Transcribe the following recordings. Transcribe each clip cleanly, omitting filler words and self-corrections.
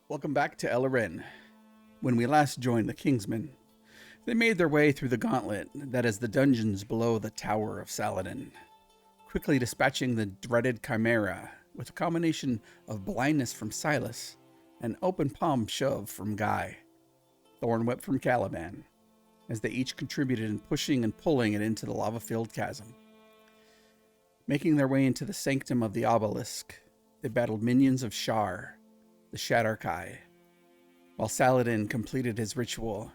Welcome back to Eleren. When we last joined the Kingsmen, they made their way through the gauntlet that is the dungeons below the Tower of Saladin, quickly dispatching the dreaded Chimera with a combination of blindness from Silas and open palm shove from Guy, thorn whip from Caliban, as they each contributed in pushing and pulling it into the lava-filled chasm. Making their way into the sanctum of the obelisk, they battled minions of Shar, the Shadarkai, while Saladin completed his ritual,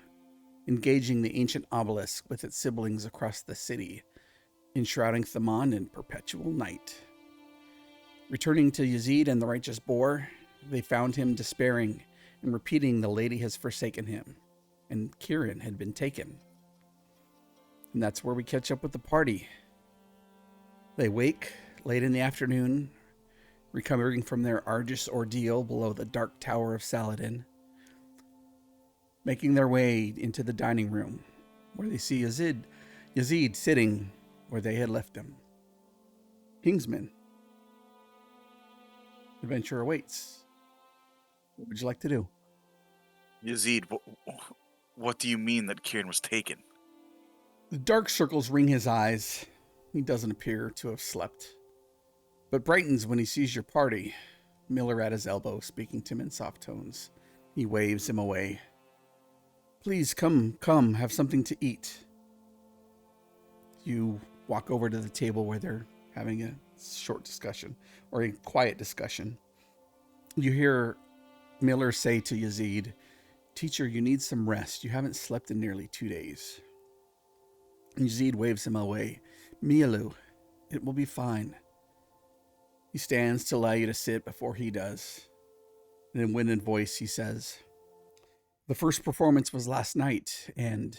engaging the ancient obelisk with its siblings across the city, enshrouding Thamon in perpetual night. Returning to Yazid and the righteous boar, they found him despairing and repeating the lady has forsaken him, and Kieran had been taken. And that's where we catch up with the party. They wake late in the afternoon, recovering from their arduous ordeal below the dark tower of Saladin, making their way into the dining room, where they see Yazid sitting where they had left him. Kingsmen. Adventure awaits. What would you like to do? Yazid, what do you mean that Kieran was taken? The dark circles ring his eyes. He doesn't appear to have slept, but brightens when he sees your party. Miller at his elbow, speaking to him in soft tones. He waves him away. Please, come, have something to eat. You walk over to the table where they're having a short discussion, or a quiet discussion. You hear Miller say to Yazid, Teacher, you need some rest. You haven't slept in nearly 2 days. And Yazid waves him away. Mialu, it will be fine. He stands to allow you to sit before he does. In a winded voice, he says, The first performance was last night, and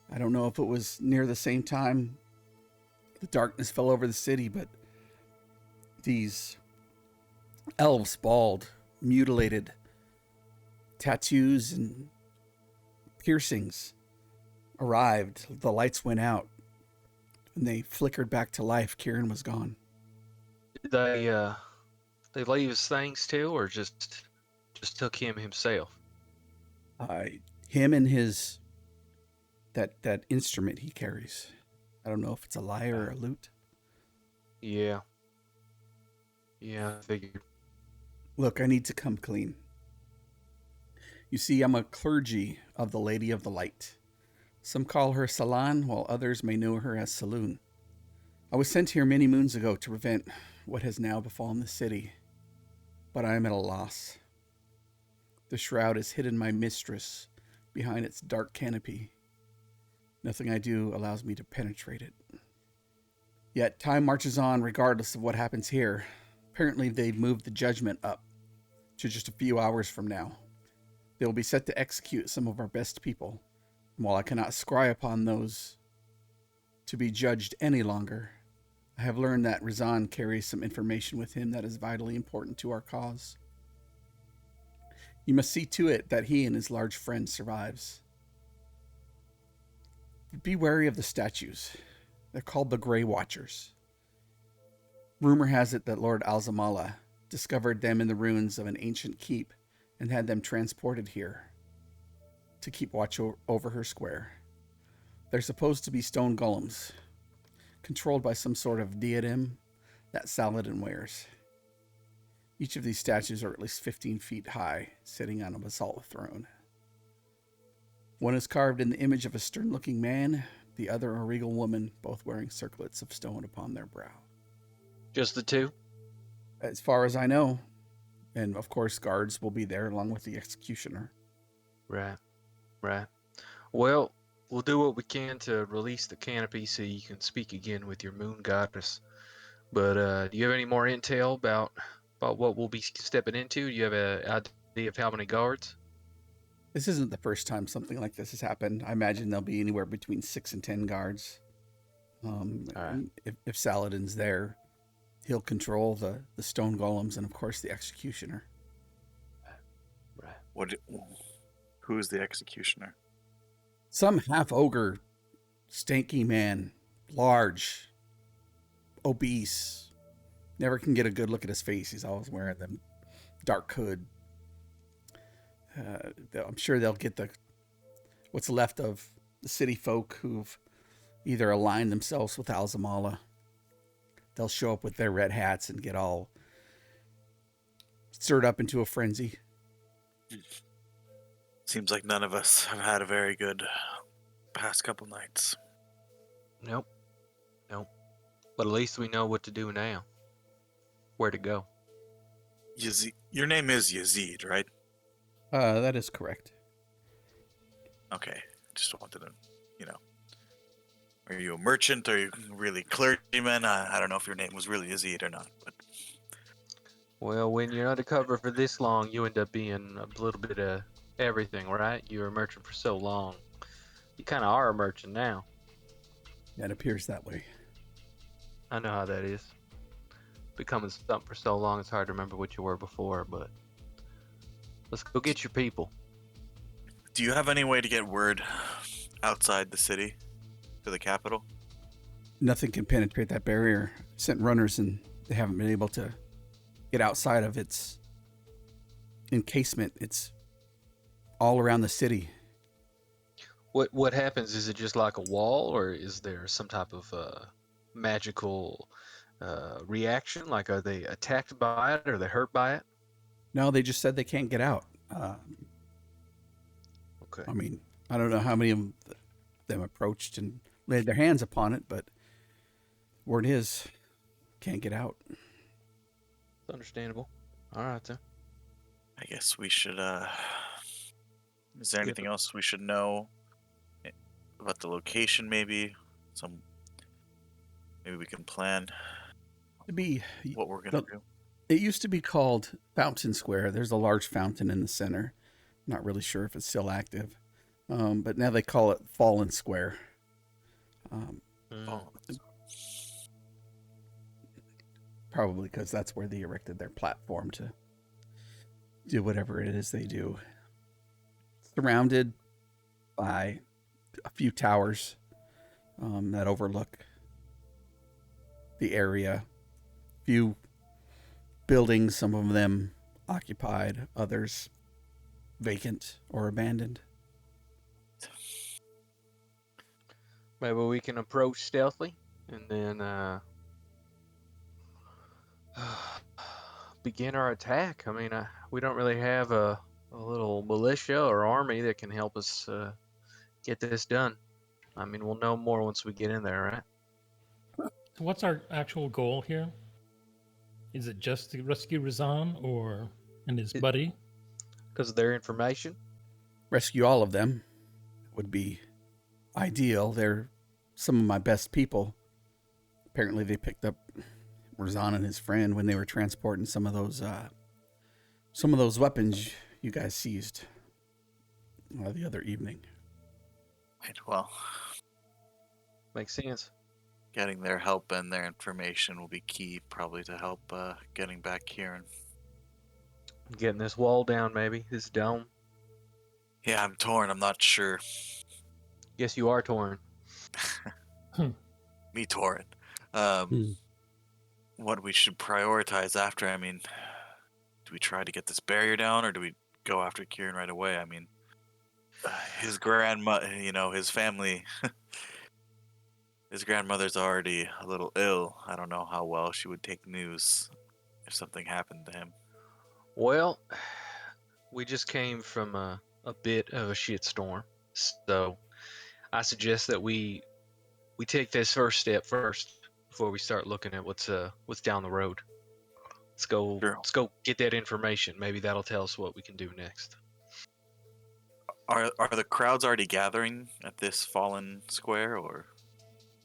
I don't know if it was near the same time the darkness fell over the city, but these elves, bald, mutilated, tattoos and piercings arrived. The lights went out, and they flickered back to life. Kieran was gone. Did they leave his things too, or just took him himself? Him and his that instrument he carries. I don't know if it's a lyre or a lute. Yeah, I figured. Look, I need to come clean. You see, I'm a clergy of the Lady of the Light. Some call her Salan, while others may know her as Saloon. I was sent here many moons ago to prevent what has now befallen the city, but I am at a loss. The shroud has hidden my mistress behind its dark canopy. Nothing I do allows me to penetrate it. Yet time marches on regardless of what happens here. Apparently they've moved the judgment up to just a few hours from now. They will be set to execute some of our best people. And while I cannot scry upon those to be judged any longer, I have learned that Razan carries some information with him that is vitally important to our cause. You must see to it that he and his large friend survives. Be wary of the statues. They're called the Grey Watchers. Rumor has it that Lord Alzamala discovered them in the ruins of an ancient keep and had them transported here to keep watch over her square. They're supposed to be stone golems, controlled by some sort of diadem that Saladin wears. Each of these statues are at least 15 feet high, sitting on a basalt throne. One is carved in the image of a stern-looking man, the other a regal woman, both wearing circlets of stone upon their brow. Just the two? As far as I know. And, of course, guards will be there along with the executioner. Right. Well, we'll do what we can to release the canopy so you can speak again with your moon goddess. But do you have any more intel about what we'll be stepping into? Do you have an idea of how many guards? This isn't the first time something like this has happened. I imagine there'll be anywhere between 6 and 10 guards. Right. If Saladin's there, he'll control the stone golems and, of course, the executioner. Right. Who is the executioner? Some half-ogre, stanky man, large, obese. Never can get a good look at his face. He's always wearing them dark hood, I'm sure they'll get what's left of the city folk who've either aligned themselves with Alzamala. They'll show up with their red hats and get all stirred up into a frenzy. Seems like none of us have had a very good past couple nights. Nope. But at least we know what to do now. Where to go. Yazid, your name is Yazid, right? That is correct. Okay, just wanted to, are you a merchant? Are you really clergyman? I don't know if your name was really Yazid or not, but Well, when you're undercover for this long, you end up being a little bit of everything, right? You were a merchant for so long. You kind of are a merchant now. It appears that way. I know how that is. Becoming something for so long, it's hard to remember what you were before, but let's go get your people. do you have any way to get word outside the city to the capital? Nothing can penetrate that barrier. Sent runners and they haven't been able to get outside of its encasement. It's all around the city. What happens? Is it just like a wall, or is there some type of magical reaction? Like, are they attacked by it? Or are they hurt by it? No, they just said they can't get out. Okay. I mean, I don't know how many of them approached and laid their hands upon it, but word is, can't get out. It's understandable. All right, then. I guess we should, is there anything else we should know about the location, maybe? Maybe we can plan To be, what we're going to do. it used to be called Fountain Square. There's a large fountain in the center. Not really sure if it's still active, but now they call it Fallen Square. Oh, Probably because that's where they erected their platform to do whatever it is they do. Surrounded by a few towers that overlook the area. Few buildings, some of them occupied, others vacant or abandoned. Maybe we can approach stealthily and then begin our attack. I mean, we don't really have a little militia or army that can help us get this done. I mean, we'll know more once we get in there, right? So what's our actual goal here? Is it just to rescue Razan and his buddy? Because of their information? Rescue all of them would be ideal. They're some of my best people. Apparently they picked up Razan and his friend when they were transporting some of those weapons you guys seized the other evening. right, well, Makes sense. getting their help and their information will be key, probably, to help getting back here. And Getting this wall down, maybe. This dome. yeah, I'm torn. I'm not sure. Guess you are torn. Me torn. Hmm. What we should prioritize after? I mean, do we try to get this barrier down, or do we go after Kieran right away? I mean, his grandma, his family, his grandmother's already a little ill. I don't know how well she would take news if something happened to him. Well, we just came from a bit of a shitstorm, so I suggest that we take this first step first before we start looking at what's down the road. Let's go. Sure. Let's go get that information. Maybe that'll tell us what we can do next. Are the crowds already gathering at this fallen square, or?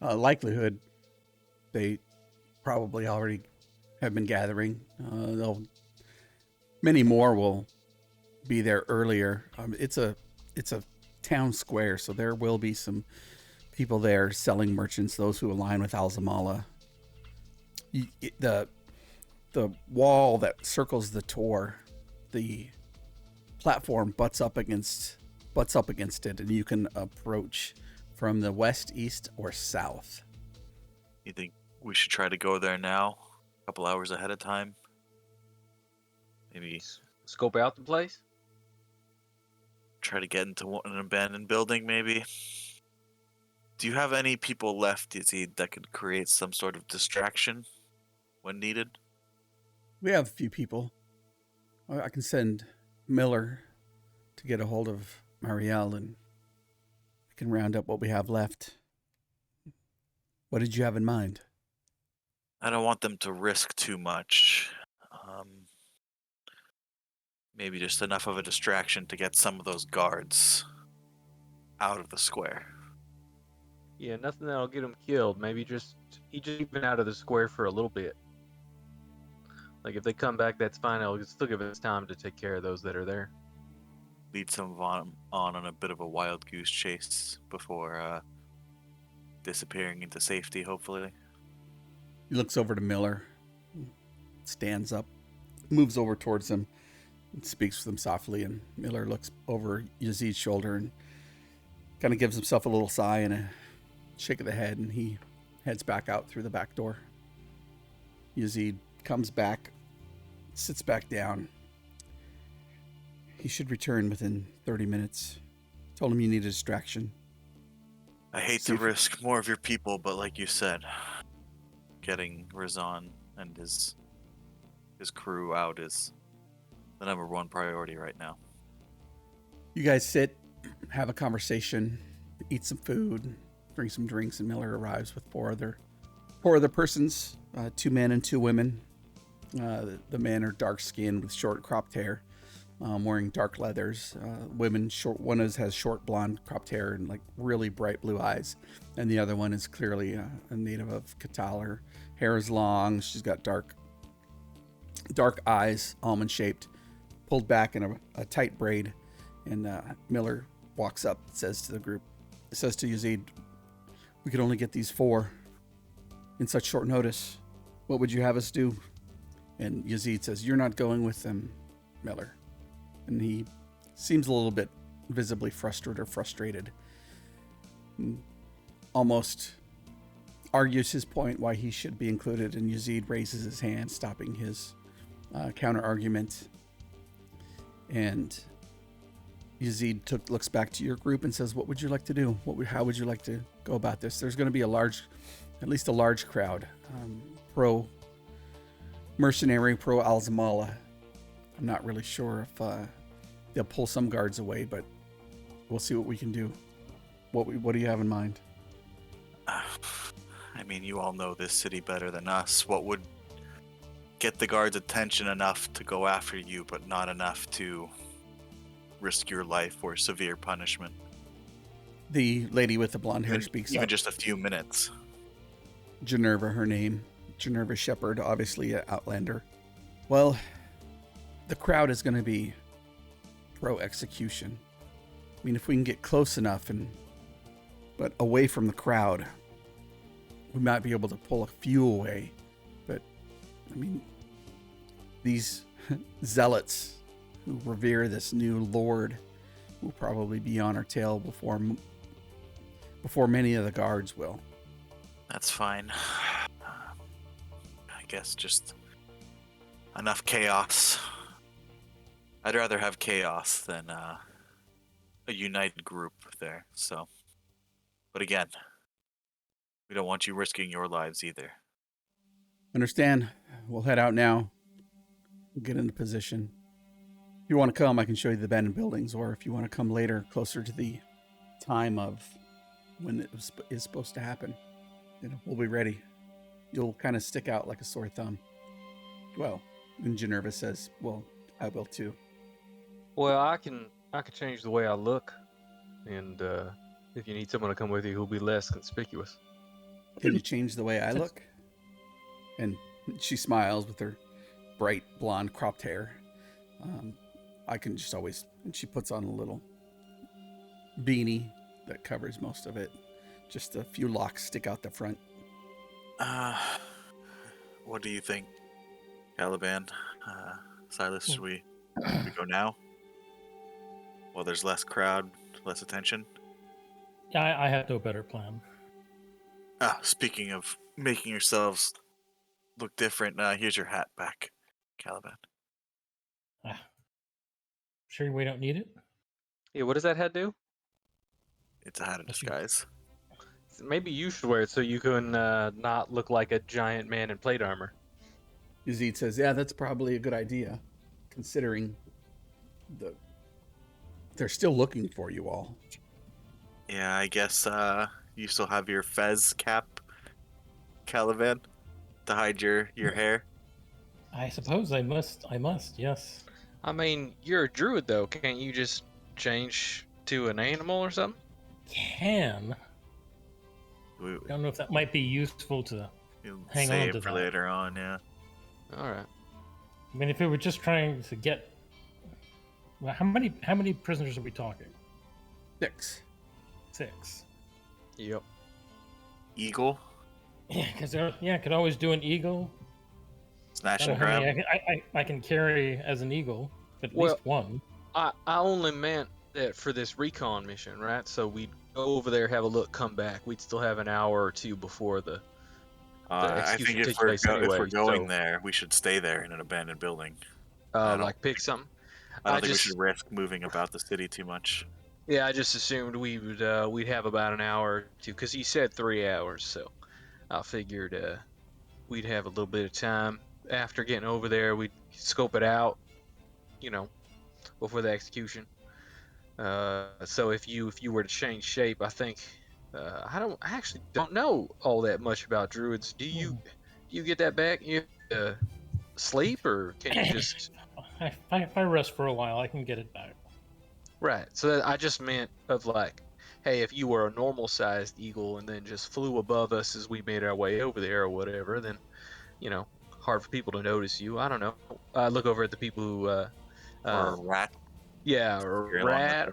Likelihood, they probably already have been gathering. Many more will be there earlier. It's a town square, so there will be some people there selling merchants, those who align with Alzamala. The wall that circles the Tor, the platform butts up against it, and you can approach from the west, east, or south. You think we should try to go there now, a couple hours ahead of time? Maybe. Scope out the place. try to get into an abandoned building, maybe. Do you have any people left, Yazid, that could create some sort of distraction when needed? We have a few people. I can send Miller to get a hold of Marielle, and we can round up what we have left. What did you have in mind? I don't want them to risk too much. Maybe just enough of a distraction to get some of those guards out of the square. Yeah, nothing that'll get them killed. Maybe just even out of the square for a little bit. Like if they come back, that's fine. I'll still give us time to take care of those that are there. Lead some of them on a bit of a wild goose chase before disappearing into safety, hopefully. He looks over to Miller, stands up, moves over towards him, and speaks with him softly. And Miller looks over Yazid's shoulder and kind of gives himself a little sigh and a shake of the head, and he heads back out through the back door. Yazid comes back, sits back down. He should return within 30 minutes. Told him you need a distraction. I hate to risk more of your people, but like you said, getting Razan and his crew out is the #1 priority right now. You guys sit, have a conversation, eat some food, drink some drinks, and Miller arrives with four other persons, 2 men and 2 women. The men are dark skinned with short cropped hair, wearing dark leathers. Women one has short blonde cropped hair and like really bright blue eyes, and the other one is clearly a native of Katal. Her hair is long. She's got dark eyes, almond shaped, pulled back in a tight braid. And Miller walks up, says to the group, says to Yazid, "We could only get these 4 in such short notice. What would you have us do?" And Yazid says, "You're not going with them, Miller." And he seems a little bit visibly frustrated. And almost argues his point why he should be included. And Yazid raises his hand, stopping his counter argument. And Yazid looks back to your group and says, "What would you like to do? How would you like to go about this?" There's going to be at least a large crowd, pro-mercenary, pro-Alzamala. I'm not really sure if they'll pull some guards away, but we'll see what we can do. What do you have in mind? I mean, you all know this city better than us. What would get the guards' attention enough to go after you, but not enough to risk your life or severe punishment? The lady with the blonde hair speaks even up. Just a few minutes. Generva, her name. Generva Shepherd, obviously an outlander. Well, the crowd is going to be pro-execution. I mean, if we can get close enough but away from the crowd, we might be able to pull a few away. But, I mean, these zealots who revere this new lord will probably be on our tail before many of the guards will. That's fine. I guess just enough chaos. I'd rather have chaos than a united group there, so. But again, we don't want you risking your lives either. Understand. We'll head out now. We'll get into position. If you want to come, I can show you the abandoned buildings, or if you want to come later, closer to the time of when it is supposed to happen, we'll be ready. You'll kind of stick out like a sore thumb. Well, and Generva says, "Well, I will too." Well, I can change the way I look, and if you need someone to come with you who'll be less conspicuous. Can you change the way I look? And she smiles with her bright blonde cropped hair. I can just always, and she puts on a little beanie that covers most of it. Just a few locks stick out the front. What do you think, Caliban? Silas, should we go now? Well, there's less crowd, less attention. Yeah, I have no better plan. Speaking of making yourselves look different, here's your hat back, Caliban. Sure we don't need it? Yeah, what does that hat do? It's a hat of Unless you- disguise. Maybe you should wear it so you can not look like a giant man in plate armor. Yazid says, yeah, that's probably a good idea, considering they're still looking for you all. Yeah, I guess you still have your fez cap, Caliban, to hide your hair. I suppose I must. Yes. I mean, you're a druid though. Can't you just change to an animal or something? Can. We, I don't know if that might be useful to. we'll Hang on save to for that. later on. Yeah. All right. I mean, if we were just trying to get. Well, how many prisoners are we talking? 6. 6. Yep. Eagle, Yeah, because could always do an eagle. snatch I don't and know how grab. many I can carry as an eagle. At Well- least one. I only meant that for this recon mission, right? So we'd go over there, have a look, come back. We'd still have an hour or two before the I execution think takes place if anyway, we're going so- there, we should stay there in an abandoned building. I don't- like pick something. I don't I think just- we should risk moving about the city too much. Yeah, I just assumed we'd have about an hour or two, because he said 3 hours, so I figured we'd have a little bit of time after getting over there. We'd scope it out, before the execution. So if you were to change shape, I think I actually don't know all that much about druids. Do you get that back? You sleep, or can you just? If I rest for a while, I can get it back. Right. So I just meant of like, hey, if you were a normal-sized eagle and then just flew above us as we made our way over there or whatever, then, hard for people to notice you. I don't know. I look over at the people who, Or a rat. yeah, or You're a along with rat,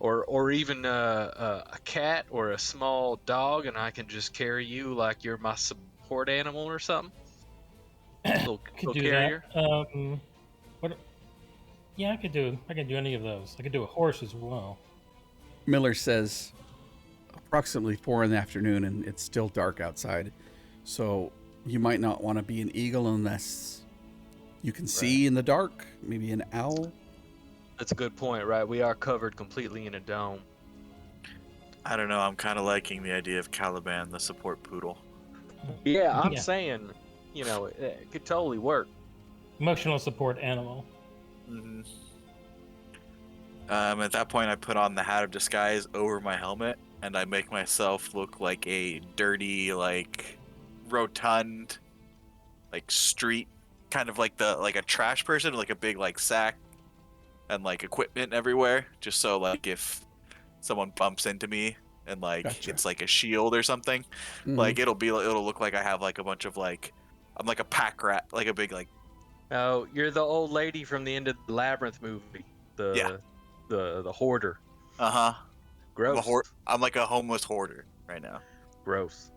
or or even a cat or a small dog, and I can just carry you like you're my support animal or something. Little Could do carrier. that. What? Yeah, I can do any of those. I could do a horse as well. Miller says, approximately 4 in the afternoon, and it's still dark outside. So you might not want to be an eagle unless you can see in the dark. Maybe an owl. That's a good point, right? We are covered completely in a dome. I don't know. I'm kind of liking the idea of Caliban, the support poodle. Yeah, I'm Yeah. saying, it could totally work. Emotional support animal. Mm-hmm. At that point, I put on the hat of disguise over my helmet, and I make myself look like a dirty, like rotund, like street, kind of like a trash person, with like a big like sack and like equipment everywhere, just so like if someone bumps into me and like Gotcha. it's like a shield or something, Mhm. like it'll look like I have like a bunch of like I'm like a pack rat, like a big like Oh, you're the old lady from the end of the Labyrinth movie. The hoarder. I'm Gross. I'm like a homeless hoarder right now. Gross.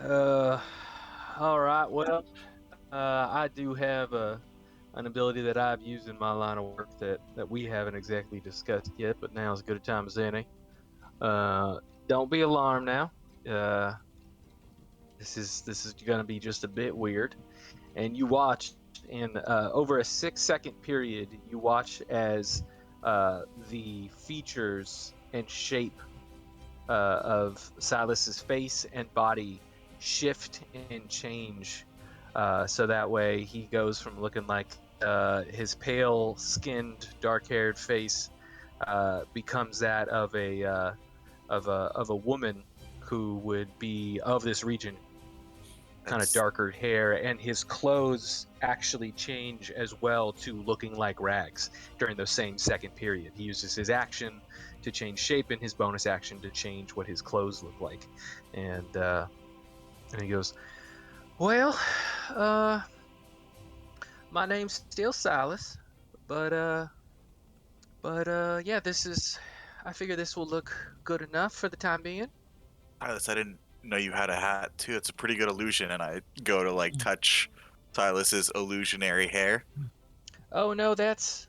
All right. Well, I do have an ability that I've used in my line of work that we haven't exactly discussed yet, but now is as good a time as any. Don't be alarmed now. This is gonna be just a bit weird, and you watch in over a 6-second period. You watch as the features and shape of Silas's face and body shift and change, so that way he goes from looking like his pale-skinned, dark-haired face becomes that of a woman who would be of this region, kind of That's- darker hair, and his clothes actually change as well to looking like rags during the same second period. He uses his action to change shape and his bonus action to change what his clothes look like. And he goes, well, my name's still Silas, but yeah, I figure this will look good enough for the time being. Silas, I didn't know you had a hat too. It's a pretty good illusion, and I go to like touch Silas's illusionary hair. Oh no, that's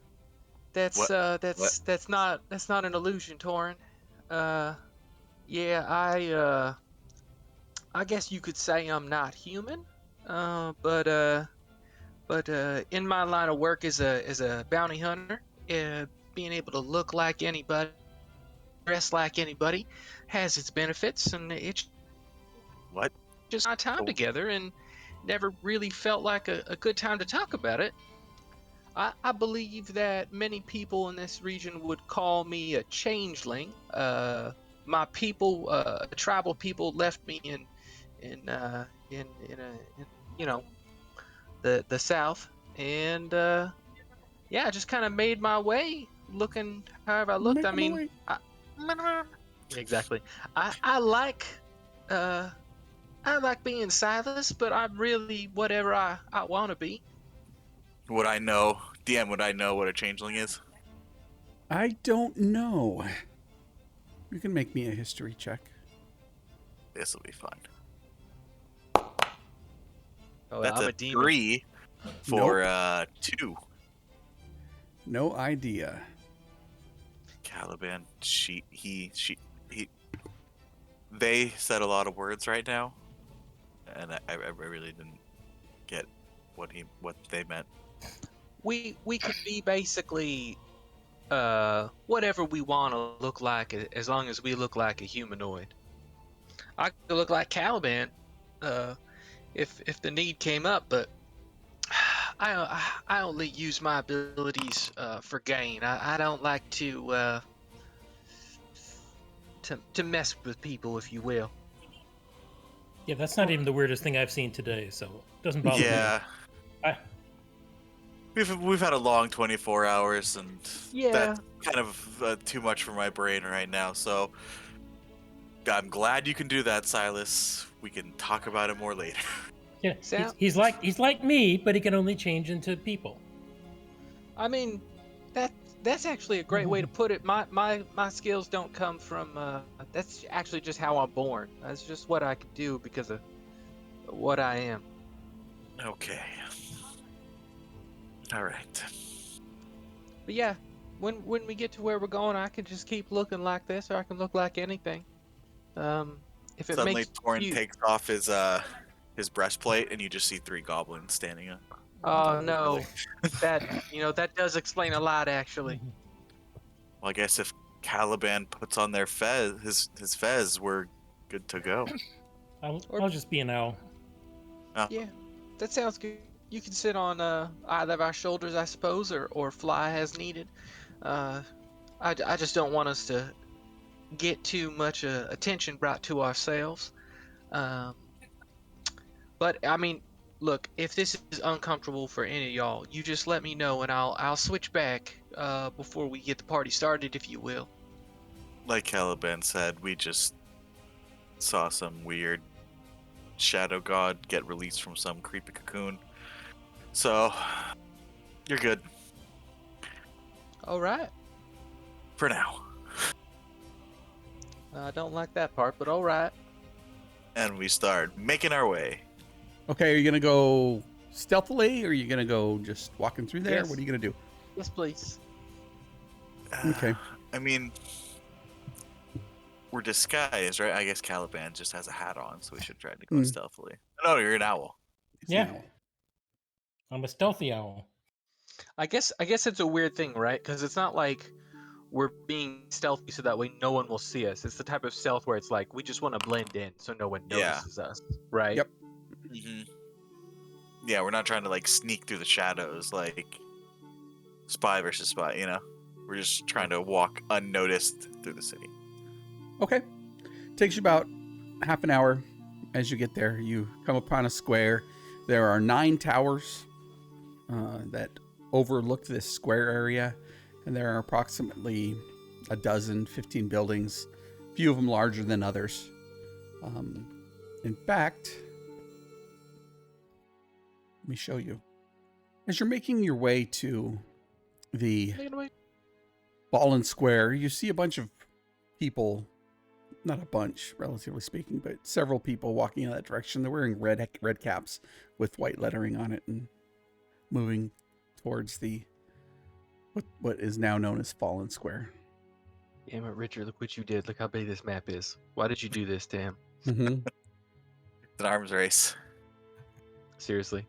What? not an illusion, Torin. Yeah, I guess you could say I'm not human. But in my line of work as a bounty hunter, being able to look like anybody, dress like anybody, has its benefits, and it's What? just our time Oh. together, and never really felt like a good time to talk about it. I believe that many people in this region would call me a changeling. My people, tribal people, left me in you know, the south, and yeah, I just kind of made my way, looking however I looked. I Making my mean, way. exactly. I like uh I like being Silas, but I'm really whatever I want to be. Would I know, DM? Would I know what a changeling is? I don't know. You can make me a history check. This will be fun. Oh, That's I'm a a demon. 3 for 2. No idea. Caliban, she. They said a lot of words right now, and I really didn't get what they meant. We could be basically whatever we want to look like, as long as we look like a humanoid. I could look like Caliban, uh, if the need came up, but I only use my abilities for gain. I don't like to mess with people, if you will. Yeah, that's not even the weirdest thing I've seen today, so it doesn't bother Yeah, me. we've had a long 24 hours, and Yeah. that's kind of too much for my brain right now. So I'm glad you can do that, Silas. We can talk about it more later. Yeah, Sound- he's like me, but he can only change into people. I mean, that's actually a great way to put it. My skills don't come from. That's actually just how I'm born. That's just what I can do because of what I am. Okay. All right. But yeah, when we get to where we're going, I can just keep looking like this, or I can look like anything. If it Suddenly, makes Torin you. takes off his breastplate, and you just see 3 goblins standing up. Oh no, that does explain a lot, actually. Well, I guess if Caliban puts on their his fez, we're good to go. I'll just be an owl. Yeah, that sounds good. You can sit on either of our shoulders, I suppose, or fly as needed. I just don't want us to get too much attention brought to ourselves. Um, but I mean, look, if this is uncomfortable for any of y'all, you just let me know, and I'll switch back before we get the party started, if you will. Like Caliban said, we just saw some weird shadow god get released from some creepy cocoon. So, you're good All right. for now. I don't like that part, but all right. And we start making our way. Okay, are you gonna go stealthily, or are you gonna go just walking through there? Yes. What are you gonna do? Yes, please. Okay. I mean, we're disguised, right? I guess Caliban just has a hat on, so we should try to go stealthily. No, you're an owl. Yeah. No. I'm a stealthy owl. I guess it's a weird thing, right? Because it's not like we're being stealthy so that way no one will see us. It's the type of stealth where it's like we just want to blend in so no one Yeah. notices us, right? Yep. Mm-hmm. Yeah, we're not trying to like sneak through the shadows like spy versus spy, you know? We're just trying to walk unnoticed through the city. Okay. Takes you about half an hour. As you get there, you come upon a square. There are 9 towers that overlook this square area, and there are approximately 15 buildings, few of them larger than others. In fact, let me show you. As you're making your way to the Take it away. Ballin Square, you see a bunch of people, not a bunch, relatively speaking, but several people walking in that direction. They're wearing red caps with white lettering on it and moving towards the what is now known as Fallen Square. Damn it, Richard, look what you did. Look how big this map is. Why did you do this to him? Mm-hmm. It's an arms race. Seriously.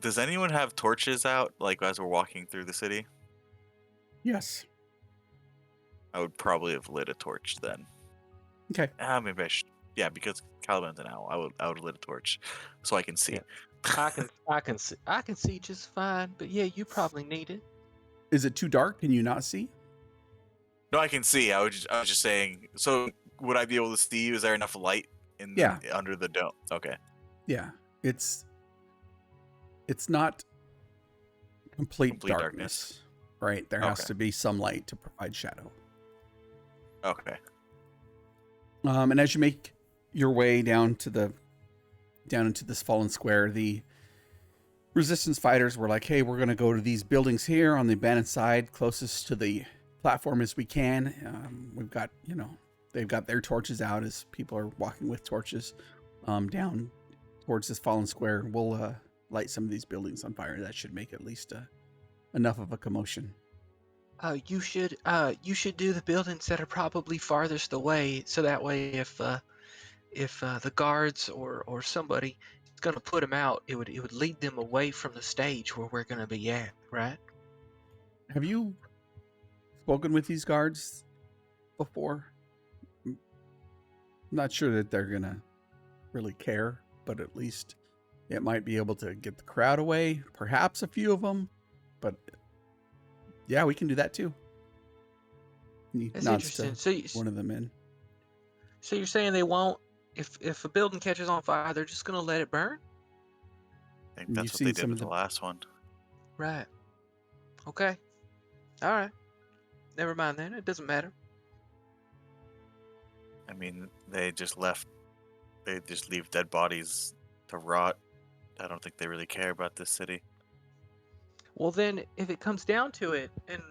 Does anyone have torches out, like as we're walking through the city? Yes. I would probably have lit a torch then. Okay. Maybe I should. Yeah, because Caliban's an owl. I would have lit a torch so I can see. Yeah. I can see just fine, but yeah, you probably need it. Is it too dark? Can you not see? No, I can see. I was just saying. So would I be able to see you? Is there enough light in Yeah. under the dome? Okay. Yeah. It's not complete Complete darkness, right? There has Okay. to be some light to provide shadow. Okay. And as you make your way down into this fallen square, the resistance fighters were like, "Hey, we're going to go to these buildings here on the abandoned side, closest to the platform as we can. We've got, they've got their torches out as people are walking with torches down towards this fallen square. We'll light some of these buildings on fire. That should make at least enough of a commotion." You should do the buildings that are probably farthest away, so that way if the guards or somebody is gonna put them out, it would lead them away from the stage where we're gonna be at, right? Have you spoken with these guards before? I'm not sure that they're going to really care, but at least it might be able to get the crowd away. Perhaps a few of them, but yeah, we can do that too. He That's nods interesting. to one of the men. So you're saying they won't, if a building catches on fire, they're just gonna let it burn? I think You've that's what seen they some did of with the last one. Right. Okay. All right. Never mind then. It doesn't matter. I mean, they just leave dead bodies to rot. I don't think they really care about this city. Well, then, if it comes down to it, and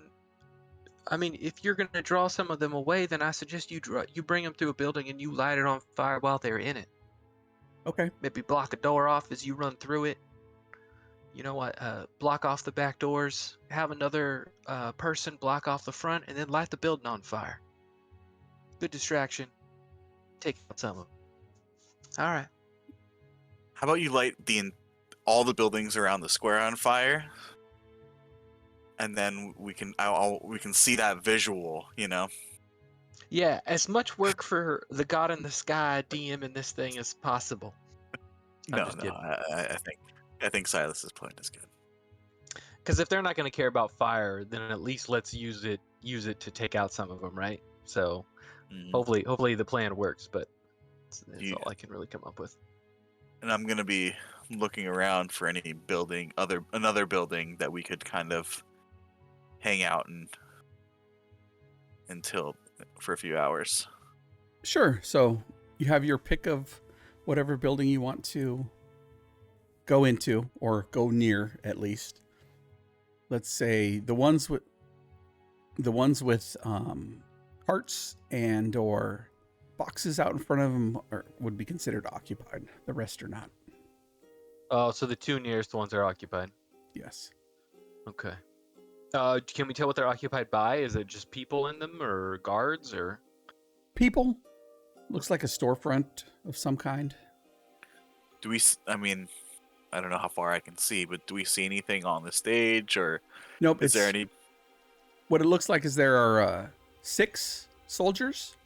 I mean, if you're gonna draw some of them away, then I suggest you bring them through a building and you light it on fire while they're in it. Okay. Maybe block a door off as you run through it. You know what? Block off the back doors. Have another person block off the front, and then light the building on fire. Good distraction. Take out some of them. All right. How about you light all the buildings around the square on fire, and then we can see that visual, Yeah, as much work for the God in the Sky DM in this thing as possible. I'm No, just no. kidding. I think Silas's plan is good. Because if they're not going to care about fire, then at least let's use it to take out some of them, right? So Mhm. hopefully the plan works, but that's Yeah. all I can really come up with. And I'm gonna be looking around for any another building that we could kind of hang out until for a few hours. Sure. So you have your pick of whatever building you want to go into or go near, at least. Let's say the ones with carts and or boxes out in front of them would be considered occupied. The rest are not. Oh, so the two nearest ones are occupied. Yes. Okay. Can we tell what they're occupied by? Is it just people in them, or guards, or? People. Looks like a storefront of some kind. I mean, I don't know how far I can see, but do we see anything on the stage, or Nope. is there any? What it looks like is there are 6 soldiers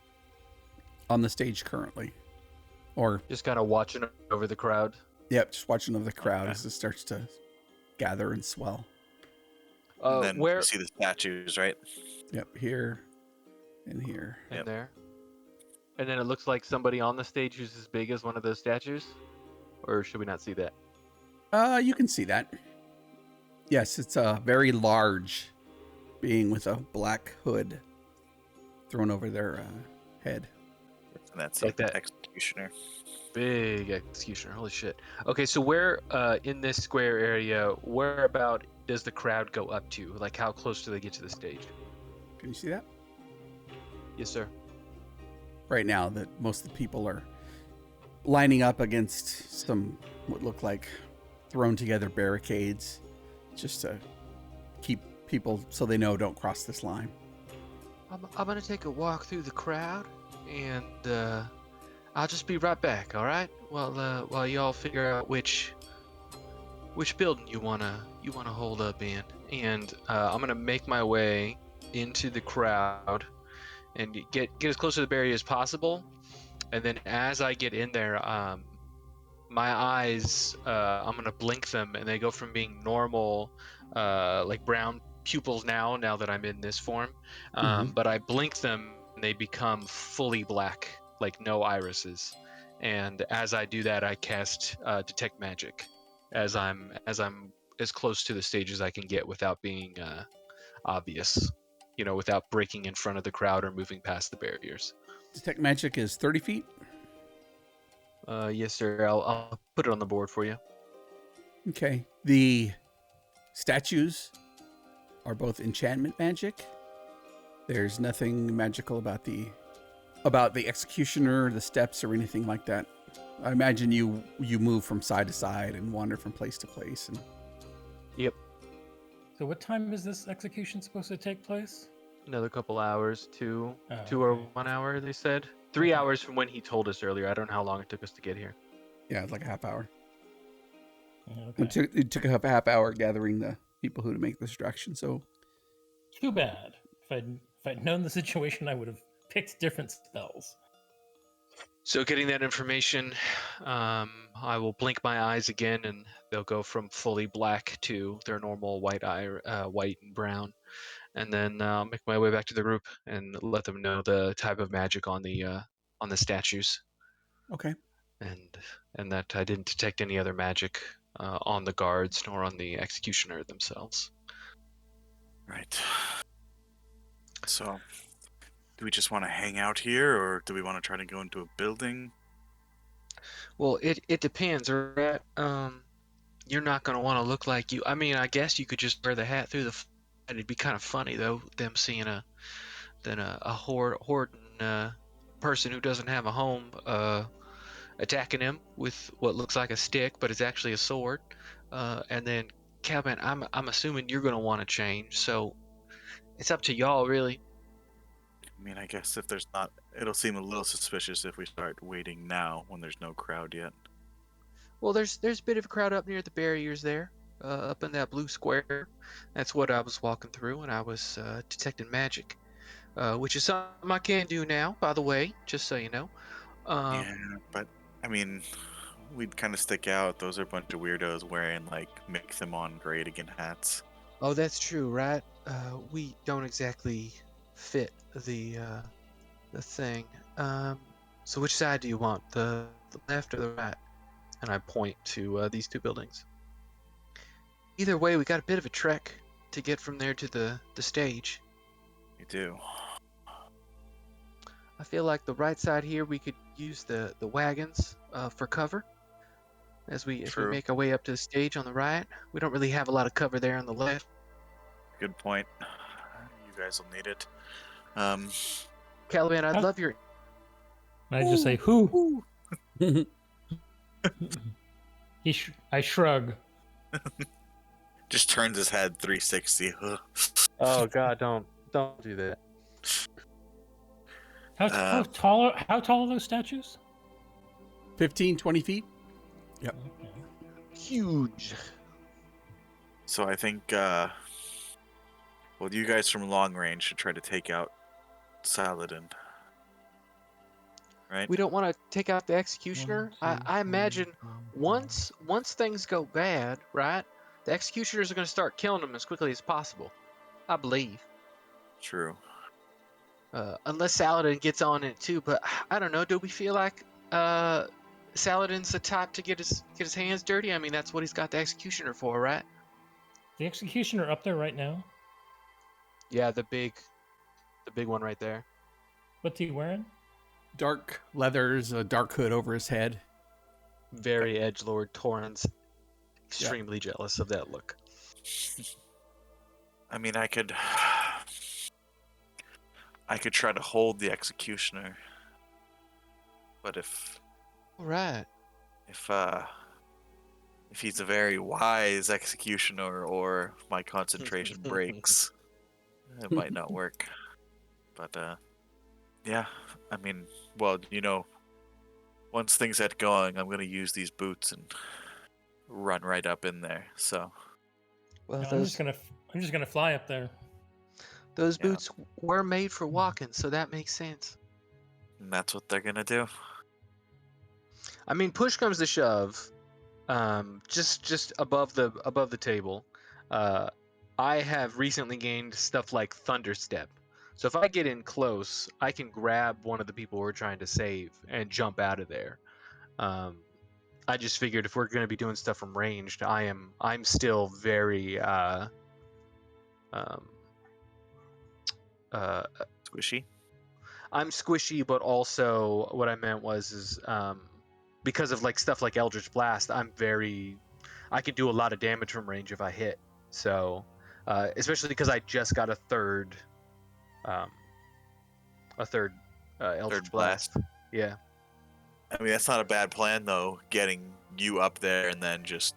on the stage currently, or Just kind of watching over the crowd. yep, just watching over the crowd Okay. as it starts to gather and swell. And then Where? we see the statues, right? Yep, here and here. In Yep. there. And then it looks like somebody on the stage who's as big as one of those statues? Or should we not see that? You can see that. Yes, it's a very large being with a black hood thrown over their head. And that's Like the that. executioner. Big executioner. Holy shit. Okay, so where in this square area, where about does the crowd go up to? Like, how close do they get to the stage? Can you see that? Yes, sir. Right now, that most of the people are lining up against some what look like thrown together barricades, just to keep people so they know don't cross this line. I'm gonna take a walk through the crowd, and I'll just be right back. All right? While y'all figure out which building you wanna hold up in, and I'm gonna make my way into the crowd and get as close to the barrier as possible. And then as I get in there, my eyes, I'm gonna blink them, and they go from being normal, like brown pupils now that I'm in this form. But I blink them, and they become fully black, like no irises. And as I do that, I cast detect magic, as I'm as close to the stage as I can get without being obvious, without breaking in front of the crowd or moving past the barriers. Detect magic is 30 feet. Yes, sir. I'll put it on the board for you. Okay. The statues are both enchantment magic. There's nothing magical about the executioner, the steps, or anything like that. I imagine you move from side to side and wander from place to place. And Yep. So what time is this execution supposed to take place? Another couple hours, two Oh, or okay. 1 hour, they said. 3 hours from when he told us earlier. I don't know how long it took us to get here. yeah, it's like a half hour. Okay. It took a half hour gathering the people who to make the distraction. So Too bad. If I'd known the situation, I would have picked different spells. So getting that information, I will blink my eyes again, and they'll go from fully black to their normal white and brown. And then I'll make my way back to the group and let them know the type of magic on the statues, okay. and that I didn't detect any other magic on the guards nor on the executioner themselves. Right. So, do we just want to hang out here, or do we want to try to go into a building? Well, it depends, right? You're not gonna want to look like you. I mean, I guess you could just wear the hat through the. It'd be kind of funny though, them seeing a horde person who doesn't have a home attacking him with what looks like a stick, but it's actually a sword. And then Calvin, I'm assuming you're gonna want to change, so it's up to y'all, really. I mean, I guess if there's not, it'll seem a little suspicious if we start waiting now when there's no crowd yet. Well, there's a bit of a crowd up near the barriers there, up in that blue square. That's what I was walking through when I was detecting magic, which is something I can do now, by the way, just so you know. Yeah, but I mean, we'd kind of stick out. Those are a bunch of weirdos wearing like make them on grade again hats. Oh, that's true, right? We don't exactly fit the thing. So which side do you want? The left or the right? And I point to these two buildings. Either way, we got a bit of a trek to get from there to the stage. You do. I feel like the right side here, we could use the wagons for cover as we make our way up to the stage on the right. We don't really have a lot of cover there on the left. Good point. You guys will need it. Caliban, I'd Huh? love your. And I just say, "Who?" Ooh. I shrug. Just turns his head 360. Oh God, don't do that. How tall are those statues? 15, 20 feet. Yep. Okay. Huge. So I think, well, you guys from long range should try to take out Saladin. Right? We don't want to take out the executioner. I imagine once things go bad, right? The executioners are going to start killing them as quickly as possible. I believe. True. Unless Saladin gets on it too, but I don't know. Do we feel like Saladin's the type to get his hands dirty? I mean, that's what he's got the executioner for, right? The executioner up there right now. Yeah, the big one right there. What's he wearing? Dark leathers, a dark hood over his head. Very edgelord. Torrens extremely jealous of that look. I mean, I could try to hold the executioner, but if he's a very wise executioner, or my concentration breaks, it might not work. But yeah, I mean, well, once things get going, I'm gonna use these boots and run right up in there. So, Well, No, I'm just gonna fly up there. Those Yeah. boots were made for walking, so that makes sense. And that's what they're gonna do. I mean, push comes to shove, just above the table. I have recently gained stuff like Thunder Step. So if I get in close, I can grab one of the people we're trying to save and jump out of there. I just figured if we're going to be doing stuff from ranged, I'm still very um, Squishy. I'm squishy, but also what I meant is because of like stuff like Eldritch Blast, I can do a lot of damage from range if I hit. So especially because I just got a third Eldritch Blast. Yeah. I mean, that's not a bad plan though. Getting you up there and then just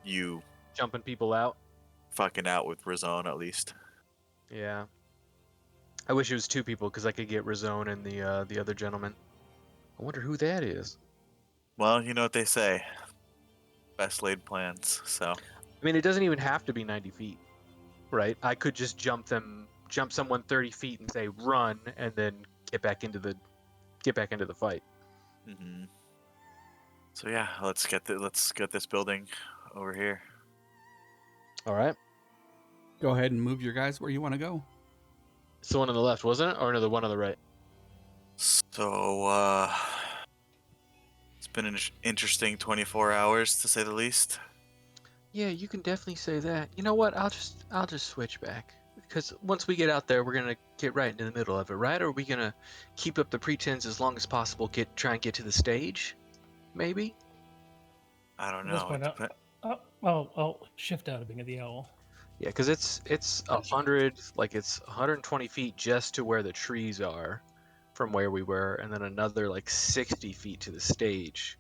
you Jumping people out. fucking out with Razone at least. Yeah. I wish it was 2 people because I could get Razone and the other gentleman. I wonder who that is. Well, you know what they say. Best laid plans. So. I mean, it doesn't even have to be 90 feet, right? I could just jump someone 30 feet and say run, and then get back into the fight. Mm-hmm. So yeah, let's get this building over here. All right. Go ahead and move your guys where you want to go. It's the one on the left, wasn't it? Or no, the one on the right? So, it's been an interesting 24 hours to say the least. Yeah, you can definitely say that. You know what? I'll just switch back because once we get out there, we're gonna get right into the middle of it, right? Or are we gonna keep up the pretense as long as possible? Try and get to the stage, maybe. I don't At this know. point, I'll shift out of being the owl. Yeah, because it's 100, like it's 120 feet just to where the trees are, from where we were, and then another like 60 feet to the stage,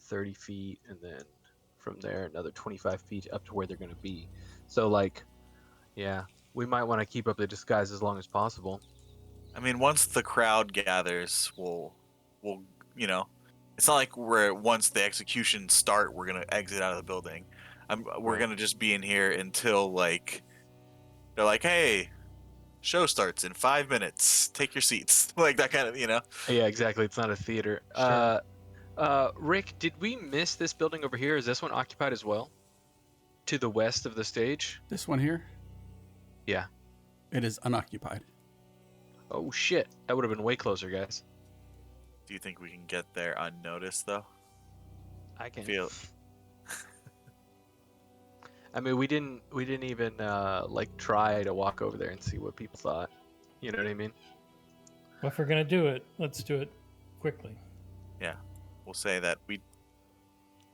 30 feet, and then from there another 25 feet up to where they're gonna be. So like, yeah, we might want to keep up the disguise as long as possible. I mean, once the crowd gathers, we'll it's not like once the executions start, we're gonna exit out of the building. We're Right. gonna just be in here until like they're like, hey, show starts in 5 minutes. Take your seats, like that kind of, Yeah, exactly. It's not a theater. Sure. Rick, did we miss this building over here? Is this one occupied as well? To the west of the stage? This one here, Yeah. it is unoccupied. Oh shit, that would have been way closer, guys. Do you think we can get there unnoticed though? I can Feel I mean, we didn't even like try to walk over there and see what people thought. You know what I mean? Well, if we're gonna do it, let's do it quickly. we'll say that we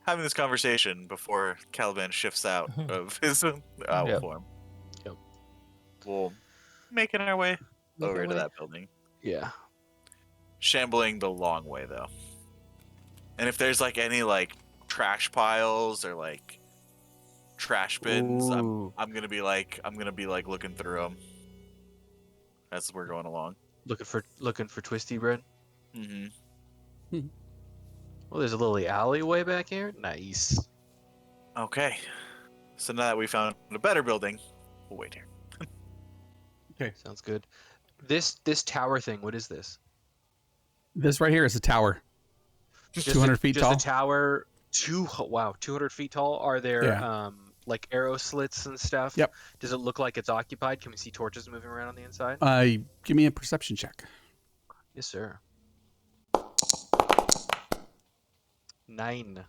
having this conversation before Caliban shifts out of his owl Yep. form. Yep. We'll making our way Make over our to way. that building. Yeah. Shambling the long way though. And if there's like any like trash piles or like trash bins, Ooh. I'm gonna be like looking through them as we're going along. Looking for twisty bread. Mm-hmm. Well, there's a little alleyway back here. Nice. Okay. So now that we found a better building, we'll wait here. Sounds good. This tower thing. What is this? This right here is a tower. Just 200 feet just tall. a tower. 200 feet tall. Are there Yeah. like arrow slits and stuff? Yep. Does it look like it's occupied? Can we see torches moving around on the inside? Give me a perception check. Yes, sir. 9.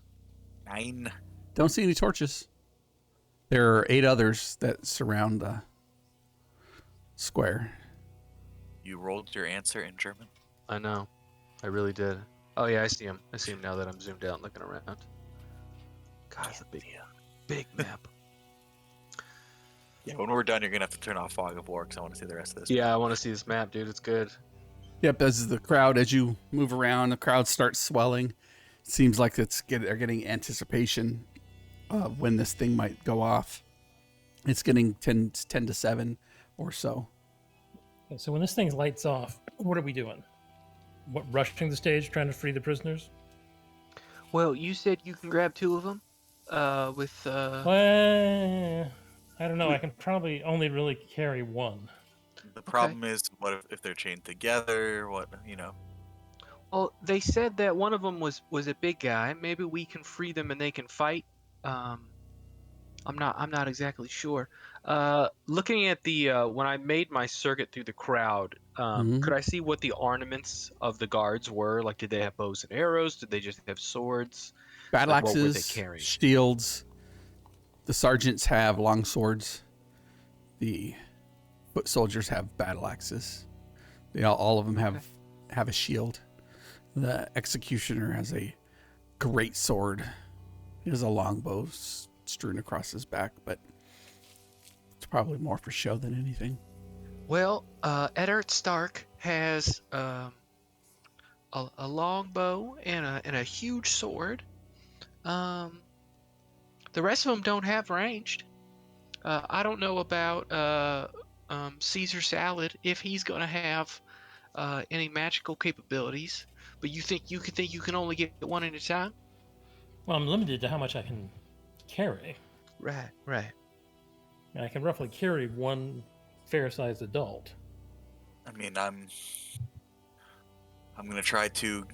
9. Don't see any torches. There are 8 others that surround the square. You rolled your answer in German. I know. I really did. Oh yeah, I see him. I see him now that I'm zoomed out looking around. God, it's a big map. Yeah, when we're done, you're gonna have to turn off Fog of War because I want to see the rest of this. Yeah, I want to see this map, dude. It's good. Yep, as you move around, the crowd starts swelling. It seems like they're getting anticipation of when this thing might go off. It's getting 10 to 7 or so. Okay, so when this thing lights off, what are we doing? What, rushing the stage, trying to free the prisoners? Well, you said you can grab 2 of them. Well, I don't know. I can probably only really carry one. The problem is, what if they're chained together? What, you know? Well, they said that one of them was a big guy. Maybe we can free them and they can fight. Um, I'm not exactly sure. Looking at the when I made my circuit through the crowd, Mhm. could I see what the ornaments of the guards were? Like, did they have bows and arrows? Did they just have swords? Battle Like, what were they axes, carrying? shields. The sergeants have long swords. The foot soldiers have battle axes. All of them have a shield. The executioner has a great sword. He has a longbow strewn across his back, but it's probably more for show than anything. Well, Eddard Stark has a long bow and a huge sword. Um, the rest of them don't have ranged. I don't know about Caesar Salad if he's gonna have any magical capabilities. But you think you can only get one at a time? Well, I'm limited to how much I can carry. Right, right. And I can roughly carry one fair-sized adult. I mean, I'm gonna try to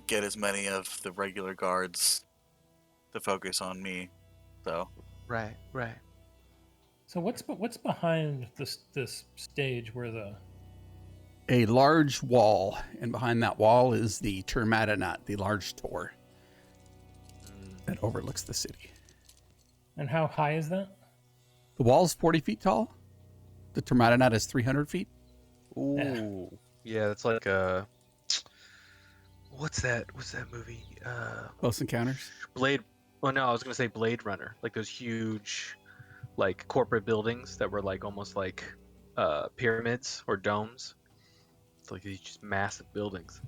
get as many of the regular guards to focus on me. So Right, right. So what's behind this stage where the A large wall, and behind that wall is the Termatinat, the large tor that overlooks the city. and how high is that? The wall is 40 feet tall. The Termatinat is 300 feet. Ooh, yeah, that's like what's that? What's that movie? Close Encounters. Blade. Oh no, I was gonna say Blade Runner. Like those huge, like corporate buildings that were like almost like pyramids or domes. It's like these just massive buildings.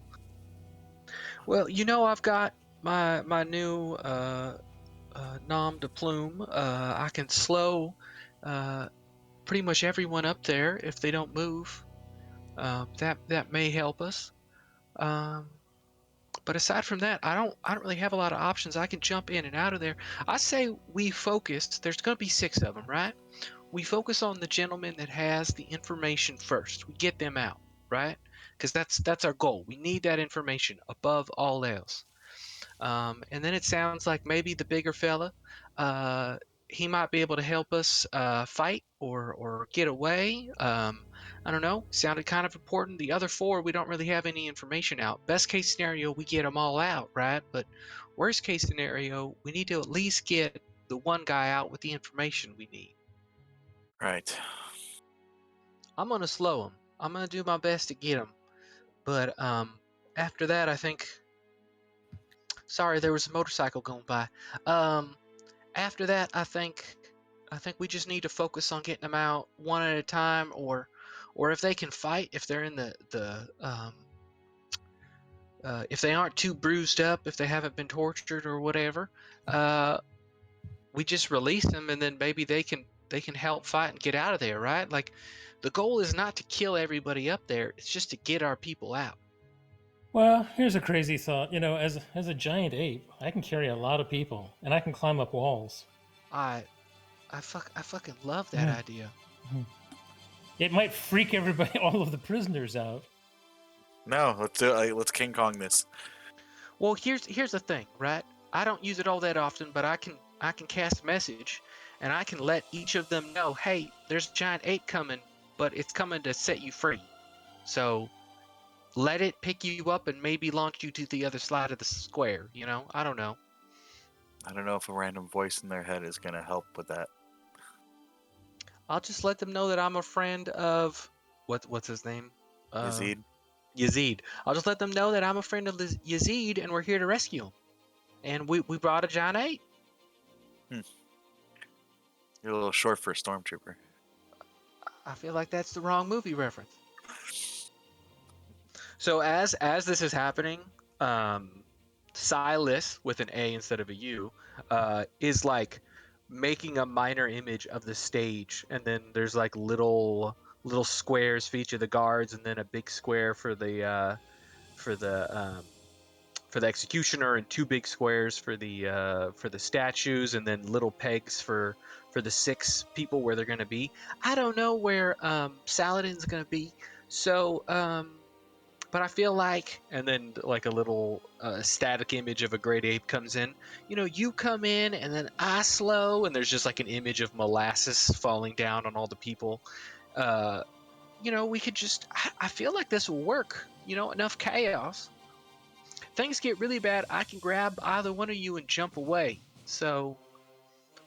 Well, I've got my new nom de plume. I can slow pretty much everyone up there if they don't move. That may help us. Um, but aside from that, I don't really have a lot of options. I can jump in and out of there. I say we focus. There's going to be 6 of them, right? We focus on the gentleman that has the information first. We get them out, right? Because that's our goal. We need that information above all else. And then it sounds like maybe the bigger fella, uh, he might be able to help us fight or get away. I don't know. Sounded kind of important. The other 4, we don't really have any information out. Best case scenario, we get them all out, right? But worst case scenario, we need to at least get the one guy out with the information we need. right. I'm gonna slow him. I'm gonna do my best to get him. But after that, I think. Sorry, there was a motorcycle going by. After that, I think we just need to focus on getting them out one at a time, or if they can fight, if they're in if they aren't too bruised up, if they haven't been tortured or whatever, we just release them, and then maybe they can help fight and get out of there, right? Like, the goal is not to kill everybody up there; it's just to get our people out. Well, here's a crazy thought. As a giant ape, I can carry a lot of people, and I can climb up walls. I fucking love that Yeah. idea. It might freak everybody, all of the prisoners out. No, let's do it. Let's King Kong this. Well, here's the thing, right? I don't use it all that often, but I can cast a message, and I can let each of them know, hey, there's a giant ape coming, but it's coming to set you free. So let it pick you up and maybe launch you to the other side of the square. I don't know. I don't know if a random voice in their head is gonna help with that. I'll just let them know that I'm a friend of what's his name? Yazid? Yazid. I'll just let them know that I'm a friend of Yazid, and we're here to rescue him. And we brought a giant ape. You're a little short for a stormtrooper. I feel like that's the wrong movie reference. So as this is happening, Silas with an A instead of a U is like making a minor image of the stage, and then there's like little squares for each of the guards, and then a big square for the executioner, and 2 big squares for the statues, and then little pegs for the 6 people where they're going to be. I don't know where Saladin's going to be, so but I feel like, and then like a little static image of a great ape comes in. You come in, and then I slow, and there's just like an image of molasses falling down on all the people. We could just. I feel like this will work. Enough chaos. Things get really bad, I can grab either one of you and jump away. So,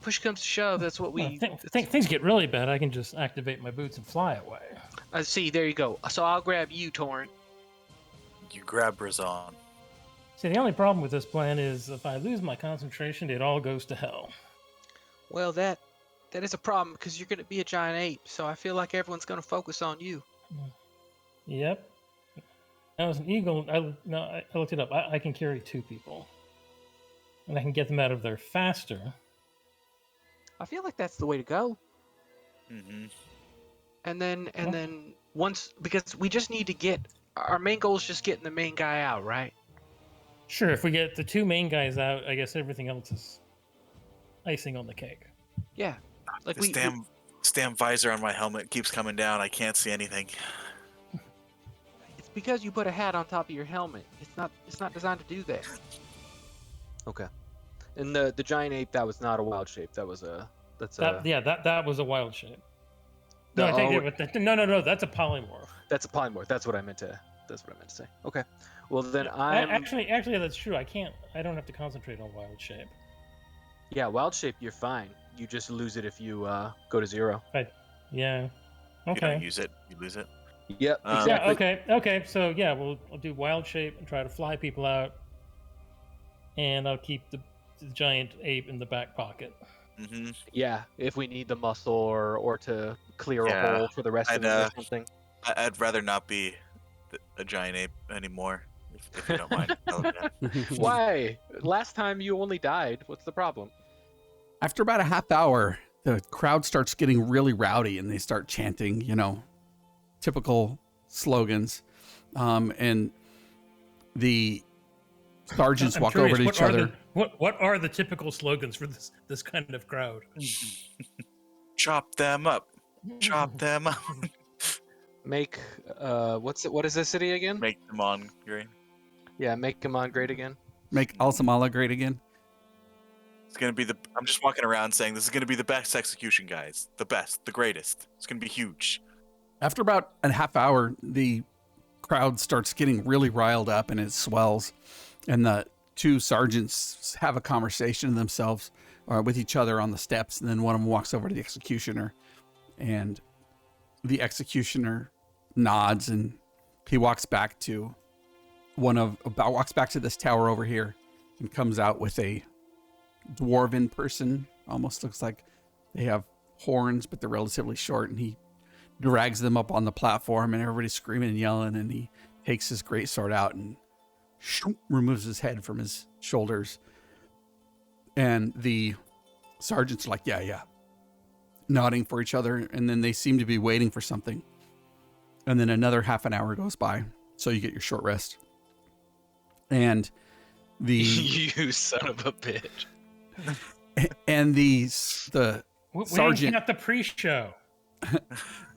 push comes to shove, that's what we... Things get really bad, I can just activate my boots and fly away. I see, there you go. So I'll grab you, Torrent. You grab Razan. See, the only problem with this plan is if I lose my concentration, it all goes to hell. That is a problem, because you're going to be a giant ape, so I feel like everyone's going to focus on you. Yep. I was an eagle. I looked it up. I can carry 2 people, and I can get them out of there faster. I feel like that's the way to go. Mm-hmm. And then once, because we just need to get our main goal is just getting the main guy out, right? Sure. If we get the 2 main guys out, I guess everything else is icing on the cake. Yeah. Like This damn visor on my helmet keeps coming down. I can't see anything. It's because you put a hat on top of your helmet. It's not designed to do that. Okay. And the giant ape, that was not a wild shape. That was that was a wild shape. No, I take it. But no, that's a polymorph. That's a polymorph. That's what I meant to say. Okay. Well, then actually that's true. I don't have to concentrate on wild shape. Yeah, wild shape, you're fine. You just lose it if you go to 0. Yeah. Okay. You don't use it, you lose it. Yep. Exactly. Yeah. Okay. So yeah, I'll do wild shape and try to fly people out, and I'll keep the giant ape in the back pocket. Mm-hmm. Yeah, if we need the muscle or to clear a hole for the rest of it or something. I'd rather not be a giant ape anymore, if you don't mind. Why? Last time you only died. What's the problem? After about a half hour, the crowd starts getting really rowdy and they start chanting, typical slogans. And the sergeants walk over to each other. What are the typical slogans for this kind of crowd? Chop them up. Chop them up. Make what is this city again? Make them on great. Yeah, make them on great again. Make Alsamala great again. It's gonna be I'm just walking around saying this is gonna be the best execution, guys. The best, the greatest. It's gonna be huge. After about a half hour, the crowd starts getting really riled up and it swells. And the 2 sergeants have a conversation themselves with each other on the steps. And then one of them walks over to the executioner, and the executioner nods and he walks back to this tower over here and comes out with a dwarven person. Almost looks like they have horns, but they're relatively short, and he drags them up on the platform, and everybody's screaming and yelling, and he takes his greatsword out and removes his head from his shoulders. And the sergeants are like, yeah, nodding for each other, and then they seem to be waiting for something. And then another half an hour goes by, so you get your short rest. And the you son of a bitch. And the we sergeant got the pre-show.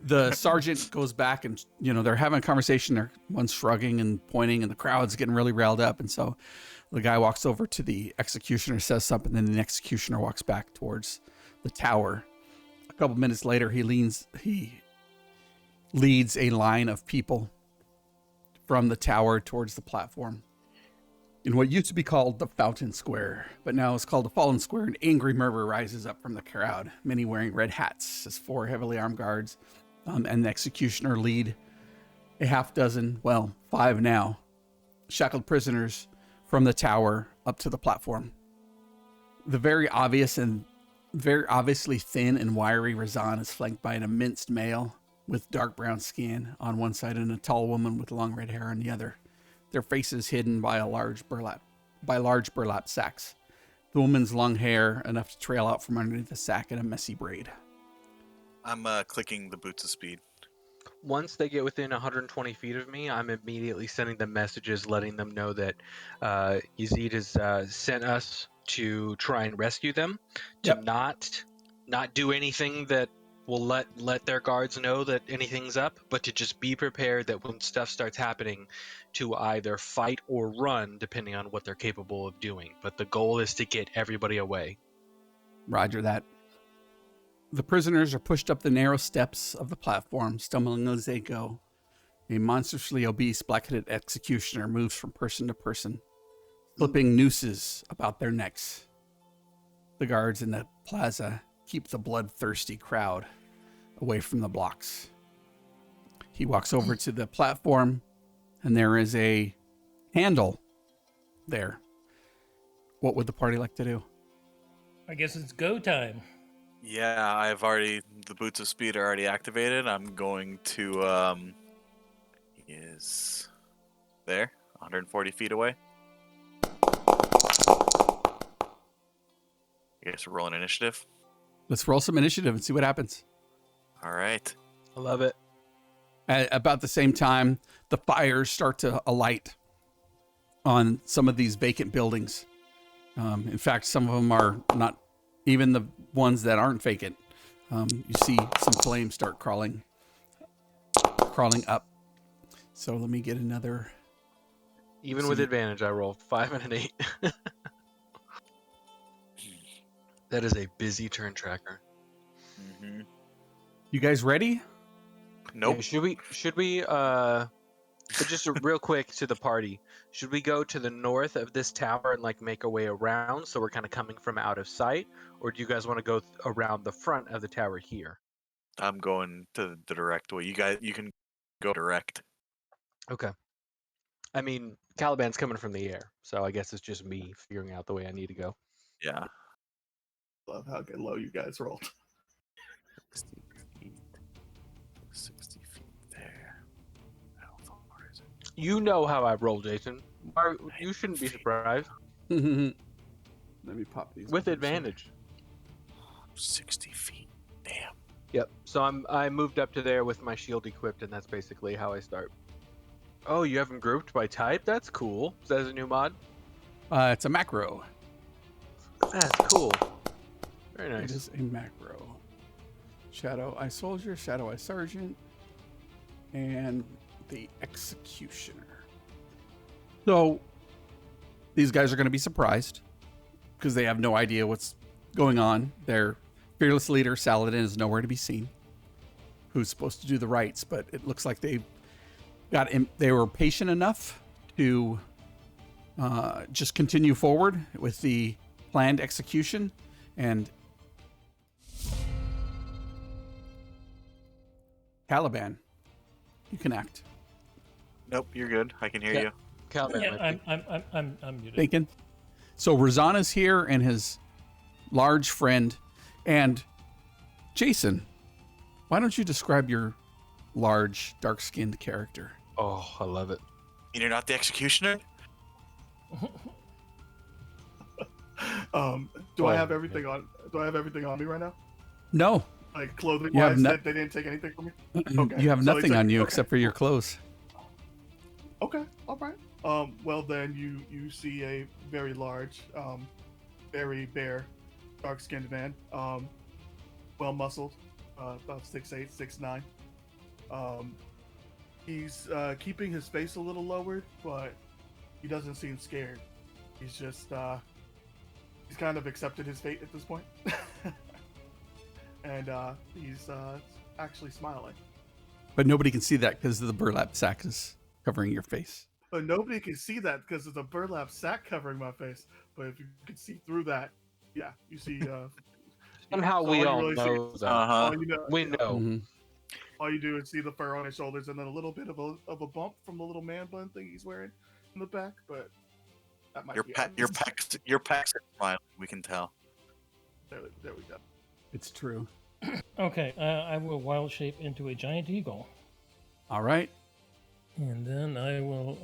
The sergeant goes back, and they're having a conversation. One's shrugging and pointing, and the crowd's getting really riled up. And so the guy walks over to the executioner, says something, and then the executioner walks back towards the tower. A couple minutes later, he leads a line of people from the tower towards the platform in what used to be called the Fountain Square, but now it's called the Fallen Square. An angry murmur rises up from the crowd, many wearing red hats as 4 heavily armed guards and the executioner lead a 5 now, shackled prisoners from the tower up to the platform. The very obviously thin and wiry Razan is flanked by an immense male with dark brown skin on one side and a tall woman with long red hair on the other. Their faces hidden by large burlap sacks. The woman's long hair enough to trail out from underneath the sack in a messy braid. I'm clicking the boots of speed. once they get within 120 feet of me, I'm immediately sending them messages letting them know that Yazid has sent us to try and rescue them, to Yep. not do anything that will let their guards know that anything's up, but to just be prepared that when stuff starts happening, to either fight or run, depending on what they're capable of doing. But the goal is to get everybody away. Roger that. The prisoners are pushed up the narrow steps of the platform, stumbling as they go. A monstrously obese, black-headed executioner moves from person to person, slipping nooses about their necks. The guards in the plaza keep the bloodthirsty crowd away from the blocks. He walks over to the platform, and there is a handle there. What would the party like to do? I guess it's go time. Yeah, the boots of speed are already activated. I'm going to, he is there, 140 feet away. I guess we're rolling initiative. Let's roll some initiative and see what happens. All right. I love it. At about the same time, the fires start to alight on some of these vacant buildings. In fact, some of them are not even the ones that aren't vacant. You see some flames start crawling up. So let me get another. Even with advantage, I rolled 5 and an 8. That is a busy turn tracker. Mm-hmm. You guys ready? Nope. Yeah, should we but just real quick to the party, should we go to the north of this tower and like make our way around so we're kind of coming from out of sight, or do you guys want to go around the front of the tower here? I'm going to the direct way. You can go direct. Okay. I mean, Caliban's coming from the air, so I guess it's just me figuring out the way I need to go. Yeah. Love how low you guys rolled. 60 feet there. How far is it? You know how I roll, Jason. You shouldn't be surprised. Let me pop these. With advantage. 60 feet. Damn. Yep. So I moved up to there with my shield equipped, and that's basically how I start. Oh, you have them grouped by type? That's cool. Is that a new mod? It's a macro. That's cool. Very nice. It is a macro. Shadowy Soldier, Shadowy Sergeant, and the Executioner. So these guys are going to be surprised because they have no idea what's going on. Their fearless leader, Saladin, is nowhere to be seen, who's supposed to do the rites, but it looks like they were patient enough to just continue forward with the planned execution. And Caliban, you can act. Nope, you're good. I can hear you. Caliban Yeah, might be. I'm muted. Thinking. So Razana's here and his large friend. And Jason, why don't you describe your large, dark-skinned character? Oh, I love it. You're not the executioner? Do I have everything on? Do I have everything on me right now? No, Like clothing You have wise, no- they didn't take anything from me. Okay. you have So nothing it's on you okay. except for your clothes. Okay, all right. Well then you see a very large, very bare, dark-skinned man, well muscled, about 6'8", 6'9". He's keeping his face a little lowered, but he doesn't seem scared. He's just he's kind of accepted his fate at this point, and he's actually smiling. But nobody can see that because the burlap sack is covering your face. But nobody can see that because there's a burlap sack covering my face. But if you can see through that, yeah, you see. Somehow so we you all really see- know that. Uh-huh. all you know, We know. Mhm. all you do is see the fur on his shoulders and then a little bit of a bump from the little man bun thing he's wearing in the back. But that might Your be pecs are smiling. We can tell. There we go. It's true. Okay, I will wild shape into a giant eagle, All right. and then I will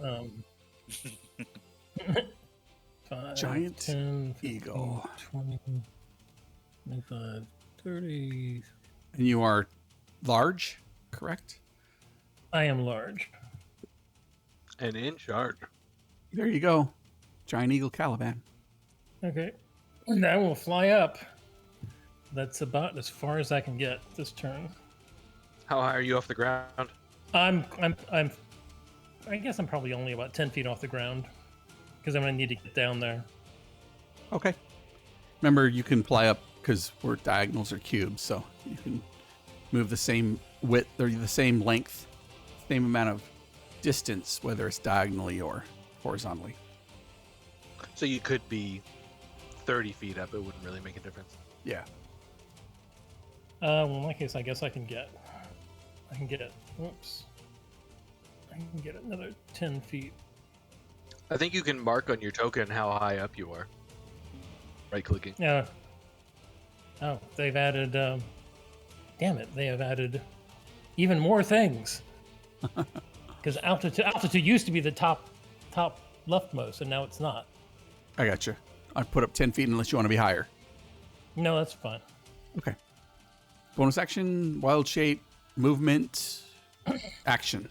5, Giant 10, 15, eagle. 20, 25, 30. And you are large, correct? I am large. And in charge. There you go. Giant Eagle Caliban. Okay. And I will fly up. That's about as far as I can get this turn. How high are you off the ground? I guess I'm probably only about 10 feet off the ground because I'm going to need to get down there. Okay. Remember, you can fly up because we're diagonals or cubes, so you can move the same width or the same length, same amount of distance, whether it's diagonally or horizontally. So you could be 30 feet up. It wouldn't really make a difference. Yeah. Well, in my case, I guess I can get whoops. I can get another 10 feet. I think you can mark on your token how high up you are. Right-clicking. Yeah. Oh, they've added. Damn it! They have added even more things. Because altitude used to be the top leftmost, and now it's not. I got you. I put up 10 feet unless you want to be higher. No, that's fine. Okay. Bonus action, wild shape, movement, action.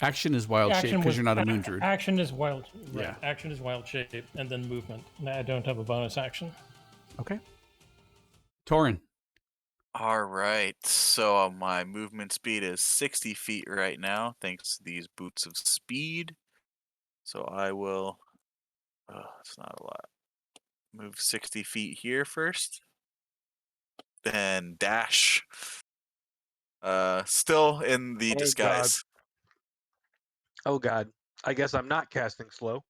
Action is wild shape because you're not a moon druid. Action is wild. Right. Yeah. Action is wild shape, and then movement. I don't have a bonus action. Okay. Torin. All right. So my movement speed is 60 feet right now, thanks to these boots of speed. So I will. It's not a lot. Move 60 feet here first. Then dash. Still in the disguise. Oh god. I guess I'm not casting slow.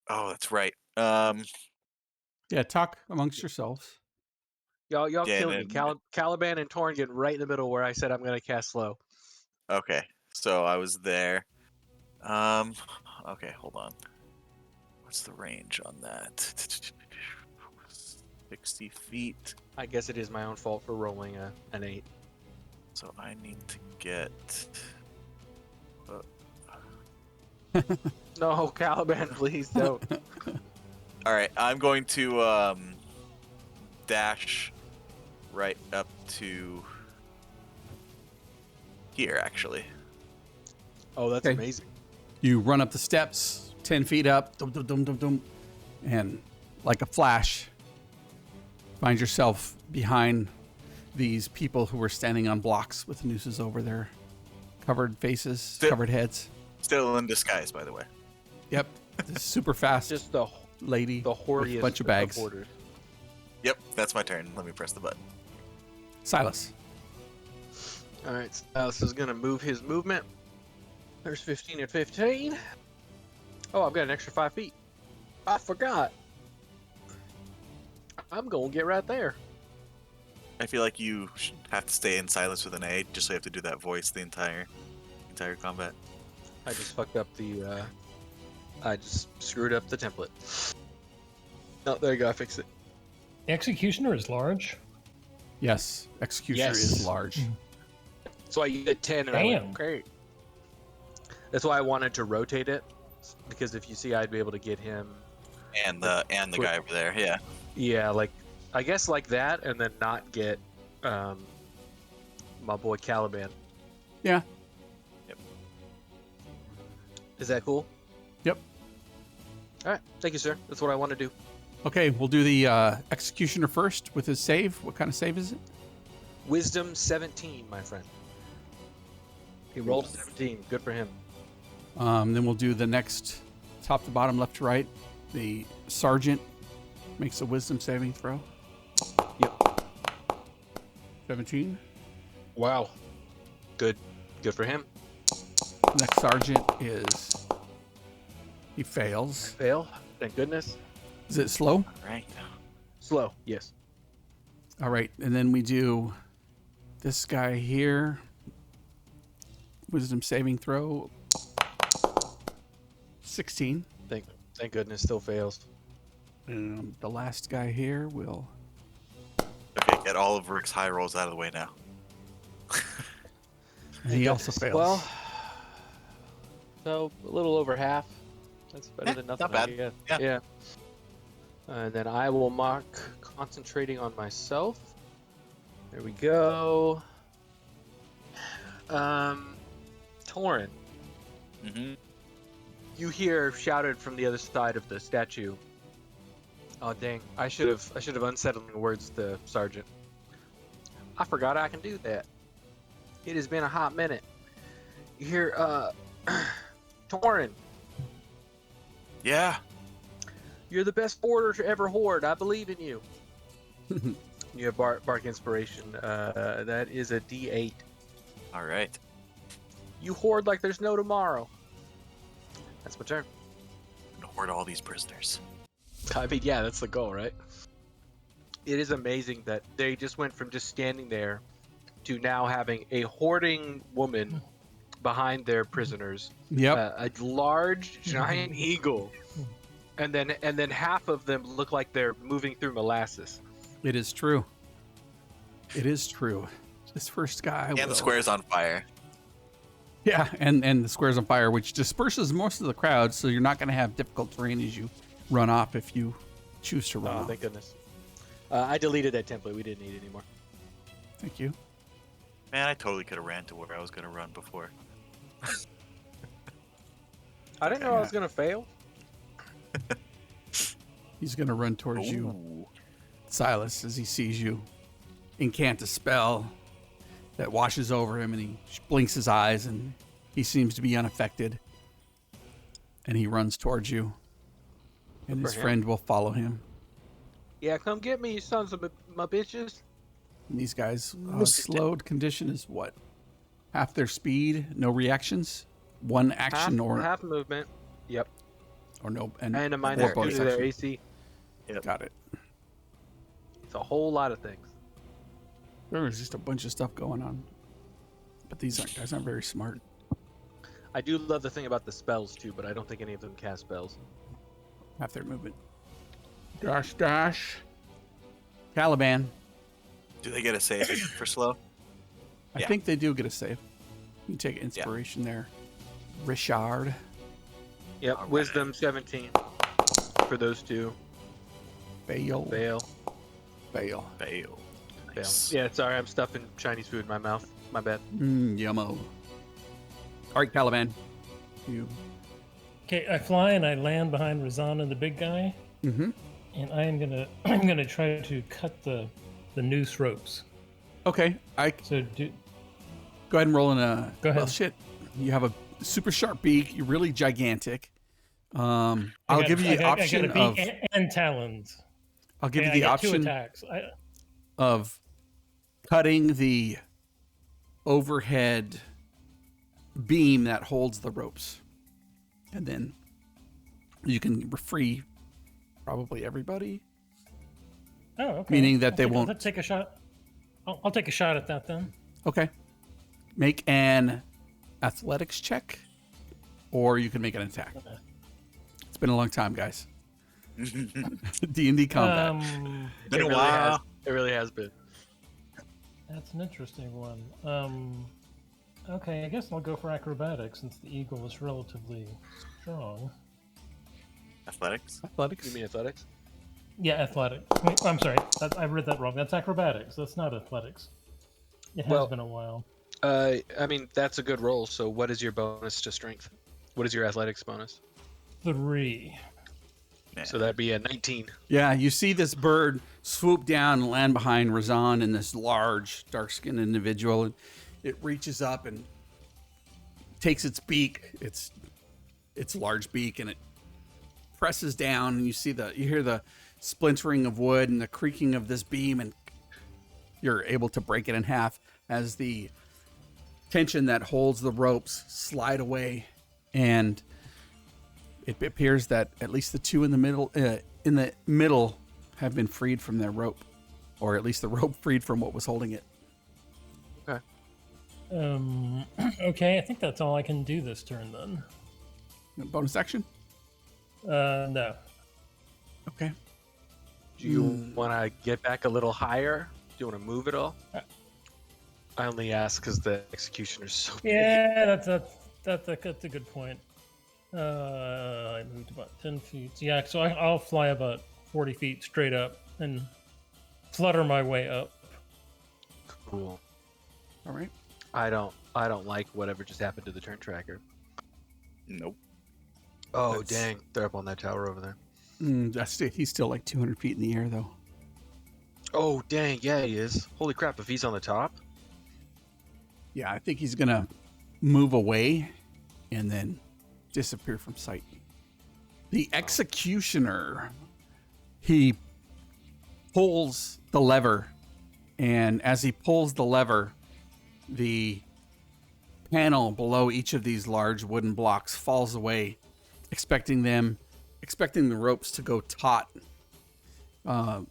Oh, that's right. Yeah, talk amongst yourselves. Y'all Yeah, killing me. then- Caliban and Torn getting right in the middle where I said I'm gonna cast slow. Okay, so I was there. Okay, hold on. What's the range on that? 60 feet. I guess it is my own fault for rolling an 8. So I need to get. No, Caliban, please don't. All right, I'm going to dash right up to here, actually. Oh, that's Okay. amazing. You run up the steps, 10 feet up, dum, dum, dum, dum, dum, and like a flash, find yourself behind these people who were standing on blocks with nooses over their covered faces, covered heads. Still in disguise, by the way. Yep. This super fast Just the lady with hoardiest a bunch of bags. hoarders. Yep, that's my turn. Let me press the button. Silas. All right, Silas is gonna move his movement. There's 15 and 15. Oh, I've got an extra 5 feet. I forgot. I'm gonna get right there. I feel like you should have to stay in silence with an A, just so you have to do that voice the entire combat. I just fucked up the. I just screwed up the template. Oh, there you go. I fixed it. The Executioner is large. Yes. Executioner is large. That's why you get 10 and I Damn. went, great. That's why I wanted to rotate it, because if you see, I'd be able to get him. And the guy over there, yeah. Yeah, like I guess like that, and then not get my boy Caliban. Yeah. Is that cool? Yep. All right, thank you, sir. That's what I want to do. Okay, we'll do the Executioner first with his save. What kind of save is it? Wisdom 17, my friend. He rolled 17. Good for him. Then we'll do the next top to bottom, left to right. The Sergeant makes a Wisdom saving throw. Yep. 17. Wow. Good for him. Next Sergeant he fails. Fail. Thank goodness. Is it slow? All right. Slow. Yes. All right, and then we do this guy here. Wisdom saving throw. 16. Thank goodness. Still fails. And the last guy here will. Okay, get all of Rick's high rolls out of the way now. And he also fails. Well, so a little over half. That's better than nothing. not bad. I guess. Yeah. Yeah. And then I will mark concentrating on myself. There we go. Torin, Mm-hmm. you hear shouted from the other side of the statue. Oh dang! I should have unsettling words to Sergeant. I forgot I can do that. It has been a hot minute. You hear, Torin, Yeah. you're the best hoarder to ever hoard. I believe in you. You have Bark Inspiration. That is a D8. All right. You hoard like there's no tomorrow. That's my turn. I'm gonna hoard all these prisoners. I mean, yeah, that's the goal, right? It is amazing that they just went from just standing there to now having a hoarding woman behind their prisoners. Yep. A large, giant eagle, and then half of them look like they're moving through molasses. It is true. It is true. This first guy. And the square's on fire. Yeah, and the square's on fire, which disperses most of the crowd, so you're not going to have difficult terrain as you run off if you choose to run Oh, off. thank goodness. I deleted that template. We didn't need it anymore. Thank you. Man, I totally could have ran to where I was gonna run before. I didn't know I was gonna fail. He's going to run towards you, Ooh. Silas, as he sees you. Incant a spell that washes over him, and he blinks his eyes, and he seems to be unaffected. And he runs towards you, and his for him. friend will follow him. Yeah, come get me, you sons of my bitches. And these guys, slowed condition is what? Half their speed, no reactions, one action half movement. Yep. or no, And a or minus bonus 2 to their action. AC. Yep. Got it. It's a whole lot of things. There was just a bunch of stuff going on, but these guys aren't very smart. I do love the thing about the spells too, but I don't think any of them cast spells. Half their movement. Dash, dash. Caliban. Do they get a save for slow? I Yeah. think they do get a save. You take inspiration there. Richard. Yep. Alright. Wisdom 17 for those two. Fail. Fail. Fail. Fail. Fail. Nice. Yeah, sorry, I'm stuffing Chinese food in my mouth. My bad. Yummo. All right, Caliban. You. Okay, I fly and I land behind Razan and the big guy, Mm-hmm. and I'm gonna try to cut the noose ropes. Okay. So do Go ahead and roll in a. Go ahead. Well, shit. You have a super sharp beak. You're really gigantic. I'll I give you the got option a of. beak and talons. I'll give you I the get two option attacks. of cutting the overhead beam that holds the ropes, and then you can free probably everybody. Oh, okay. Meaning that they won't- Let's take a shot. I'll take a shot at that then. Okay. Make an athletics check, or you can make an attack. It's been a long time, guys. D&D combat. Been a really while. has. It really has been. That's an interesting one. Okay, I guess I'll go for acrobatics since the eagle is relatively strong. Athletics. Athletics. You mean athletics? Yeah, athletics. Wait, I'm sorry. I read that wrong. That's acrobatics. That's not athletics. It has Well- been a while. I mean, that's a good roll. So what is your bonus to strength? What is your athletics bonus? 3. Man. So that'd be a 19. Yeah, you see this bird swoop down and land behind Razan and this large, dark-skinned individual. And it reaches up and takes its beak, its large beak, and it presses down. And you hear the splintering of wood and the creaking of this beam, and you're able to break it in half as the tension that holds the ropes slide away, and it appears that at least the two in the middle have been freed from their rope, or at least the rope freed from what was holding it. Okay. Okay, I think that's all I can do this turn then. Bonus action? No. Okay. Do you want to get back a little higher? Do you want to move at all? I only ask because the executioner's so big. Yeah, that's a good point. I moved about 10 feet. Yeah, so I'll fly about 40 feet straight up and flutter my way up. Cool. All right. I don't like whatever just happened to the turn tracker. Nope. Oh That's- dang, they're up on that tower over there. He's still like 200 feet in the air, though. Oh dang, yeah he is. Holy crap, if he's on the top. Yeah, I think he's going to move away and then disappear from sight. The executioner, he pulls the lever, and as he pulls the lever, the panel below each of these large wooden blocks falls away, expecting the ropes to go taut,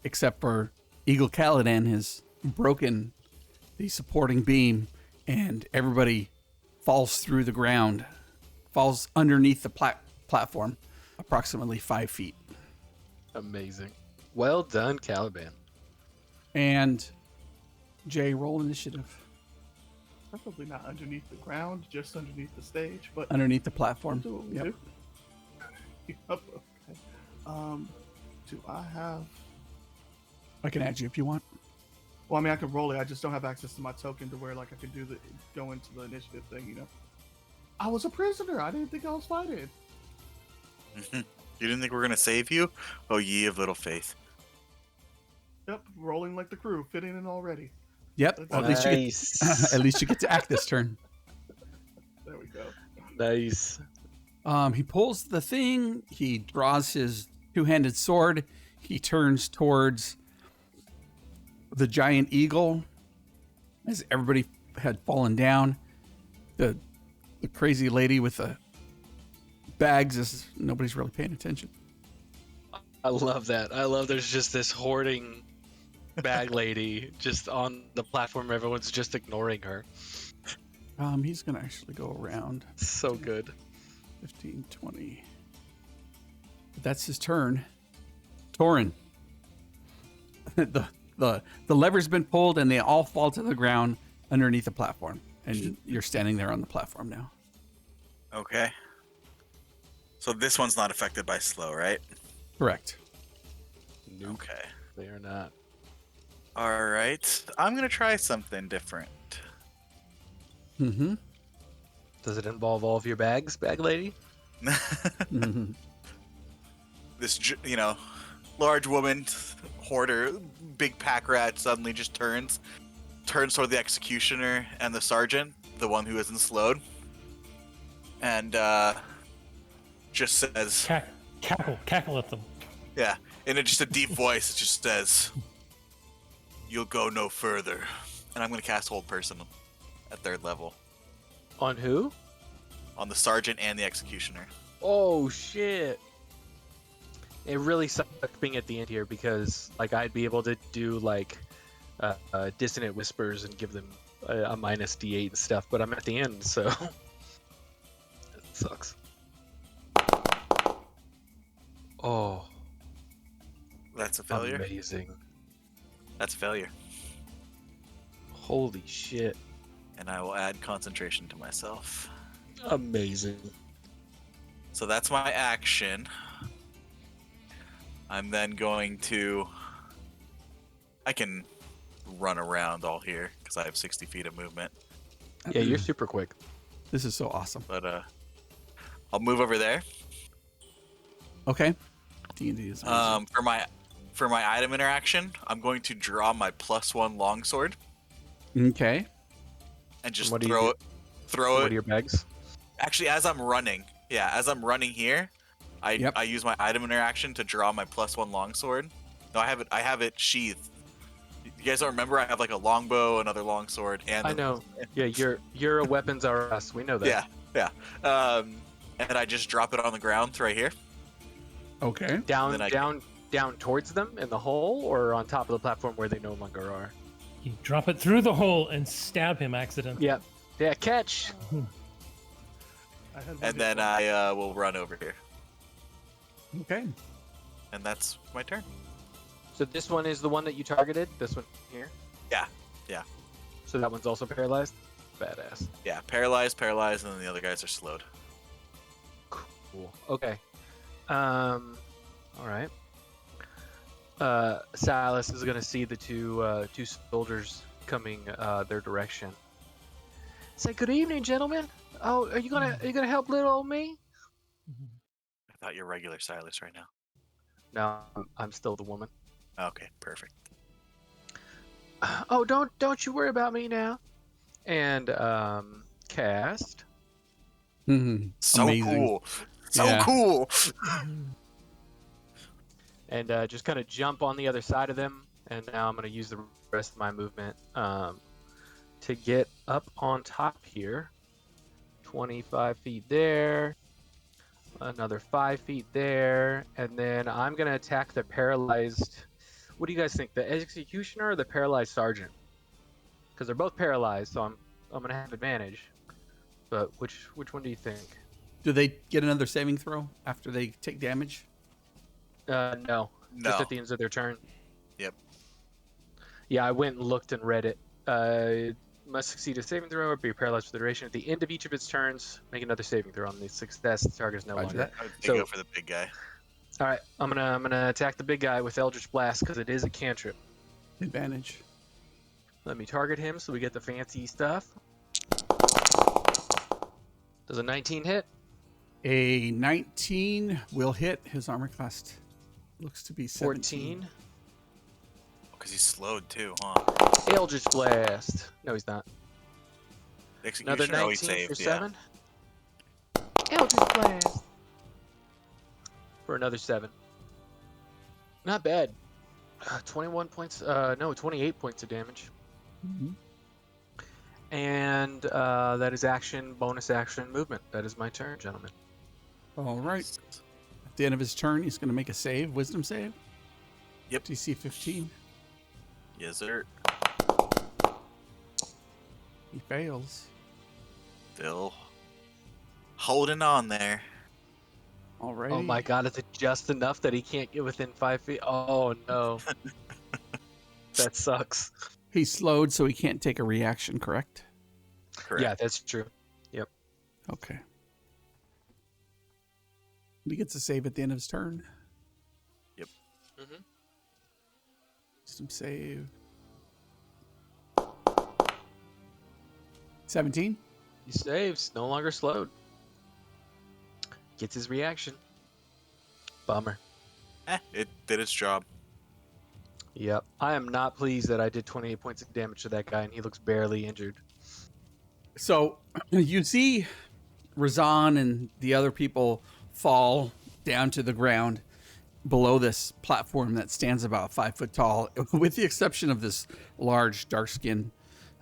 except for Eagle Caladan has broken the supporting beam, and everybody falls through the ground, falls underneath the platform, approximately 5 feet. Amazing. Well done, Caliban. And Jay, roll initiative. Probably not underneath the ground, just underneath the stage, but Underneath the platform. do what we Yep. do. Yep, okay. Do I have? I can add you if you want. Well, I mean, I can roll it. I just don't have access to my token to where like I could go into the initiative thing. You know, I was a prisoner. I didn't think I was fighting. You didn't think we were gonna save you? Oh, ye of little faith. Yep, rolling like the crew, fitting in already. Yep. At least you get at least you get to act this turn. There we go. Nice. He pulls the thing. He draws his two-handed sword. He turns towards the giant eagle. As everybody had fallen down, the crazy lady with the bags is nobody's really paying attention. I love that. I love there's just this hoarding bag lady just on the platform. Everyone's just ignoring her. He's gonna actually go around So good. 15, 20. That's his turn. Torin. The lever's been pulled and they all fall to the ground underneath the platform. And you're standing there on the platform now. Okay. So this one's not affected by slow, right? Correct. Nope, Okay. they are not. All right. I'm gonna try something different. Mm-hmm. Does it involve all of your bags, bag lady? Mm-hmm. This, large woman, hoarder, big pack rat suddenly just turns toward the executioner and the sergeant, the one who isn't slowed, and just says, Cackle at them. yeah, in just a deep voice, it just says, "You'll go no further." And I'm gonna cast Hold Person at 3rd level On who? on the sergeant and the executioner. Oh shit! It really sucks being at the end here because like I'd be able to do like dissonant whispers and give them a minus D8 and stuff, but I'm at the end, so it sucks. Oh, That's a failure. amazing! That's a failure. Holy shit! And I will add concentration to myself. Amazing. So that's my action. I'm then going to... I can run around all here because I have 60 feet of movement. Yeah, you're super quick. This is so awesome. But I'll move over there. Okay. D&D is amazing. For my item interaction, I'm going to draw my +1 longsword Okay. and just What do you throw do? it. Throw What it. are your bags? Actually, as I'm running here, Yep. I use my item interaction to draw my +1 longsword. No, I have it sheathed. You guys don't remember? I have like a longbow, another longsword, and I know. Yeah, you're a weapons are us. We know that. Yeah. And I just drop it on the ground right here. Okay. Down, Then down towards them in the hole, or on top of the platform where they no longer are. You drop it through the hole and stab him accidentally. Yeah. Yeah. Catch. I had one And then hit I will run over here. Okay. And that's my turn. So this one is the one that you targeted. This one here. Yeah. So that one's also paralyzed. Badass. Yeah, paralyzed, and then the other guys are slowed. Cool. Okay. All right. Silas is gonna see the two soldiers coming their direction, Say good evening, gentlemen. Oh, are you gonna help little old me? I thought you're regular Silas right now. No, I'm still the woman. Okay, perfect. Oh, don't you worry about me now. And cast. So Amazing. cool. So Yeah. cool. And just kind of jump on the other side of them. And now I'm going to use the rest of my movement to get up on top here. 25 feet there. Another 5 feet there. And then I'm going to attack the paralyzed... What do you guys think? The executioner or the paralyzed sergeant? Because they're both paralyzed, so I'm going to have advantage. But which one do you think? Do they get another saving throw after they take damage? No. Just No. at the ends of their turn. Yep. Yeah, I went and looked and read it. It must succeed a saving throw or be paralyzed for the duration. At the end of each of its turns, make another saving throw. On the success, the target is no Roger longer. that. I would So- go for the big guy. All right, I'm gonna attack the big guy with Eldritch Blast because it is a cantrip. Advantage. Let me target him so we get the fancy stuff. Does a 19 hit? A 19 will hit. His armor class looks to be 17. 14. Because he's slowed too, huh? Eldritch Blast. No, he's not. Another Executioner, oh, he 19 saved, for yeah. 7. Eldritch Blast. For another 7. Not bad. 21 points. No, 28 points of damage. Mhm. And that is action, bonus action, movement. That is my turn, gentlemen. All right. At the end of his turn, he's going to make a save, wisdom save. Yep. DC 15. Yes, sir. He fails. Still holding on there. All right. Oh my god, is it just enough that he can't get within 5 feet? Oh no. That sucks. He's slowed, so he can't take a reaction, correct? Correct. Yeah, that's true. Okay. He gets a save at the end of his turn. Mhm. Wisdom save. 17. He saves, no longer slowed. Gets his reaction. Bummer. It did its job. Yep. I am not pleased that I did 28 points of damage to that guy and he looks barely injured. So you see Razan and the other people fall down to the ground below this platform that stands about 5 foot tall, with the exception of this large, dark-skinned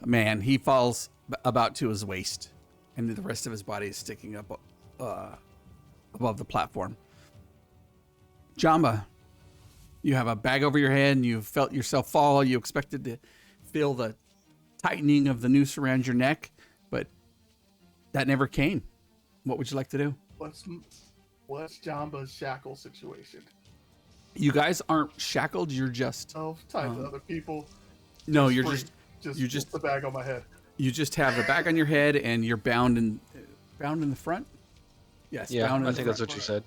man. He falls about to his waist, and the rest of his body is sticking up above the platform. Jamba, you have a bag over your head, and you felt yourself fall. You expected to feel the tightening of the noose around your neck, but that never came. What would you like to do? What's Jamba's shackle situation? You guys aren't shackled. You're just Tied to other people. no. You're free. just you just the bag on my head. you just have a bag on your head, and you're bound in the front. Yes. Yeah, bound in I the think that's front. what you said.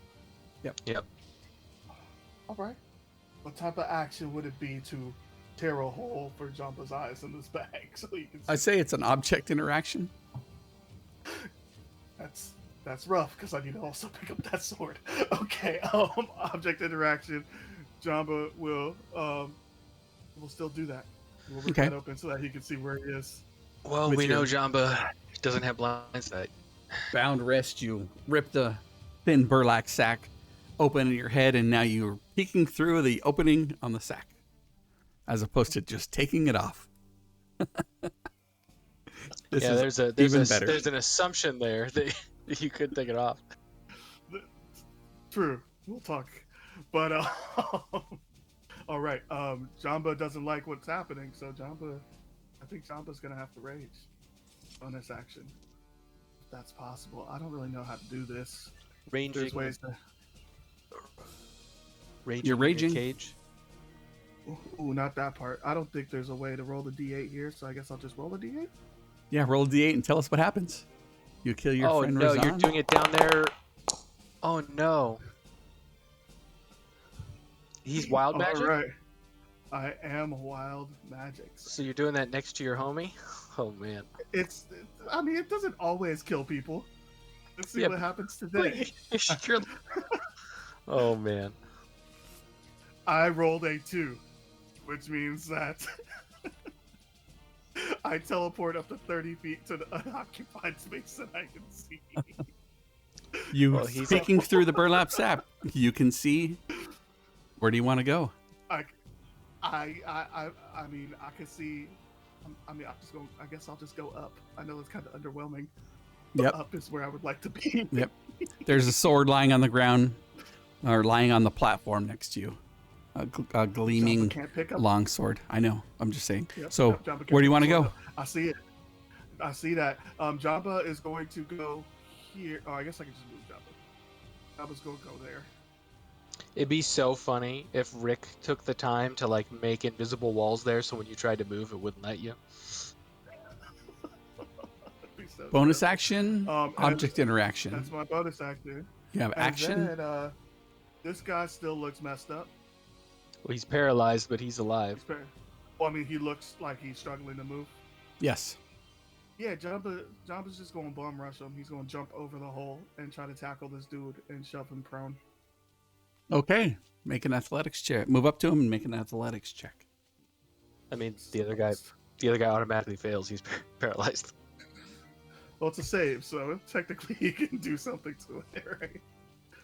Yep. All right. What type of action would it be to tear a hole for Jamba's eyes in this bag so you can see? I'd say it's an object interaction. That's rough because I need to also pick up that sword. Okay, object interaction. Jamba will still do that. We'll rip Okay. that open so that he can see where he is. Well, With we know your- Jamba doesn't have blind sight. Bound wrist. You rip the thin burlap sack open in your head, and now you're peeking through the opening on the sack, as opposed to just taking it off. This Yeah, is there's better. there's an assumption there that you could take it off. True. We'll talk. But all right. Jamba doesn't like what's happening, so I think Jamba's gonna have to rage on this action. If that's possible. I don't really know how to do this. There's Ranging, ways to. raging You're in your raging. cage. Ooh, not that part. I don't think there's a way to roll the d8 here, so I guess I'll just roll a d8. Yeah, roll a d8 and tell us what happens. You kill your Oh friend no, Razan. you're doing it down there. Oh no. He's wild magic? All right. I am wild magic. So you're doing that next to your homie? Oh man. I mean, it doesn't always kill people. Let's see Yeah, what happens today. Sure. Oh man. I rolled a 2, which means that I teleport up to 30 feet to the unoccupied space that I can see. You Well, he's- peeking through the burlap sack, you can see. Where do you want to go? I mean, I can see. I guess I'll just go up. I know it's kind of underwhelming. But Yep. up is where I would like to be. Yep. There's a sword lying on the ground, or lying on the platform next to you. A gleaming Can't pick up. long sword. I know. I'm just saying. Yep, So, Jamba can't where do you pick want to the go? sword up. I see it. I see that. Jamba is going to go here. Oh, I guess I can just move Jamba. Jamba's going to go there. It'd be so funny if Rick took the time to like make invisible walls there, so when you tried to move, it wouldn't let you. That'd be so Bonus good. action, And object interaction. That's my bonus action. You have And action. then, this guy still looks messed up. Well, he's paralyzed, but he's alive. Well, I mean, he looks like he's struggling to move. Yes. Yeah, Jamba's just going to bum rush him. He's going to jump over the hole and try to tackle this dude and shove him prone. Okay. Make an athletics check. Move up to him and make an athletics check. I mean, the other guy automatically fails. He's paralyzed. Well, it's a save, so technically he can do something to it, right?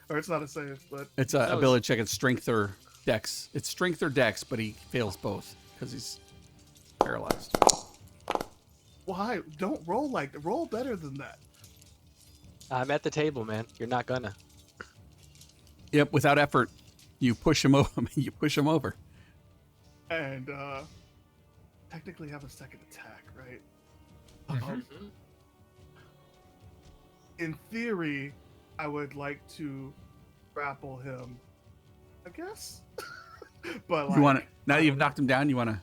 Or it's not a save, but It's a ability check. It's strength or dex. It's strength or dex, but he fails both because he's paralyzed. why? Don't roll better than that. I'm at the table, man. You're not gonna. Yep. Without effort, you push him over. You push him over. And technically have a second attack, right? In theory, I would like to grapple him, I guess. But like, You want to now that you've knocked him down. You want to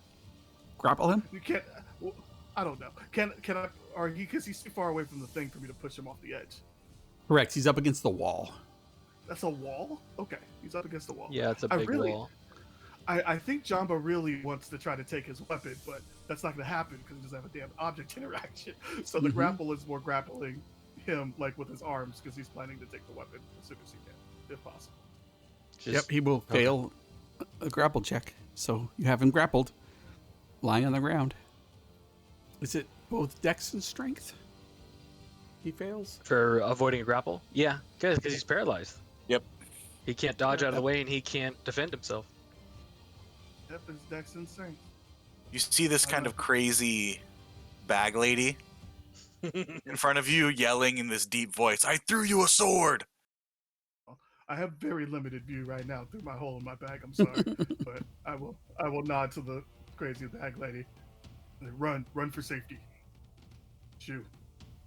grapple him? you can't. Well, I don't know. Can I? Or because he's too far away from the thing for me to push him off the edge. Correct. He's up against the wall. That's a wall. Okay, he's up against the wall. Yeah, it's a I big really- wall. I think Jamba really wants to try to take his weapon, but that's not going to happen because he doesn't have a damn object interaction. So the Mhm. grapple is more grappling him like with his arms because he's planning to take the weapon as soon as he can, if possible. Yep. He will fail a grapple check. So you have him grappled, lying on the ground. Is it both dex and strength? He fails. For avoiding a grapple? Yeah, because he's paralyzed. Yep. He can't dodge out of the way, and he can't defend himself. Yep, it's dex and strength. You see this kind of crazy bag lady in front of you yelling in this deep voice, "I threw you a sword!" I have very limited view right now through my hole in my bag. I'm sorry, but I will nod to the crazy bag lady. Run for safety. Shoot,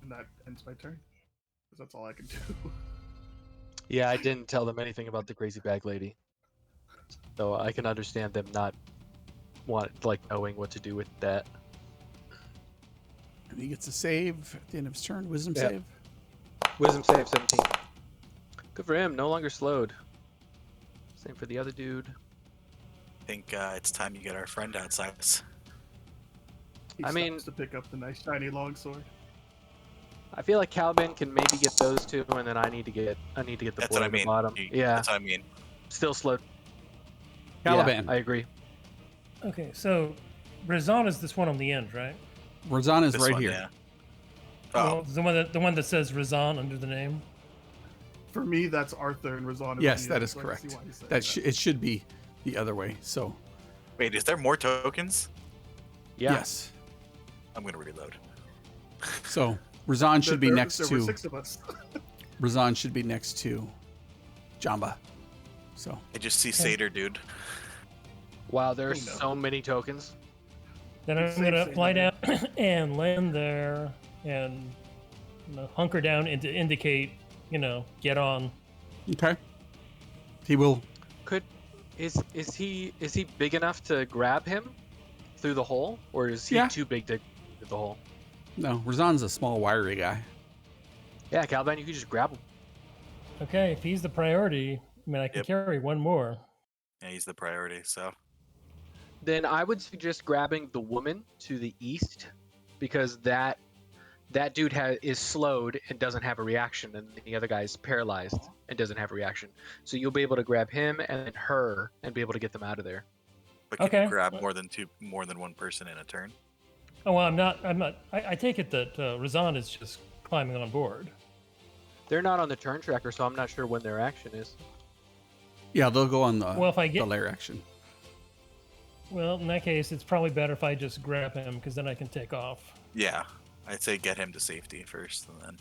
and that ends my turn because that's all I can do. Yeah, I didn't tell them anything about the crazy bag lady, so I can understand them not knowing what to do with that. And he gets a save at the end of his turn. Wisdom Yeah. save. Wisdom save 17. Good for him. No longer slowed. Same for the other dude. I think it's time you get our friend outside us. He I mean- stops to pick up the nice shiny longsword. I feel like Calvin can maybe get those two, and then I need to get the That's boy what I at the mean. bottom. Yeah, That's what I mean. still slowed. Caliban. Yeah, I agree. Okay, so Razan is this one on the end, right? Razan is This right one, here. yeah. Well, Oh, the one that says Razan under the name. For me, that's Arthur and Razan. Yes, that is correct. It should be the other way. So wait, is there more tokens? Yeah. yes. I'm gonna reload. So Razan should be next there were to 6 of us. Razan should be next to Jamba. So I just see Seder, dude. Wow, there are Oh, no. so many tokens. Then I'm Save gonna save fly down again. and land there and hunker down and to indicate, get on. okay. He will. Is he big enough to grab him through the hole, or is he Yeah. too big to get the hole? No, Razan's a small, wiry guy. Yeah, Calvin, you could just grab him. Okay, if he's the priority, I can Yep. carry one more. Yeah, he's the priority. So Then I would suggest grabbing the woman to the east, because that dude is slowed and doesn't have a reaction, and the other guy's paralyzed and doesn't have a reaction. So you'll be able to grab him and then her and be able to get them out of there. But can Okay. you grab more than one person in a turn? Oh, well, I'm not. I take it that Razan is just climbing on board. They're not on the turn tracker, so I'm not sure when their action is. Yeah, they'll go on the Well, if I get- the lair action. Well, in that case, it's probably better if I just grab him, because then I can take off. Yeah, I'd say get him to safety first, and then.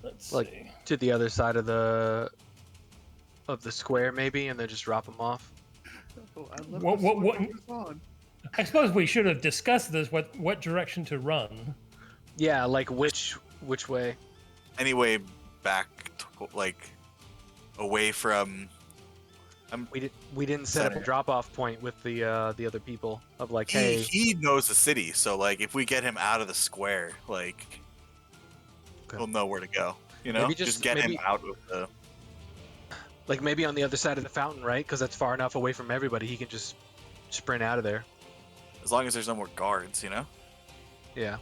Let's Like- see. To the other side of the square, maybe, and then just drop them off. Oh, I love What- the what- sword what- of Razan. I suppose we should have discussed this. What direction to run? Yeah, like which way? Anyway, back like away from. We didn't set up a Center. drop-off point with the other people of like, He, hey, he knows the city, so like if we get him out of the square, like Okay. he'll know where to go. You know, Maybe just just- get him maybe- out of the. like maybe on the other side of the fountain, right? Because that's far enough away from everybody. He can just sprint out of there. As long as there's no more guards, you know. Yeah.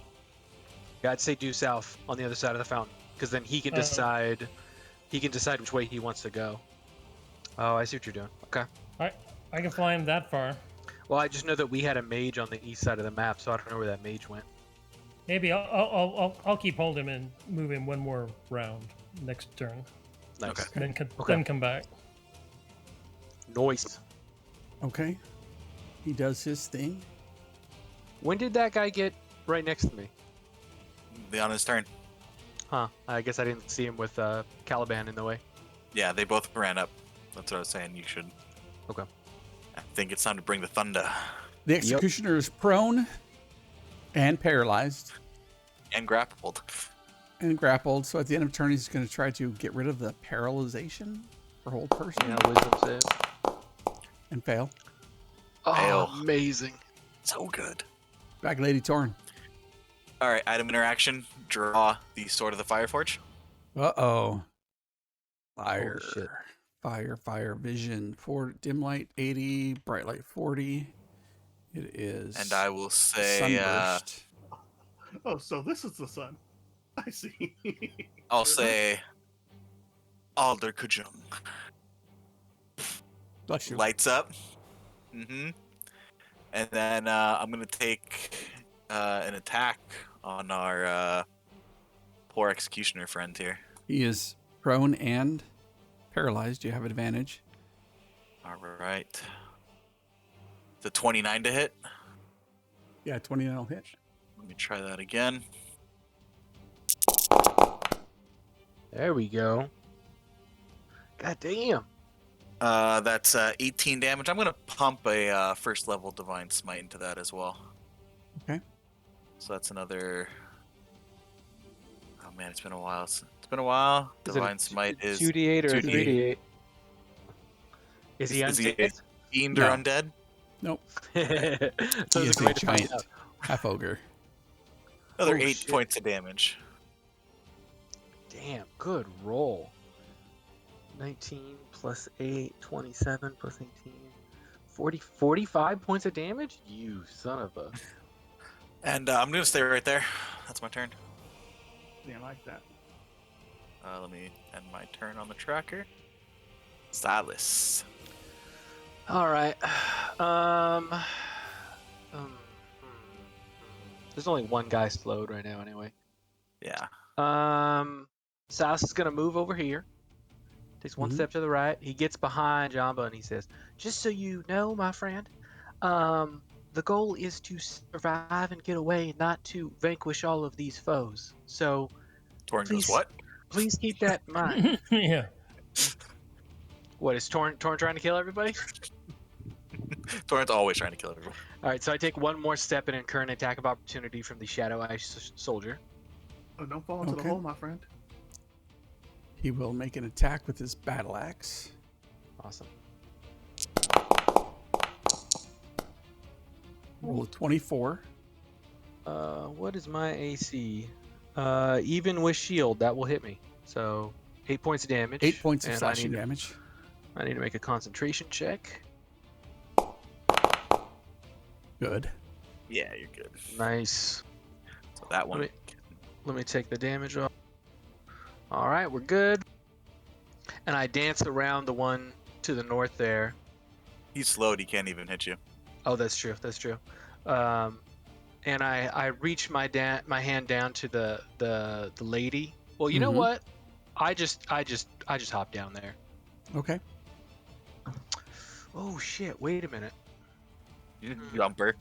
Yeah, I'd say due south on the other side of the fountain, because then he can Oh. decide. He can decide which way he wants to go. Oh, I see what you're doing. Okay. I can fly him that far. Well, I just know that we had a mage on the east side of the map, so I don't know where that mage went. Maybe I'll keep hold him and move him one more round next turn. Nice. Okay. Then come back. Noise. Okay. He does his thing. When did that guy get right next to me? On his turn. Huh. I guess I didn't see him with Caliban in the way. Yeah, they both ran up. That's what I was saying. You should. Okay. I think it's time to bring the thunder The executioner is prone and paralyzed and grappled. and grappled. So at the end of turn, he's going to try to get rid of the paralyzation for whole person Yeah, wisdom save. and fail. Oh, Fail. amazing. So good. Back, Lady Torn. All right, item interaction. Draw the sword of the Fireforge. Uh-oh. Fire. Holy shit. Fire, vision. Dim light 80, bright light 40. It is And I will say, sunburst. Oh, so this is the sun. I see. I'll say, Alder Kujung. Bless you. Lights up. Mm-hmm. And then I'm gonna take an attack on our poor executioner friend here. He is prone and paralyzed. You have advantage. All right. The 29 to hit. Yeah, 29 will hit. Let me try that again. There we go. God damn. That's 18 damage. I'm gonna pump a first level divine smite into that as well. Okay. So that's another. Oh man, it's been a while. It's been a while. Is it a Divine smite is 2d8 or 2d8. 3d8? Is he Is he undead? fiend No. or undead? Nope. So He it's is a a way to find giant out. half ogre. Another Oh, 8 shit. points of damage. Damn, good roll. 19 plus 8, 27 plus 18. 45 points of damage? You son of a... And I'm gonna stay right there. That's my turn. Didn't like that. Let me end my turn on the tracker. Silas. Alright. There's only one guy slowed right now anyway. Yeah. Silas is gonna move over here. Takes one Mhm. step to the right. He gets behind Jamba and he says, "Just so you know, my friend, the goal is to survive and get away, not to vanquish all of these foes. So Torn Please. goes what? please keep that in mind." Yeah. What is Torn trying to kill everybody? Torrent's always trying to kill everyone. All right, so I take one more step and incur an attack of opportunity from the Shadowy Soldier. Oh, don't fall into Okay. the hole, my friend. He will make an attack with his battle axe. Awesome. Roll a 24. What is my AC? Even with shield, that will hit me. So 8 points of damage. 8 points of and slashing damage. I need to make a concentration check. Good. Yeah, you're good. Nice. That one. Let me take the damage off. All right, we're good. And I dance around the one to the north there. He's slowed. He can't even hit you. Oh, that's true. That's true. And I reach my hand down to the lady. Well, you know what? I just hop down there. Okay. Oh shit! Wait a minute. Jumper.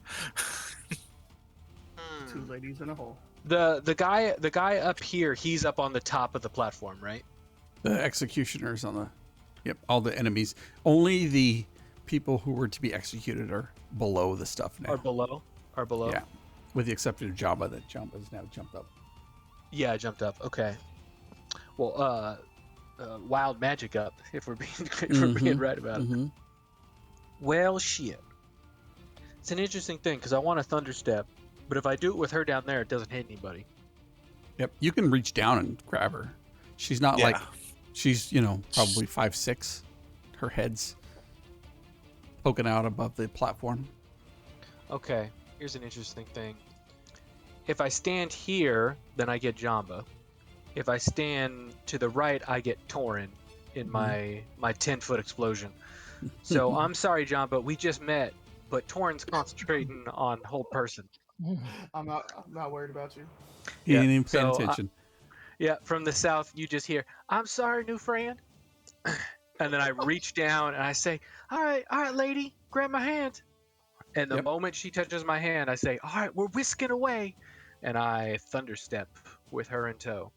Two ladies in a hole. The guy up here, he's up on the top of the platform, right? The executioners on the, yep, all the enemies. Only the people who were to be executed are below the stuff now. Are below. Yeah, with the exception of Jabba. That Jabba's now jumped up. Yeah, I jumped up. Okay. Well, wild magic up. If we're being right about it. Well, shit. It's an interesting thing because I want a thunder step, but if I do it with her down there, it doesn't hit anybody. Yep, you can reach down and grab her. She's not like, she's, probably 5'6". Her head's poking out above the platform. Okay, here's an interesting thing. If I stand here, then I get Jamba. If I stand to the right, I get Torin in my 10-foot explosion. So I'm sorry, Jamba, we just met, but Torin's concentrating on whole person. I'm not worried about you. He ain't even paying attention. From the south, you just hear, "I'm sorry, new friend." And then I reach down and I say, all right, lady, grab my hand. And the moment she touches my hand, I say, all right, we're whisking away. And I thunderstep with her in tow.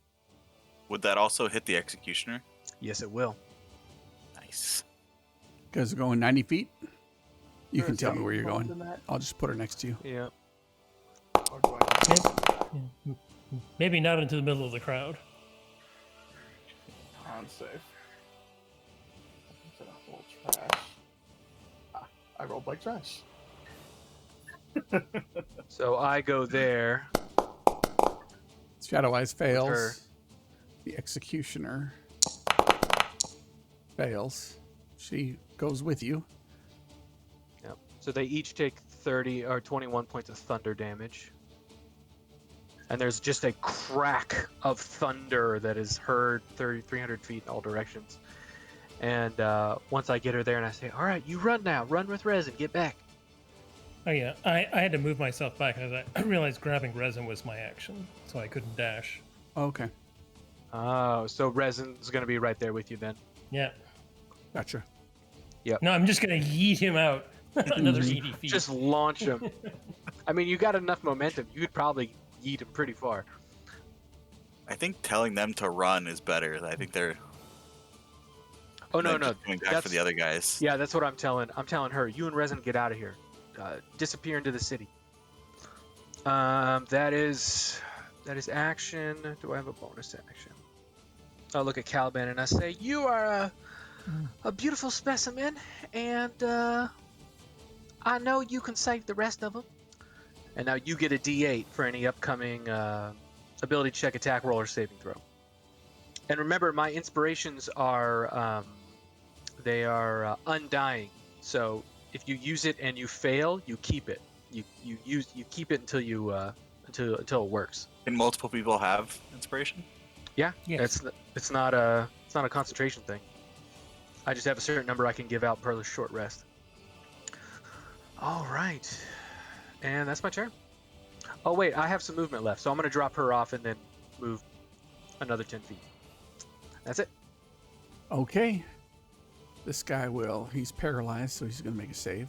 Would that also hit the executioner? Yes, it will. Nice. You guys are going 90 feet? You can tell me where you're going. I'll just put her next to you. Yeah. Maybe not into the middle of the crowd. I'm safe. Instead of full trash. I rolled like trash. So I go there. Shadow Eyes fails. The executioner fails. She goes with you. Yep. So they each take 30 or 21 points of thunder damage. And there's just a crack of thunder that is heard 300 feet in all directions. And once I get her there and I say, all right, you run now. Run with Resin. Get back. Oh, yeah. I had to move myself back because I realized grabbing resin was my action, so I couldn't dash. Okay. Oh, so Resin's going to be right there with you then. Yeah. Gotcha. Yep. No, I'm just going to yeet him out another 80 feet. Just launch him. I mean, you got enough momentum. You could probably yeet him pretty far. I think telling them to run is better. I think they're... Oh, no. Coming back for the other guys. Yeah, that's what I'm telling her. You and Resin get out of here. Disappear into the city. That is action. Do I have a bonus action? I look at Caliban and I say, you are a beautiful specimen, and I know you can save the rest of them. And now you get a D8 for any upcoming ability check, attack roll, or saving throw. And remember, my inspirations are they are undying. So if you use it and you fail, you keep it. You keep it until you until it works. Can multiple people have inspiration? Yeah, yes. It's not a concentration thing. I just have a certain number I can give out per short rest. All right, and that's my turn. Oh wait, I have some movement left, so I'm gonna drop her off and then move another 10 feet. That's it. Okay. This guy he's paralyzed, so he's going to make a save.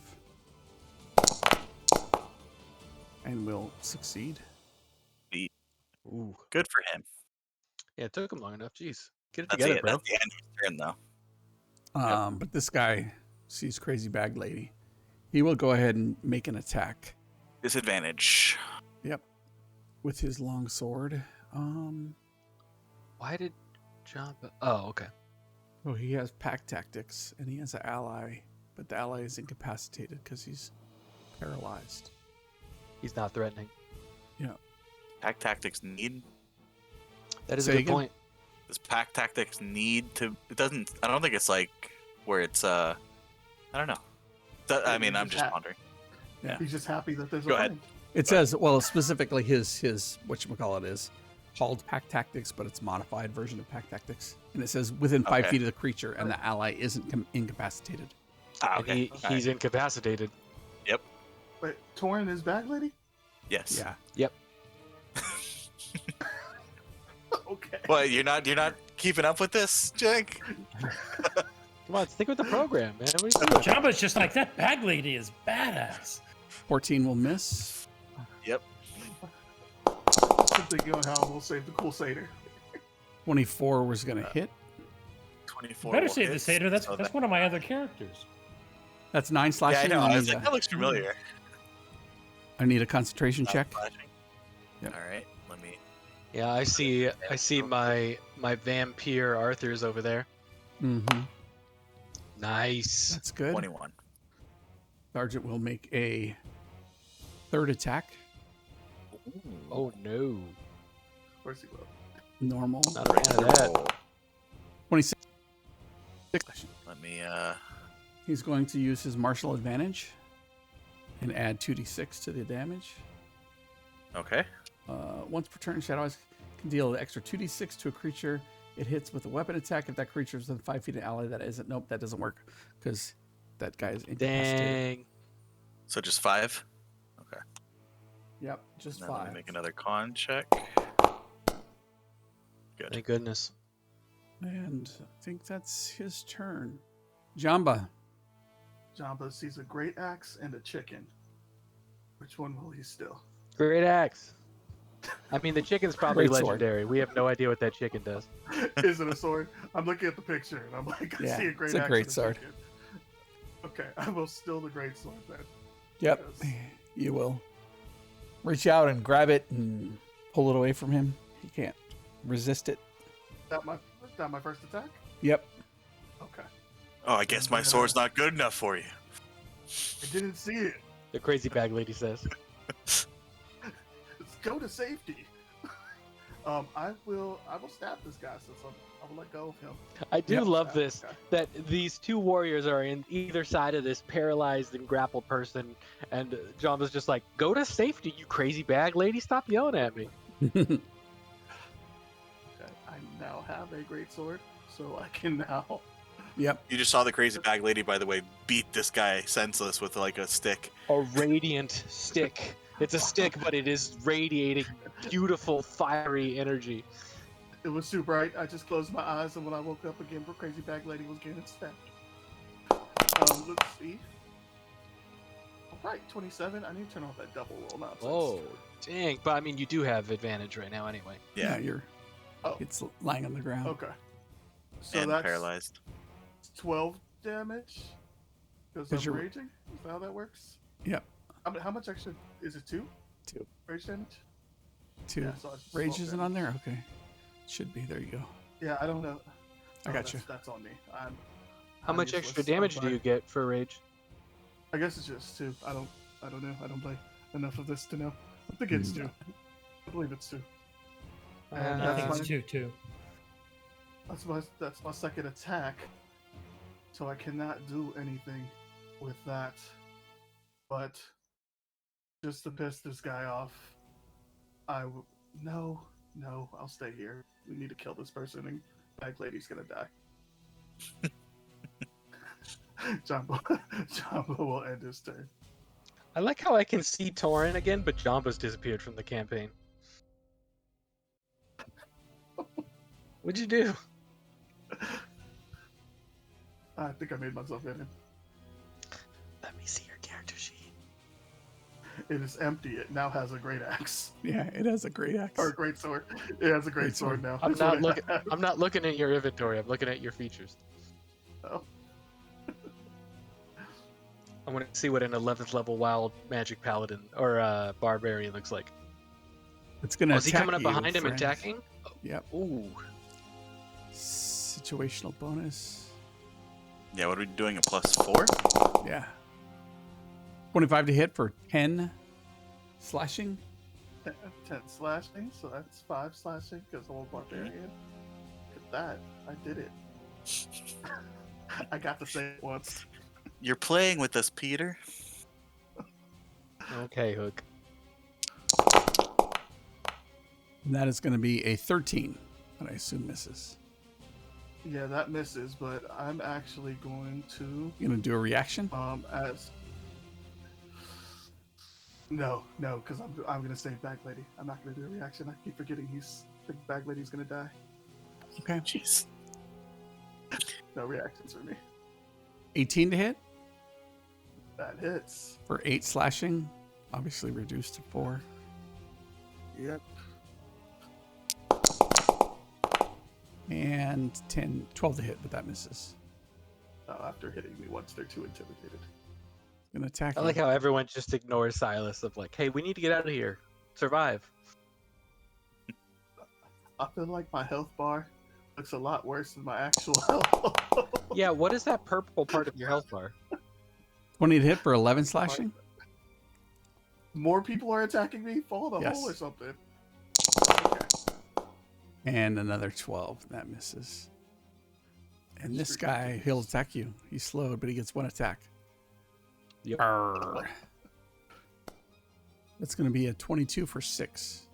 And will succeed. Ooh. Good for him. Yeah, it took him long enough. Jeez. Get it That's together, bro. That's the end of his turn, though. But this guy sees Crazy Bag Lady. He will go ahead and make an attack. Disadvantage. Yep. With his long sword. Why did John... Oh, okay. Well, he has pack tactics, and he has an ally, but the ally is incapacitated because he's paralyzed. He's not threatening. Yeah. Pack tactics need... That is a good point. Does pack tactics need to... It doesn't... I don't think it's like where it's... I don't know. I mean, I'm just wondering. Yeah. He's just happy that there's Go a ahead. friend. It says, well, specifically his whatchamacallit is called Pack Tactics, but it's a modified version of Pack Tactics. And it says within 5 Okay. feet of the creature, and the ally isn't incapacitated. Ah, And okay. he's incapacitated. Wait, Torin is bag lady? Yes. Yeah. Yep. Okay. What, you're not keeping up with this, Jake? Come on, stick with the program, man. What are you doing? Jabba's just like, that bag lady is badass. 14 will miss. Yep. I'm thinking on how we'll save the cool satyr. 24 was going to hit. 24. Better will save the hit, satyr. That's so one of my other characters. That's 9 Yeah, I slashing. know. and I was like, that looks familiar. I need a concentration check. Flashing. Yep. All right. Let me. Yeah, I see my vampire Arthur's over there. Mm-hmm. Nice. That's good. 21. Sergeant will make a third attack. Oh no. Of course he will. Normal. Not a fan of that. 26. Let me. He's going to use his martial advantage and add 2d6 to the damage. Okay. Once per turn, Shadow Eyes can deal an extra 2d6 to a creature it hits with a weapon attack. If that creature is within 5 feet of an ally, that isn't. Nope, that doesn't work because that guy is incapacitated. Dang. So just 5. Okay. Yep, just Now let 5. me make another con check. Good. Thank goodness. And I think that's his turn. Jamba. Jamba sees a great axe and a chicken. Which one will he steal? Great axe. I mean, the chicken's probably Great sword. legendary. We have no idea what that chicken does. Is it a sword? I'm looking at the picture and I'm like, I Yeah, see a great it's a axe great and sword. chicken. Okay, I will steal the great sword then. Yep, Yes. you will. Reach out and grab it and pull it away from him. He can't resist it. That my first attack? Yep. Okay. Oh, I guess my sword's not good enough for you. I didn't see it. The crazy bag lady says. Let's go to safety. I will stab this guy since I will let go of him. I do Yep. love Stab this, guy. that these two warriors are in either side of this paralyzed and grappled person, and Jamba's just like, go to safety, you crazy bag lady, stop yelling at me. Okay, I now have a great sword, so I can now. Yep. You just saw the crazy bag lady, by the way, beat this guy senseless with like a stick. A radiant stick. It's a stick, but it is radiating beautiful, fiery energy. It was too bright. I just closed my eyes, and when I woke up again, the crazy bag lady was getting stabbed. Let's see. All right, 27. I need to turn off that double roll nonsense. Oh, dang. But I mean, you do have advantage right now anyway. Yeah, you're. Oh. It's lying on the ground. Okay. So And that's paralyzed. 12 damage. Because 'Cause I'm you're- raging. Is that how that works? Yep. How much extra is it? 2? 2. Rage damage? 2. Yeah, so it's Rage 12 isn't damage. on there? Okay. Should be. There you go. Yeah, I don't know. I got you. That's on me. I'm How much useless. extra damage do you get for rage? I guess it's just 2. I don't know. I don't play enough of this to know. I think it's 2. I believe it's 2. I That's think it's fine. 2 too. That's my second attack. So I cannot do anything with that. But just to piss this guy off, no, I'll stay here. We need to kill this person and Bag Lady's gonna die. Jamba will end his turn. I like how I can see Torin again, but Jamba's disappeared from the campaign. What'd you do? I think I made myself in it. Let me see your character sheet. It is empty. It now has a great axe. Yeah, it has a great axe. Or a great sword. It has a great Great sword sword. now. I'm That's what not it looking. has. I'm not looking at your inventory. I'm looking at your features. Oh. I want to see what an 11th level wild magic paladin or barbarian looks like. It's gonna. Oh, is he attack coming up you, behind him and friend. attacking? Yep. Ooh. Situational bonus. Yeah, what are we doing? A +4? Yeah. 25 to hit for 10 slashing. 10 slashing, so that's 5 slashing because I'm a barbarian. Look at that. I did it. I got to say it once. You're playing with us, Peter. Okay, Hook. And that is going to be a 13, that I assume misses. Yeah, that misses, but I'm actually going to You going to do a reaction? as no, because I'm gonna save Bag Lady. I'm not gonna do a reaction. I keep forgetting the Bag Lady's gonna die. Okay. Jeez. No reactions for me. 18 to hit That hits. for 8 slashing. Obviously reduced to 4. Yep. And 12 to hit, but that misses. After hitting me once, they're too intimidated. Gonna attack I you. like how everyone just ignores Silas of like, hey, we need to get out of here. Survive. I feel like my health bar looks a lot worse than my actual health. Yeah, what is that purple part of your health bar? 20 to hit for 11 slashing. More people are attacking me? Fall in the Yes. hole or something. And another 12. That misses. And this guy, he'll attack you. He's slowed, but he gets 1 attack. Yep. Arr. That's going to be a 22 for 6.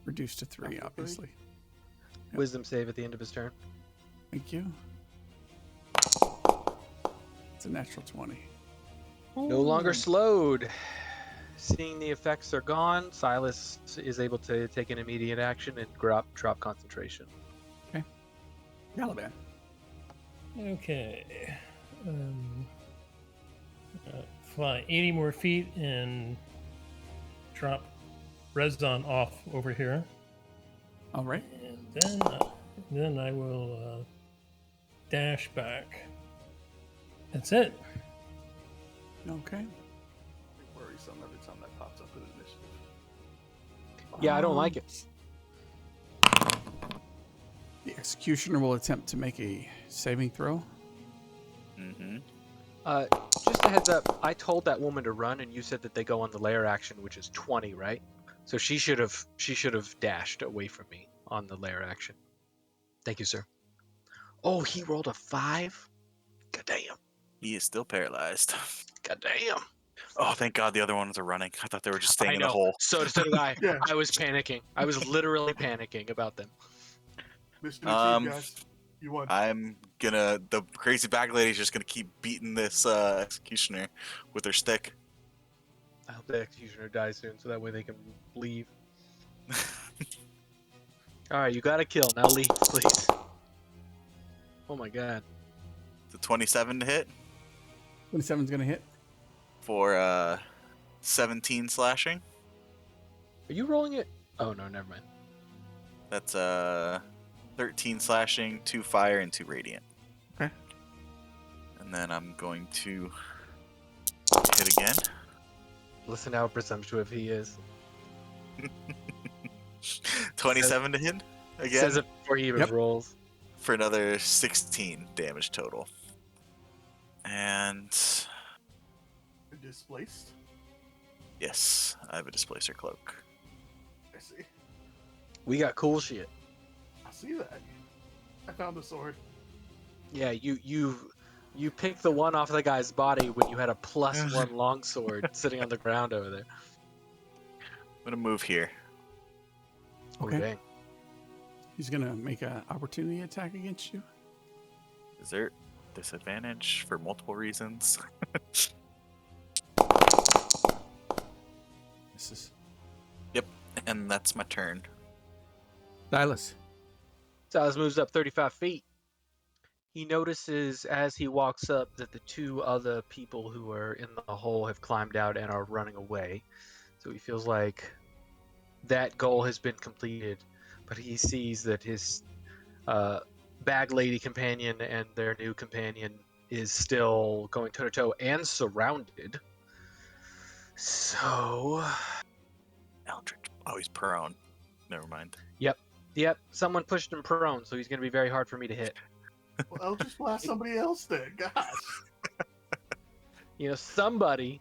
Reduced to 3, After obviously. Yep. Wisdom save at the end of his turn. Thank you. It's a natural 20. No longer slowed. Seeing the effects are gone, Silas is able to take an immediate action and drop concentration. Galavan. Okay. Fly 80 more feet and drop Rezdon off over here. All right. And then I will dash back. That's it. Okay. Worrisome every time that pops up in initiative. Yeah, I don't like it. The executioner will attempt to make a saving throw. Mm-hmm. Just a heads up, I told that woman to run, and you said that they go on the lair action, which is 20, right? So she should have dashed away from me on the lair action. Thank you, sir. Oh, he rolled a 5? God damn. He is still paralyzed. God damn. Oh, thank God the other ones are running. I thought they were just staying I in know. the hole. So did I. Yeah. I was panicking. I was literally panicking about them. Mission achieved, guys. You won. The crazy bag lady's just gonna keep beating this executioner with her stick. I hope the executioner dies soon, so that way they can leave. All right, you got to kill. Now leave, please. Oh my God. The 27 to hit 27's going to hit. for 17 slashing. Are you rolling it? Oh no, never mind. That's 13 slashing, 2 fire, and 2 radiant. Okay. And then I'm going to hit again. Listen how presumptuous he is. 27 to hit again Says it before he even Yep. rolls. for another 16 damage total. And Displaced. yes, I have a displacer cloak. I see. We got cool shit. I see that. I found the sword. Yeah, you picked the one off the guy's body when you had a +1 longsword sitting on the ground over there. I'm gonna move here. Okay. Oh, dang. He's going to make an opportunity attack against you. Is there disadvantage for multiple reasons? This is Yep, and that's my turn. Silas. Silas moves up 35 feet. He notices as he walks up that the 2 other people who are in the hole have climbed out and are running away. So he feels like that goal has been completed, but he sees that his bag lady companion and their new companion is still going toe-to-toe and surrounded. So... Eldritch. Oh, he's prone. Never mind. Yep, someone pushed him prone, so he's going to be very hard for me to hit. Well, Eldritch Blast somebody else then. Gosh. You know, somebody...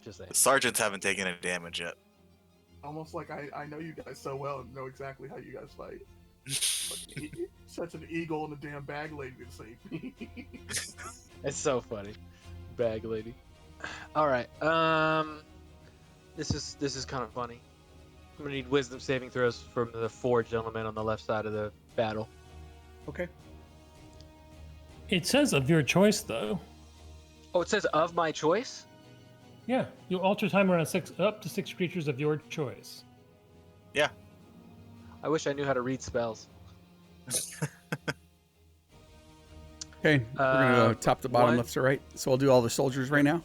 Just saying. The sergeants haven't taken any damage yet. Almost like I know you guys so well and know exactly how you guys fight. Such an eagle and a damn bag lady to save me. It's so funny. Bag lady. Alright, this is kind of funny. I'm gonna need wisdom saving throws from the 4 gentlemen on the left side of the battle. Okay. It says of your choice, though. Oh, it says of my choice? Yeah, you alter timer on up to 6 creatures of your choice. Yeah. I wish I knew how to read spells. Okay, we're gonna go top to bottom, one- left to right. So I'll do all the soldiers right now.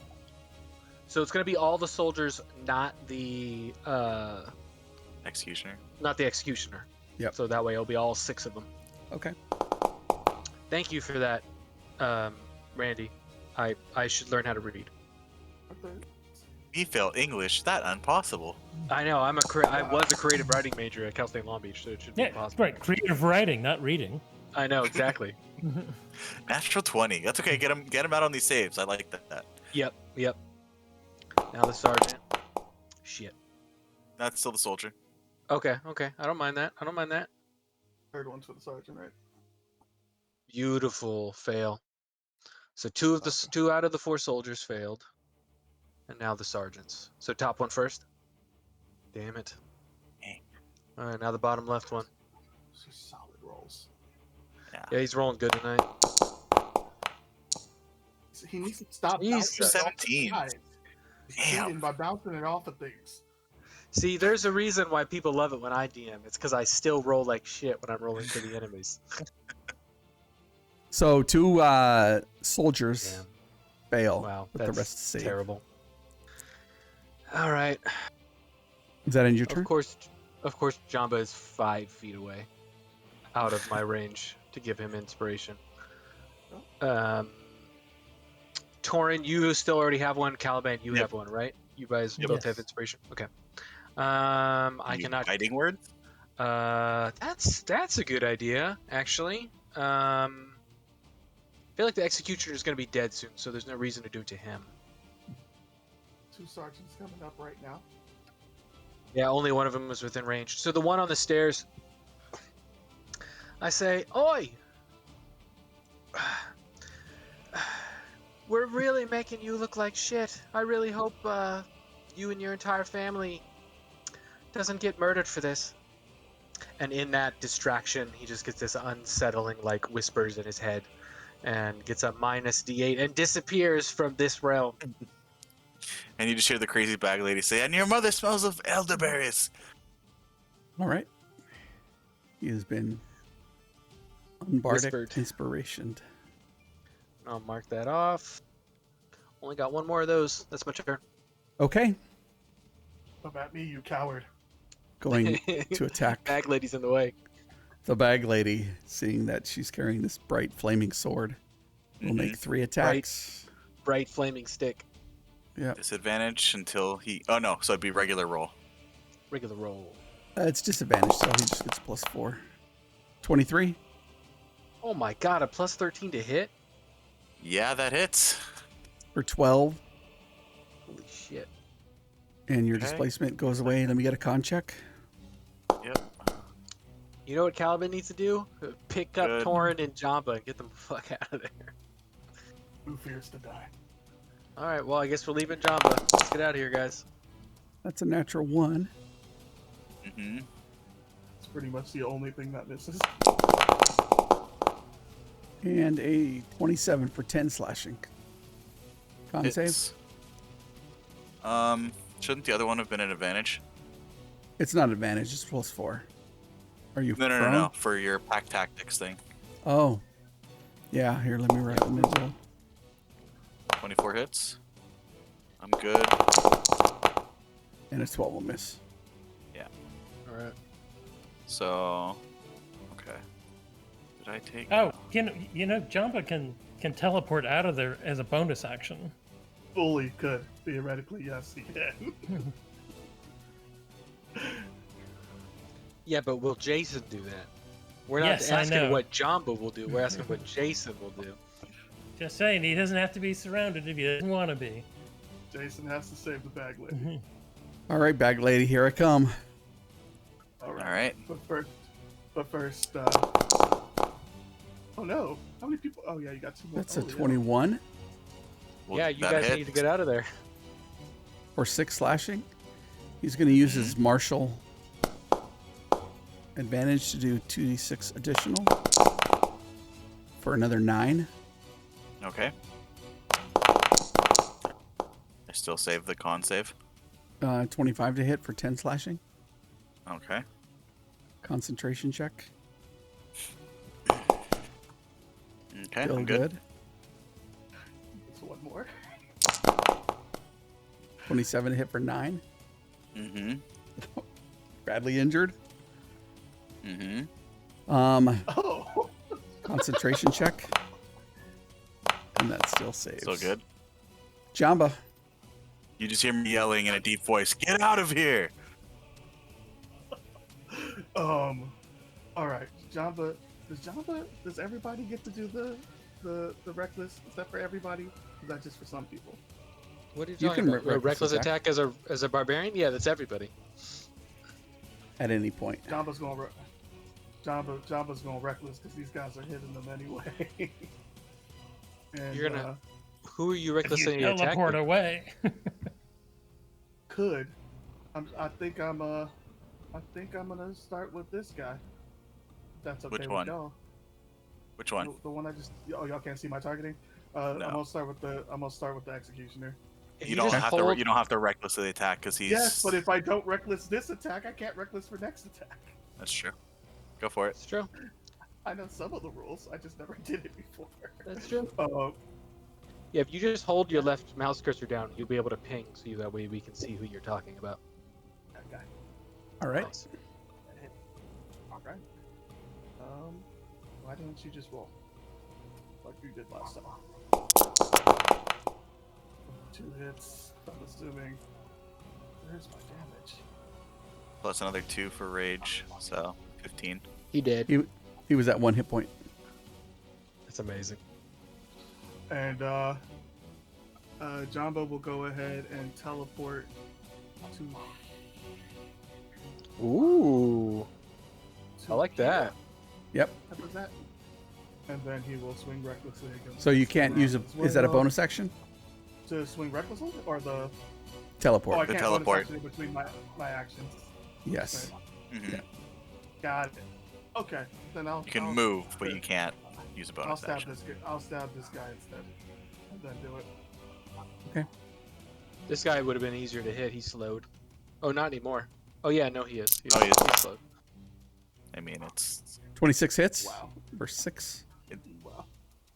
So it's gonna be all the soldiers, not the Executioner. executioner. Yep. So that way it'll be all 6 of them. Okay. Thank you for that, Randy. I should learn how to read. Me fail English? That impossible. I know. I was a creative writing major at Cal State Long Beach, so it should be Yeah, possible. right. Creative writing, not reading. I know exactly. Natural 20. That's okay. Get him out on these saves. I like that. Yep. Now the sergeant. Shit. That's still the soldier. Okay. I don't mind that. Third one's for the sergeant, right? Beautiful fail. So 2 out of the 4 soldiers failed, and now the sergeants. So top one first. Damn it. Dang. All right, now the bottom left one. These are solid rolls. Yeah, he's rolling good tonight. He needs to stop. Jesus. bouncing it off the 17. sides. He's Damn. cheating by bouncing it off of things. See, there's a reason why people love it when I DM. It's because I still roll like shit when I'm rolling for the enemies. So 2 soldiers Damn. fail, Wow, but the that's rest save. terrible. All right. Is that in your turn? Of course, Jamba is 5 feet away, out of my range to give him inspiration. Torin, you still already have one. Caliban, you have one, right? You guys both have inspiration. Okay. I cannot. Fighting word? That's a good idea, actually. I feel like the executioner is going to be dead soon, so there's no reason to do it to him. 2 sergeants coming up right now. Yeah, only one of them was within range. So the one on the stairs, I say, "Oi! We're really making you look like shit. I really hope you and your entire family doesn't get murdered for this." And in that distraction, he just gets this unsettling, like, whispers in his head, and gets a -D8 and disappears from this realm. And you just hear the crazy bag lady say, "And your mother smells of elderberries." All right. He has been unbardic Whispered. inspirationed. I'll mark that off. Only got 1 more of those. That's my turn. Okay. Come at me, you coward. Going to attack Bag lady's in the way. the bag lady, seeing that she's carrying this bright flaming sword. Will make 3 attacks. Bright flaming stick. Yeah. Disadvantage until he... Oh, no. So it'd be regular roll. Regular roll. It's disadvantage, so he just gets +4. 23. Oh my god, a +13 to hit? Yeah, that hits. For 12. Holy shit. And your Okay. displacement goes away. Let me get a con check. Yep. You know what Caliban needs to do? Pick up Good. Torin and Jamba and get them the fuck out of there. Who fears to die? Alright, well, I guess we're leaving Jamba. Let's get out of here, guys. That's a natural 1. Mm-hmm. It's pretty much the only thing that misses. And a 27 for 10 slashing. Con save. Hits. Shouldn't the other one have been an advantage? It's not advantage, it's +4. Are you No. prone? For your pack tactics thing. Oh. Yeah, here, let me write them as well. 24 hits. I'm good. And a 12 will miss. Alright. So... Okay. Did I take... Oh, Jamba can teleport out of there as a bonus action. Fully could. Theoretically, yes, he can. Yeah, but will Jason do that? We're not Yes, I asking know. what Jamba will do. We're asking what Jason will do. Just saying, he doesn't have to be surrounded if he doesn't want to be. Jason has to save the bag lady. All right, bag lady, here I come. All right. All right. But first, oh no! How many people? Oh yeah, you got 2 more. That's a Oh, 21 Well, Yeah, you that guys hits. need to get out of there. or 6 slashing. He's going to use his martial advantage to do 2d6 additional for another 9. Okay. I still save the con save. 25 to hit for 10 slashing. Okay. Concentration check. Okay, Still I'm good. Just one more. 27 to hit for 9. Mm-hmm. Badly injured. Mm-hmm. Oh. Concentration check. And that still saves. Still good. Jamba. You just hear me yelling in a deep voice, "Get out of here!" All right. Jamba. Does everybody get to do the reckless? Is that for everybody? Is that just for some people? What are you You talking can about? reckless Reckless attack. attack as a barbarian? Yeah, that's everybody. At any point. Jamba's gonna reckless because these guys are hitting them anyway. And You're gonna. Who are you recklessly Teleport attacking? away. could. I think I'm gonna start with this guy. If that's okay Which with one? y'all. Which one? The one I just. Oh, y'all can't see my targeting. I'm No. gonna start with the executioner. If You don't just have hold- to. You don't have to recklessly attack because he's. Yes, but if I don't reckless this attack, I can't reckless for next attack. That's true. Go for it. That's true. I know some of the rules. I just never did it before. That's true. Yeah, Yeah, if you just hold your left mouse cursor down, you'll be able to ping, so that way we can see who you're talking about. okay. All right. Nice. All right. Why didn't you just roll like you did last time? 2 hits. I'm assuming. Where's my damage? Plus another 2 for rage, so 15. He did. He was at 1 hit point. That's amazing. And Jumbo will go ahead and teleport to. Ooh, I like that. Yep. What was that? And then he will swing recklessly against. So you can't use a. Is that a bonus action? To swing recklessly or the? Teleport. Oh, I The can't teleport. bonus action in between my actions. Yes. Mm-hmm. Yeah. Got it. Okay, then I'll. You can I'll, move, but you can't use a I'll bonus stab action. this guy. I'll stab this guy instead, and then do it. This guy would have been easier to hit. He's slowed. Oh, not anymore. Oh yeah, no, he is. Oh, he is. He's slowed. I mean, it's 26 hits Wow. for 6. Wow.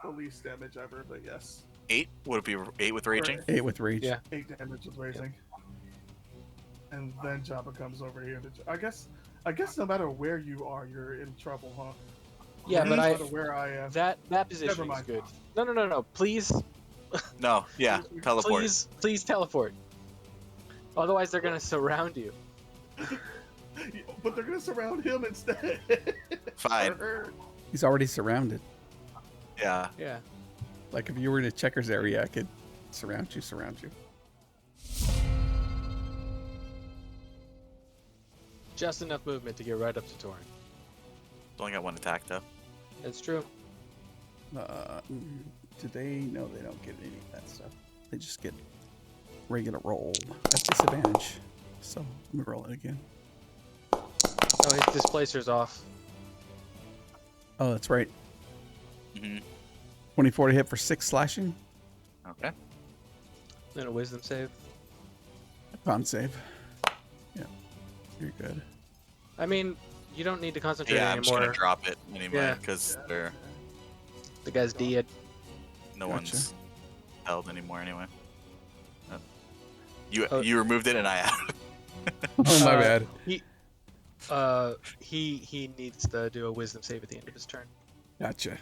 The least damage ever, but yes. 8. Would it be 8 with raging? 8 with rage. Yeah. 8 damage with raising. And then Jabba comes over here. I guess no matter where you are, you're in trouble, huh? Yeah, No but matter where I am. that position is mind. good. No. Please, No. Yeah. Teleport. please teleport. Otherwise, they're gonna surround you. But they're gonna surround him instead. Fine. Or her. He's already surrounded. Yeah. Yeah. Like if you were in a checkers area, I could surround you. Just enough movement to get right up to Torin. Only got 1 attack though. That's true. Do they? No, they don't get any of that stuff. They just get regular roll at disadvantage. So let me roll it again. Oh, his displacer's off. Oh, that's right. Mm-hmm. 24 to hit for 6 slashing. Okay. Then a wisdom save. Con save. Yeah, you're good. I mean, you don't need to concentrate Yeah, I'm just anymore. gonna drop it anyway Yeah. because they're The guy's dead. no Gotcha. one's held anymore anyway. Oh. You removed it and I added. Oh my bad. He needs to do a wisdom save at the end of his turn. Gotcha.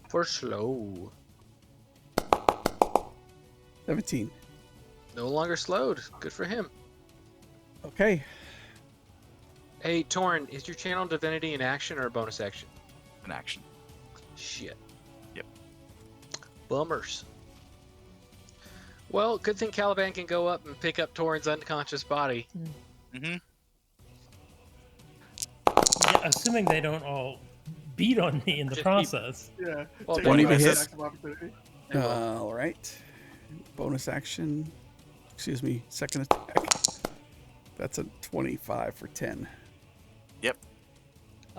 For slow. 17. No longer slowed. Good for him. Okay. Hey, Torin, is your channel divinity an action or a bonus action? An action. Shit. Yep. Bummers. Well, good thing Caliban can go up and pick up Torin's unconscious body. Mm-hmm. Yeah, assuming they don't all beat on me in the Just process. Yeah. Well, Take don't one even last hit. attack of opportunity. All right. Bonus action. Excuse me. Second attack. That's a 25 for 10. Yep.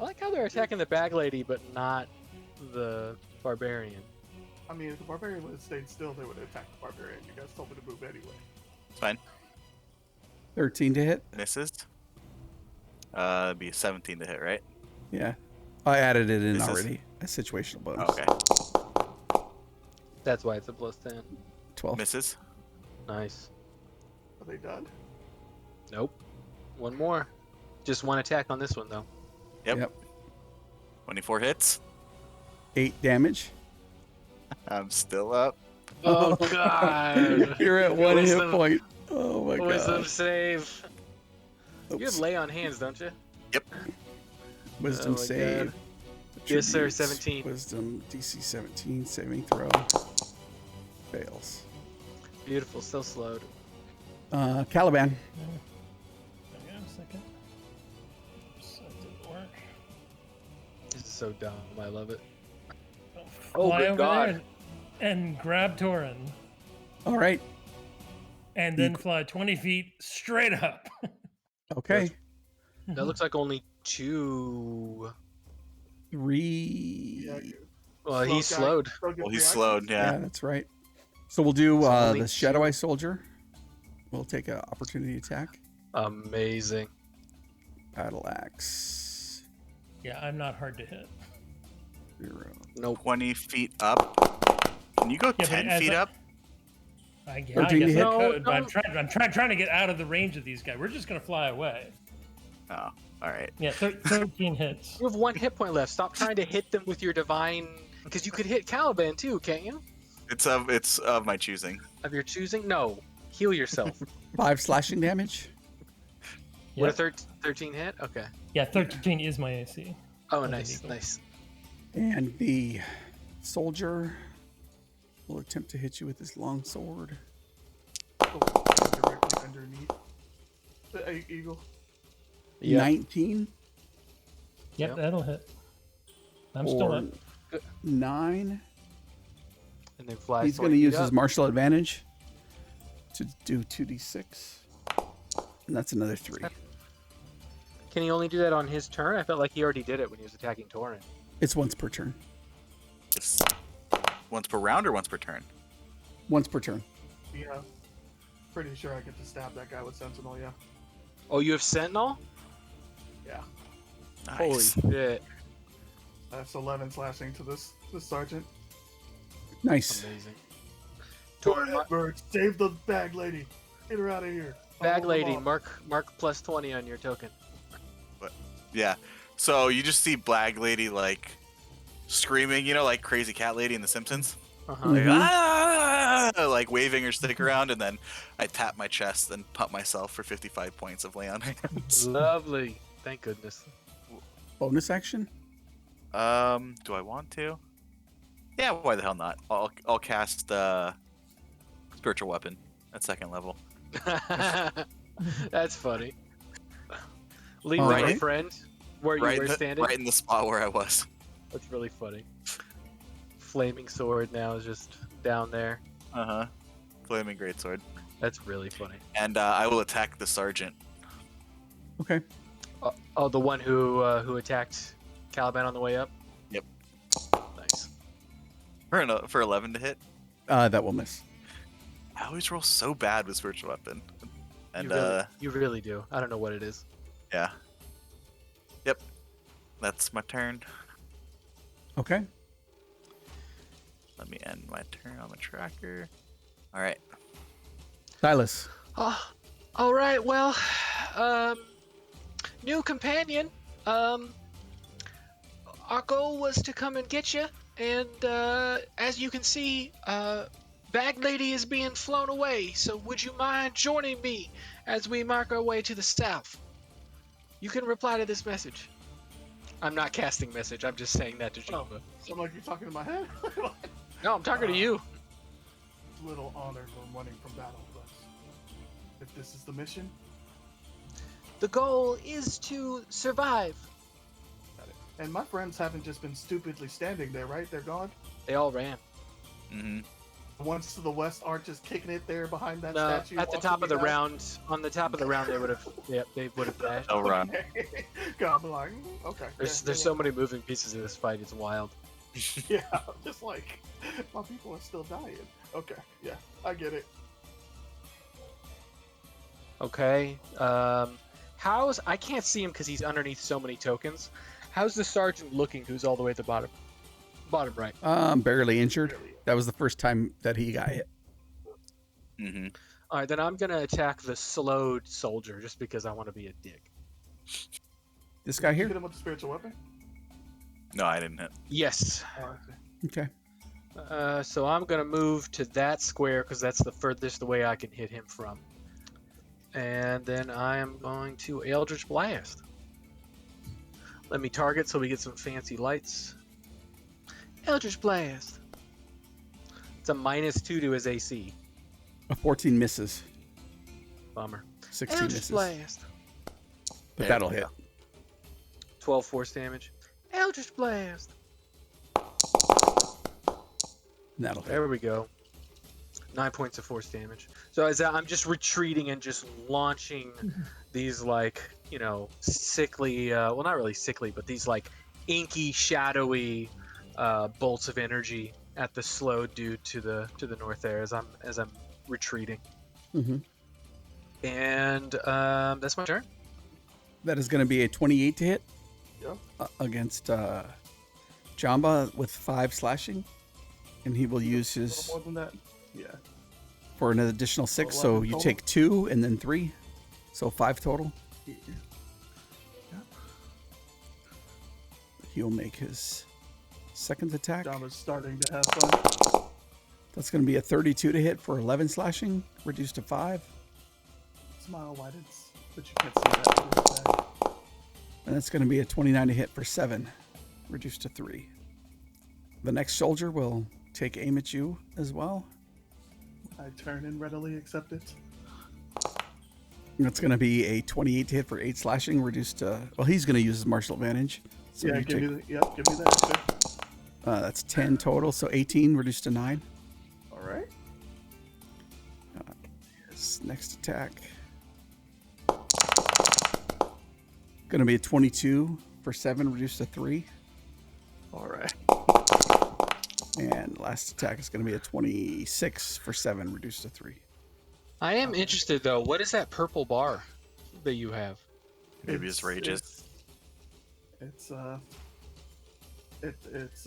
I like how they're attacking the bag lady, but not the barbarian. I mean, if the barbarian would have stayed still, they would have attacked the barbarian. You guys told me to move anyway. It's fine. 13 to hit. Misses. It'd be a 17 to hit, right? Yeah. I added it in This is- already. A situational bonus. Okay. That's why it's a +10. 12. Misses. Nice. Are they done? Nope. One more. Just one attack on this one, though. Yep. 24 hits. 8 damage. I'm still up. Oh, God. You're at 1 hit Wisdom- point. Oh my Wisdom god. save. You have Oops. lay on hands, don't you? Wisdom Oh my save. God. Yes, sir, Attributes. 17. Wisdom DC 17 saving throw. Fails. Beautiful. Still slowed. Caliban. Hang on a second. So it didn't work. This is so dumb. I love it. I'll fly good over God. there and grab Torin, All right. and then fly 20 feet straight up. Okay. That looks like only 2. 3. Yeah. Well, he's slowed. Well, he's slowed, Yeah, yeah. that's right. So we'll do So only the Shadowy Soldier. We'll take an opportunity attack. Amazing. Battle Axe. Yeah, I'm not hard to hit. 0. Nope. 20 feet up. Can you go but 10 as feet I- up? I 13 to guess hit? I No, could, but I'm don't. trying to get out of the range of these guys. We're just gonna fly away. Oh, all right. Yeah, 13 hits. You have 1 hit point left. Stop trying to hit them with your divine. Because you could hit Caliban too, can't you? It's of my choosing. Of your choosing? No. Heal yourself. 5 slashing damage. Would Yep. a 13 hit? Okay. Yeah, 13 is my AC. Oh, That's nice, illegal. nice. And the soldier will attempt to hit you with his long sword. Directly underneath the eagle. 19 Yep, Yep. that'll hit. I'm still or up. 9. And then fly. He's going to 20 use feet his up. martial advantage to do 2d6. And that's another 3. Can he only do that on his turn? I felt like he already did it when he was attacking Torin. It's once per turn. It's once per round or once per turn? Once per turn. Yeah. Pretty sure I get to stab that guy with Sentinel, yeah. Oh, you have Sentinel? Yeah. Holy Nice. shit. That's 11 slashing to this sergeant. Nice. Amazing. Torin, save the bag lady. Get her out of here. Bag Follow lady, them mark plus 20 on your token. Yeah. So you just see Blag Lady like screaming, you know, like Crazy Cat Lady in The Simpsons, Uh-huh. Mhm. like, "Ah!" like waving her stick around, and then I tap my chest and pump myself for 55 points of lay on hands. Lovely. Thank goodness. Bonus action? Do I want to? Yeah, why the hell not? I'll cast spiritual weapon at 2nd level. That's funny. Leave All my right. friend where you were standing. right in the spot where I was. That's really funny. Flaming sword now is just down there. Flaming greatsword. That's really funny. And I will attack the sergeant. Okay. Oh, the one who attacked Caliban on the way up. Yep. Nice. For 11 to hit. That will miss. I always roll so bad with spiritual weapon. And you really do. I don't know what it is. yeah. Yep. That's my turn. Okay. Let me end my turn on the tracker. All right. Silas. Oh, all right. Well, new companion. Our goal was to come and get you, and as you can see, Bag Lady is being flown away. So would you mind joining me as we mark our way to the south? You can reply to this message. I'm not casting message. I'm just saying that to Oh. Jumba. So I'm like, you're talking in my head? No, I'm talking to you. Little honor from running from battle, but if this is the mission, The goal is to survive. got it. And my friends haven't just been stupidly standing there, right? They're gone? They all ran. Mm-hmm. ones to the west aren't just kicking it there behind that No, statue. at the walking top of me the down? round, on the top of the round, they would have. Yep, they would have dashed. They'll run. Okay. God, I'm like, okay. There's so many moving pieces of this fight. It's wild. Yeah, just like my people are still dying. Okay, yeah, I get it. Okay. How's I can't see him because he's underneath so many tokens. How's the sergeant looking? Who's all the way at the bottom? Bottom right. Barely injured. Barely. That was the first time that he got hit. Mm-hmm. All right, then I'm gonna attack the slowed soldier just because I want to be a dick. This guy Hit here? him with the spiritual weapon. No, I didn't hit. Yes. Oh, I see. Okay. So I'm gonna move to that square because that's the furthest away I can hit him from. And then I am going to Eldritch Blast. Let me target so we get some fancy lights. Eldritch Blast. It's a -2 to his AC. A 14 misses. Bummer. 16 Eldritch misses. Blast. But that'll hit. 12 force damage. Eldritch Blast. That'll hit. There we go. 9 points of force damage. So as I'm just retreating and just launching these sickly, well, not really sickly, but these inky, shadowy bolts of energy at the slow dude to the north there as I'm retreating. Mm-hmm. And that's my turn. That is going to be a 28 to hit Yeah. against Jamba with 5 slashing. And he will use A his little more than that. Yeah. for an additional 6. So 11 you total? take 2 and then 3. So 5 total. Yeah. He'll make his second attack. John was starting to have fun. That's going to be a 32 to hit for 11 slashing, reduced to 5. Smile widens, but you can't see that. And that's going to be a 29 to hit for 7, reduced to 3. The next soldier will take aim at you as well. I turn and readily accept it. That's going to be a 28 to hit for 8 slashing, reduced to... Well, he's going to use his martial advantage. So Yeah, you give take, me that. Sure. that's 10 total, so 18 reduced to 9. All right. His next attack. Going to be a 22 for 7, reduced to 3. All right. And last attack is going to be a 26 for 7, reduced to 3. I am interested though. What is that purple bar that you have? Maybe it's rages. It's a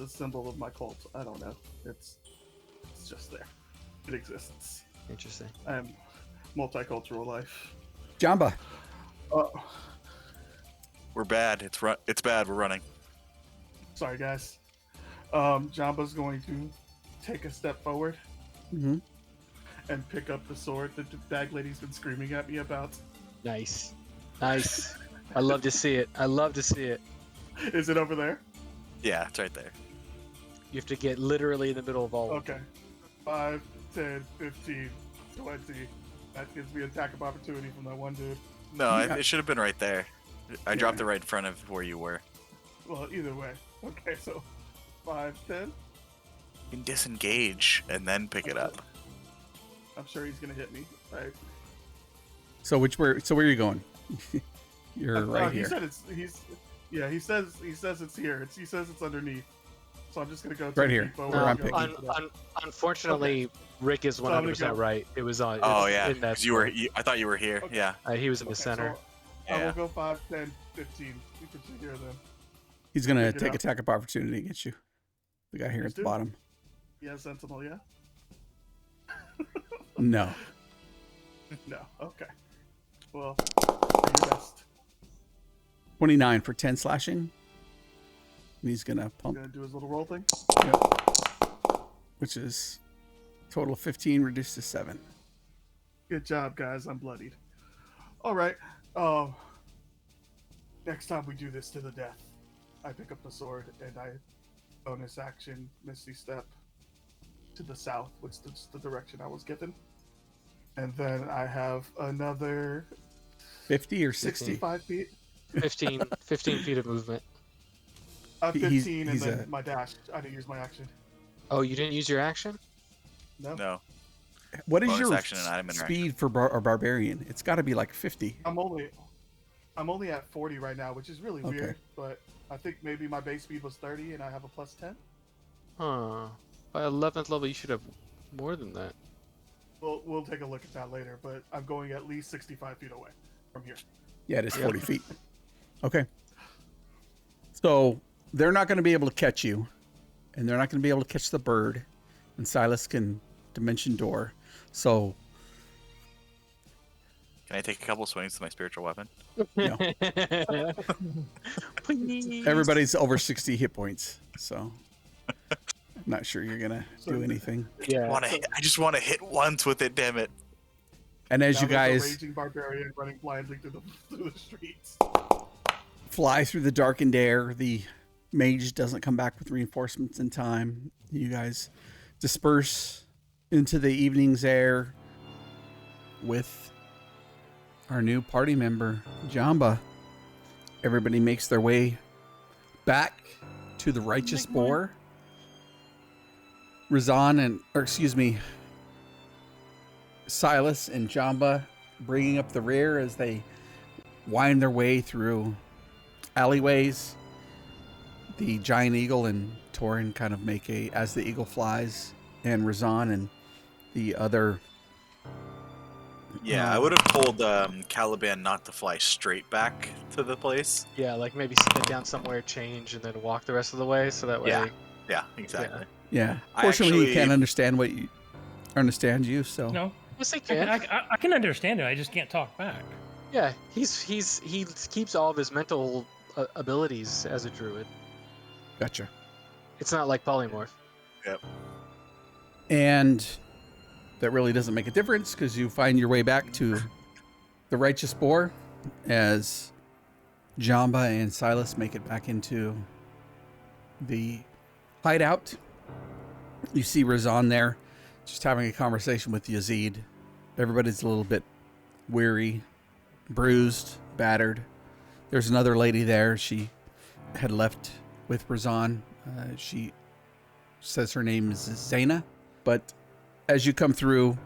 symbol of my cult. I don't know. It's just there. It exists. Interesting. I am multicultural life. Jamba. We're bad. It's bad. We're running. Sorry, guys. Jamba's going to take a step forward Mm-hmm. and pick up the sword that the bag lady's been screaming at me about. Nice. Nice. I love to see it. I love to see it. Is it over there? Yeah, it's right there. You have to get literally in the middle of all of them. Okay. 5, 10, 15, 20. That gives me attack of opportunity from that one dude. No, Yeah. it should have been right there. I dropped it right in front of where you were. Well, either way. Okay, so 5, 10. You can disengage and then pick it up. I'm sure he's gonna hit me. Right? So where are you going? You're right he here. said he says it's here. He says it's underneath. So I'm just gonna go Right here, forward where and I'm go picking. into that. Unfortunately, Rick is I'm gonna 100% go. right. It was on. Oh it's yeah, in that 'cause you were. I thought you were here. Okay. Yeah. he was in the Okay, center. So I Yeah. will go 5, 10, 15. You can see here then. He's going to Pick it take up. attack of opportunity against you. The guy here Please at the do. bottom. Yeah, Sentinel, yeah? No. No. Okay. Well, do your best. 29 for 10 slashing. And he's going to I'm pump, gonna do his little roll thing. which is total of 15 reduced to 7. Good job, guys. I'm bloodied. All right. Next time we do this to the death, I pick up the sword and I bonus action Misty Step to the south, which is the direction I was given. And then I have another 50 or 60? 65 feet. 15 feet of movement. 15 He's and then a- my dash. I didn't use my action. Oh, you didn't use your action? No. What is Bonus your action and item interaction. speed for a barbarian? It's got to be like 50. I'm only at 40 right now, which is really Okay. weird. But I think maybe my base speed was 30, and I have a plus 10. Huh. By 11th level, you should have more than that. We'll take a look at that later. But I'm going at least 65 feet away from here. Yeah, it is 40 feet. Okay. So they're not going to be able to catch you, and they're not going to be able to catch the bird, and Silas can dimension door. So Can I take a couple swings with my spiritual weapon? no. Please. Everybody's over 60 hit points, so I'm not sure you're gonna do anything. Yeah. I just want to hit once with it, damn it. And as Now you there's a guys raging barbarian running blindly through the streets. fly through the darkened air, the mage doesn't come back with reinforcements in time. You guys disperse into the evening's air with our new party member, Jamba. Everybody makes their way back to the Righteous Boar. Silas and Jamba bringing up the rear as they wind their way through alleyways. The giant eagle and Torin kind of make as the eagle flies, and Razan and the other. Yeah, I would have told Caliban not to fly straight back to the place. Yeah, like maybe sit down somewhere, change, and then walk the rest of the way, so that way. Yeah, exactly. Yeah. I Fortunately, he actually- can't understand you. So No, Yes, they I can. I can understand it. I just can't talk back. Yeah, he keeps all of his mental abilities as a druid. gotcha. It's not like polymorph. And that really doesn't make a difference because you find your way back to the Righteous Boar as Jamba and Silas make it back into the hideout. You see Razan there just having a conversation with Yazid. Everybody's a little bit weary, bruised, battered. There's another lady there. She had left with Razan. She says her name is Zaina. But as you come through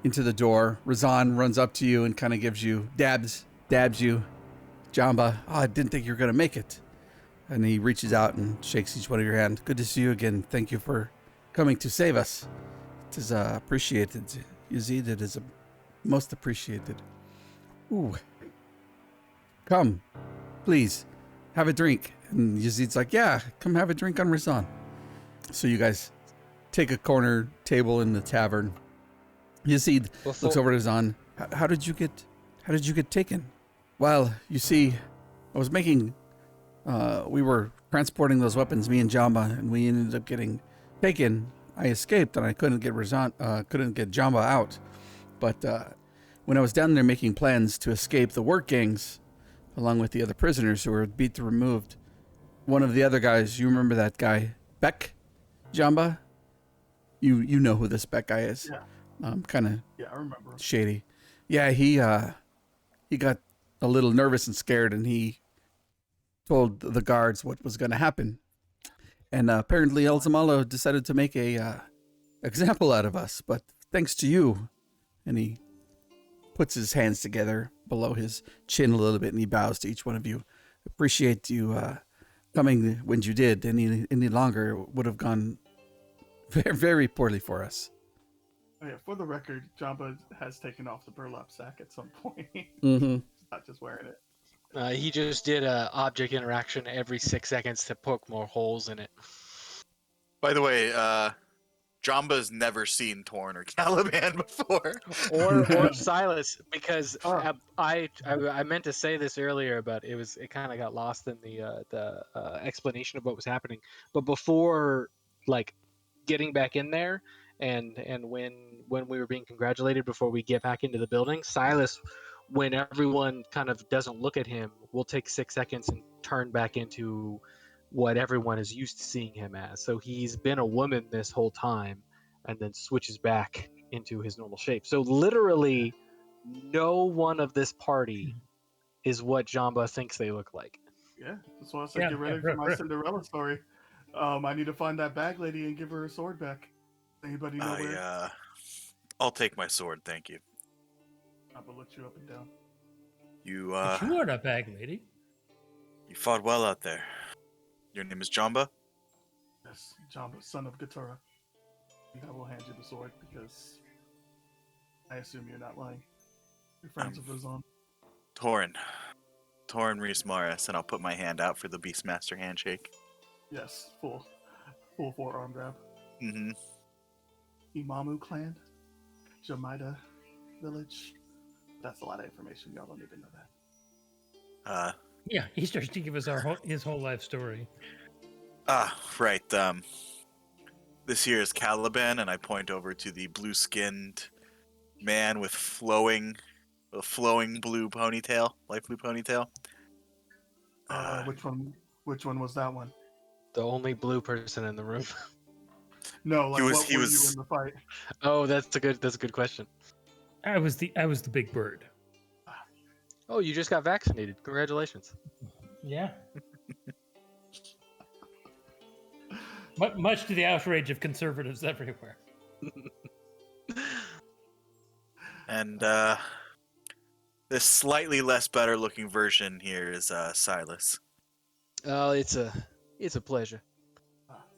into the door, Razan runs up to you and kind of gives you, dabs you. Jamba, I didn't think you were going to make it. And he reaches out and shakes each one of your hand. Good to see you again. Thank you for coming to save us. It is appreciated. Yazid, it is most appreciated. Ooh. Come, please, have a drink. And Yazid's like, yeah, come have a drink on Razan. So you guys take a corner table in the tavern. Yazid looks over to Razan. How did you get taken? Well, you see, I was making, we were transporting those weapons, me and Jamba, and we ended up getting taken. I escaped and I couldn't get Jamba out. But when I was down there making plans to escape the work gangs, along with the other prisoners who were beat to removed, one of the other guys, you remember that guy, Beck, Jamba? You know who this Beck guy is. Yeah. Kind of Yeah, I remember. shady. Yeah, he got a little nervous and scared, and he told the guards what was going to happen. And apparently El Zamalo decided to make a example out of us, but thanks to you. And he puts his hands together below his chin a little bit, and he bows to each one of you. Appreciate you coming when you did. Any longer would have gone very, very poorly for us. Oh, yeah, for the record, Jamba has taken off the burlap sack at some point. Mm-hmm. Not just wearing it. He just did a object interaction every 6 seconds to poke more holes in it. By the way, Jamba's never seen Torn or Caliban before. Or Silas, because Oh. I meant to say this earlier, but it kind of got lost in the explanation of what was happening. But before, like, getting back in there, and when we were being congratulated before we get back into the building, Silas, when everyone kind of doesn't look at him, will take 6 seconds and turn back into what everyone is used to seeing him as. So he's been a woman this whole time, and then switches back into his normal shape. So literally, no one of this party is what Jamba thinks they look like. Yeah, that's why I said Yeah, get ready yeah, for my right. Cinderella story. I need to find that bag lady and give her her sword back. Anybody know where? I'll take my sword, thank you. Jamba looks you up and down. You But you are a bag lady. you fought well out there. Your name is Jamba? Yes, Jamba, son of Gatura. I will hand you the sword because I assume you're not lying. You're friends with Razan. Torin Reese Morris, and I'll put my hand out for the Beastmaster handshake. Yes, full forearm grab. Mm-hmm. Imamu clan, Jamaida village. That's a lot of information. Y'all don't need to know that. Yeah, he starts to give us his whole life story. Right. This here is Caliban, and I point over to the blue-skinned man with flowing blue ponytail, light blue ponytail. Which one was that one? The only blue person in the room. No, like He were was- you in the fight? Oh, that's a good question. I was the big bird. Oh, you just got vaccinated. Congratulations. Yeah. Much to the outrage of conservatives everywhere. And this slightly less better looking version here is Silas. Oh, it's a pleasure.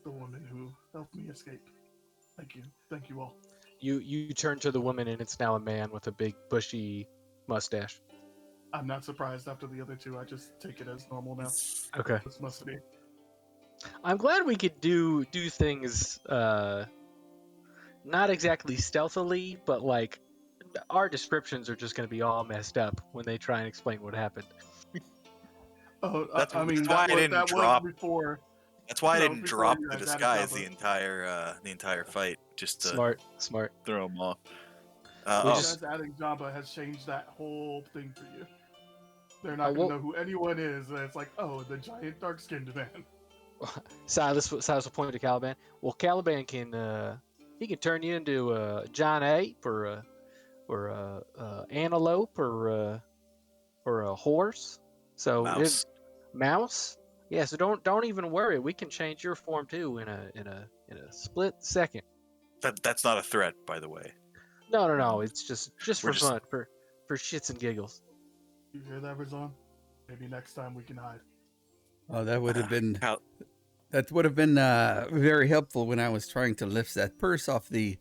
The woman who helped me escape. Thank you all. You turn to the woman, and it's now a man with a big bushy mustache. I'm not surprised after the other two. I just take it as normal now. Okay. This must be. I'm glad we could do things not exactly stealthily, but like our descriptions are just going to be all messed up when they try and explain what happened. Oh, That's I mean, why I didn't that drop. was before. That's why I No, didn't before drop you the guys added disguise Jabba. the entire fight, just to Smart. throw him off. We You just- guys adding Jabba has changed that whole thing for you. They're not going well- to know who anyone is. And it's like, oh, the giant dark-skinned man. Silas will point to Caliban. Well, Caliban can turn you into a giant ape or a antelope or a horse. So Mouse. mouse. Yeah. So don't even worry. We can change your form too in a split second. That's not a threat, by the way. No. It's just We're for just- fun, for shits and giggles. You hear that, Razan? Maybe next time we can hide. Oh, that would have been Cal- very helpful when I was trying to lift that purse off the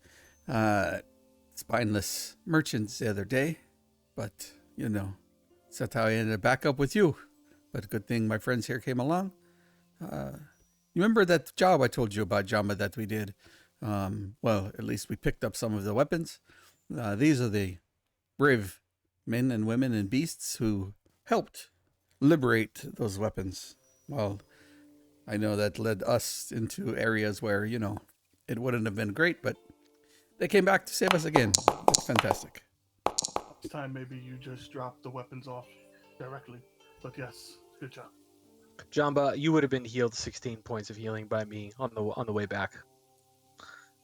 spineless merchants the other day. But that's how I ended up back up with you. But good thing my friends here came along. You remember that job I told you about, Jamba, that we did? Well, at least we picked up some of the weapons. These are the brave men and women and beasts who helped liberate those weapons. Well, I know that led us into areas where, it wouldn't have been great, but they came back to save us again. That's fantastic. Next time, maybe you just drop the weapons off directly. But yes, good job. Jamba, you would have been healed 16 points of healing by me on the way back.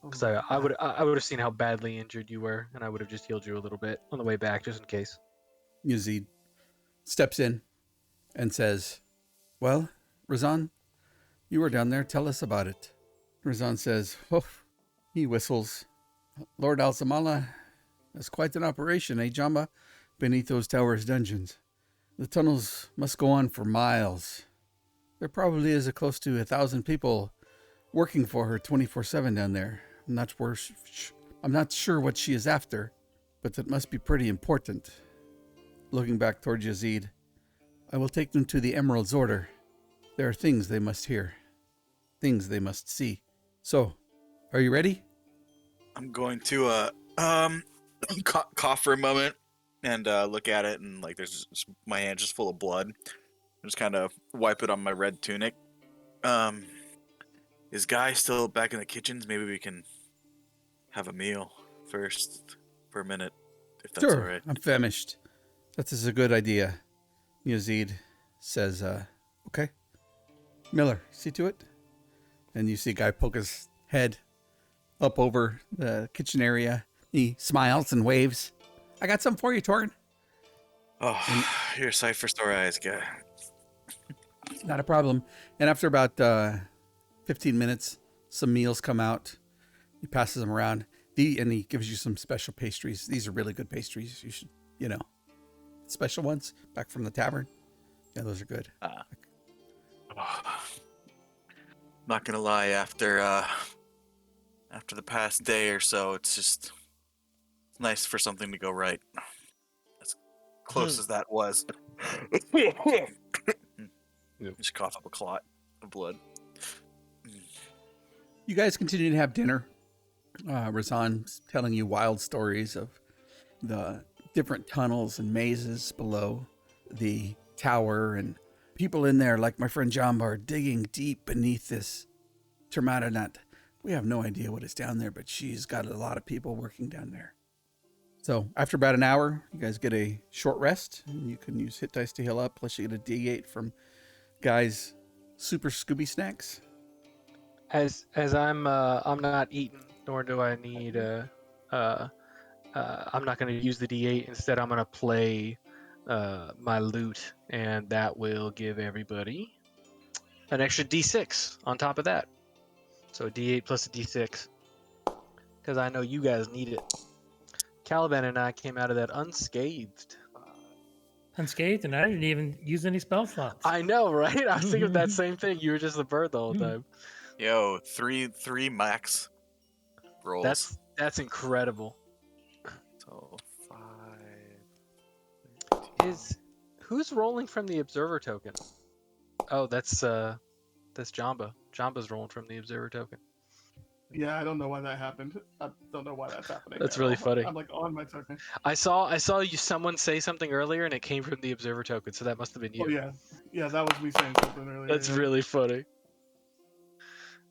Because I would have seen how badly injured you were, and I would have just healed you a little bit on the way back, just in case. Yazid steps in and says, "Well, Razan, you were down there. Tell us about it." Razan says, "Oh," he whistles. "Lord Alzamala has quite an operation, eh, Jamba, beneath those towers' dungeons. The tunnels must go on for miles. There probably is close to 1,000 people working for her 24/7 down there. I'm not sure what she is after, but that must be pretty important." Looking back towards Yazid, "I will take them to the Emerald's Order. There are things they must hear, things they must see. So, are you ready?" I'm going to cough for a moment and look at it, and like my hand just full of blood. Just kind of wipe it on my red tunic. Is Guy still back in the kitchens? Maybe we can have a meal first for a minute, if that's Sure, all right. I'm famished. That is a good idea. Yazid says, "Okay. Miller, see to it." And you see Guy poke his head up over the kitchen area. He smiles and waves. "I got something for you, Torrin." Oh, you're a sight for sore eyes, Guy. Not a problem. And after about 15 minutes, some meals come out. He passes them around. And he gives you some special pastries. These are really good pastries. You should, special ones back from the tavern. Yeah, those are good. Not gonna lie, after the past day or so, it's nice for something to go right. As close as that was. Just cough up a clot of blood. You guys continue to have dinner. Razan's telling you wild stories of the different tunnels and mazes below the tower, and people in there, like my friend Jamba, are digging deep beneath this Termatinat. We have no idea what is down there, but she's got a lot of people working down there. So after about an hour, you guys get a short rest, and you can use hit dice to heal up, plus you get a D8 from Guy's Super Scooby Snacks. As I'm not eating, nor do I need I'm not going to use the D8. Instead, I'm going to play my loot, and that will give everybody an extra D6 on top of that. So a D8 plus a D6, because I know you guys need it. Caliban and I came out of that unscathed. Unscathed, and I didn't even use any spell slots. I know, right? I was thinking of that same thing. You were just the bird the whole time. Yo, three max rolls. That's incredible. So 5. Who's rolling from the observer token? Oh, that's Jamba. Jamba's rolling from the observer token. Yeah, I don't know why that happened. I don't know why that's happening. That's really funny. I'm like on my token. I saw someone say something earlier, and it came from the observer token, so that must have been you. Oh yeah, that was me saying something earlier. That's really funny.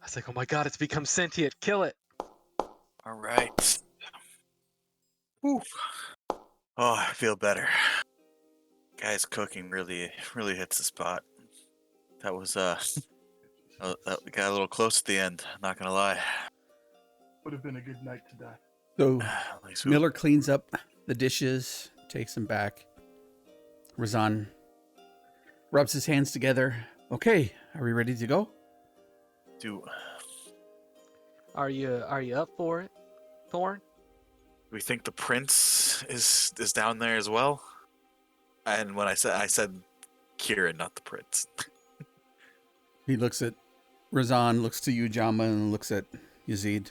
I was like, oh my god, it's become sentient. Kill it. All right. Whew. Oh, I feel better. Guy's cooking really hits the spot. That was that got a little close at the end. Not gonna lie. Would have been a good night to die. So Miller cleans up the dishes, takes them back. Razan rubs his hands together. Okay, are we ready to go? Are you up for it, Thorn? We think the prince is down there as well. And when I said Kieran, not the prince. He looks at Razan, looks to you, Jamba, and looks at Yazid.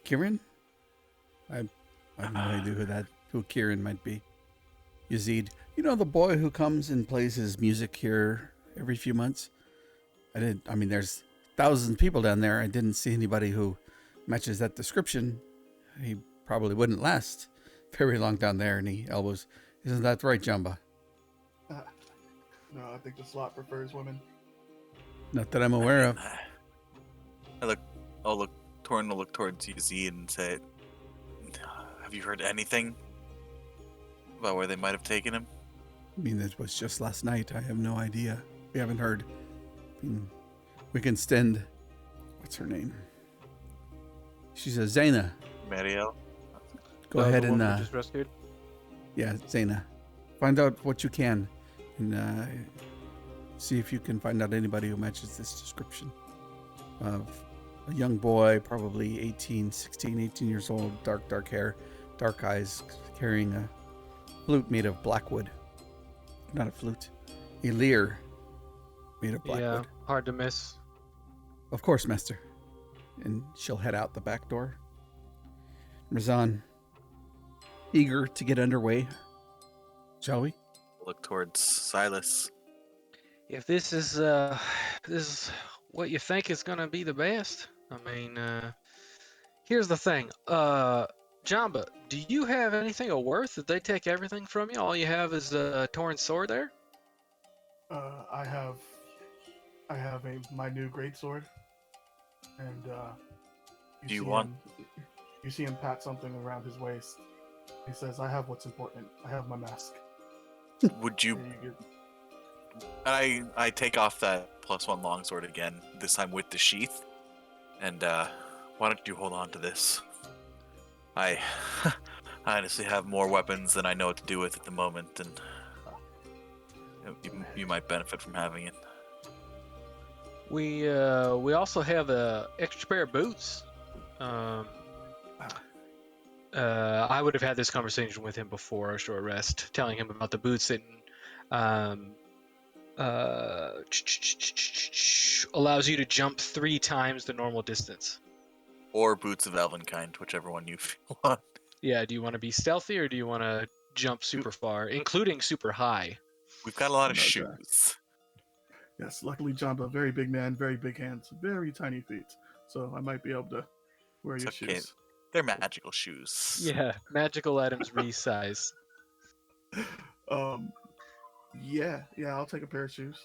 Kieran? I have no idea who Kieran might be. Yazid, you know the boy who comes and plays his music here every few months? There's thousands of people down there. I didn't see anybody who matches that description. He probably wouldn't last very long down there, and he elbows. Isn't that right, Jamba? No, I think the slot prefers women. Not that I'm aware of. Torn will look towards Yazid and say, have you heard anything about where they might have taken him? I mean, it was just last night. I have no idea. We haven't heard. We can send... What's her name? She's a Zaina. Mariel? Go ahead the and... one we just rescued? Yeah, Zaina. Find out what you can. And see if you can find out anybody who matches this description of a young boy, probably 18 years old, dark hair, dark eyes, carrying a flute made of blackwood. Not a flute, a lyre made of blackwood. Yeah, hard to miss. Of course, master. And she'll head out the back door. Razan, eager to get underway. Shall we? Look towards Silas. If this is what you think is gonna be the best, I mean, here's the thing. Jamba, do you have anything of worth? Did they take everything from you? All you have is a torn sword there? I have my new greatsword, and you see him pat something around his waist. He says, "I have what's important. I have my mask." Would you? I take off that +1 longsword again, this time with the sheath. And why don't you hold on to this? I honestly have more weapons than I know what to do with at the moment, and you might benefit from having it. We also have a extra pair of boots. I would have had this conversation with him before our short rest, telling him about the boots and allows you to jump 3 times the normal distance. Or Boots of Elvenkind, whichever one you want. Yeah, do you want to be stealthy or do you want to jump super far, including super high? We've got a lot of No, shoes. Yes, luckily John's a very big man, very big hands, very tiny feet. So I might be able to wear your It's okay. shoes. They're magical shoes. Yeah, magical items resize. Yeah, I'll take a pair of shoes.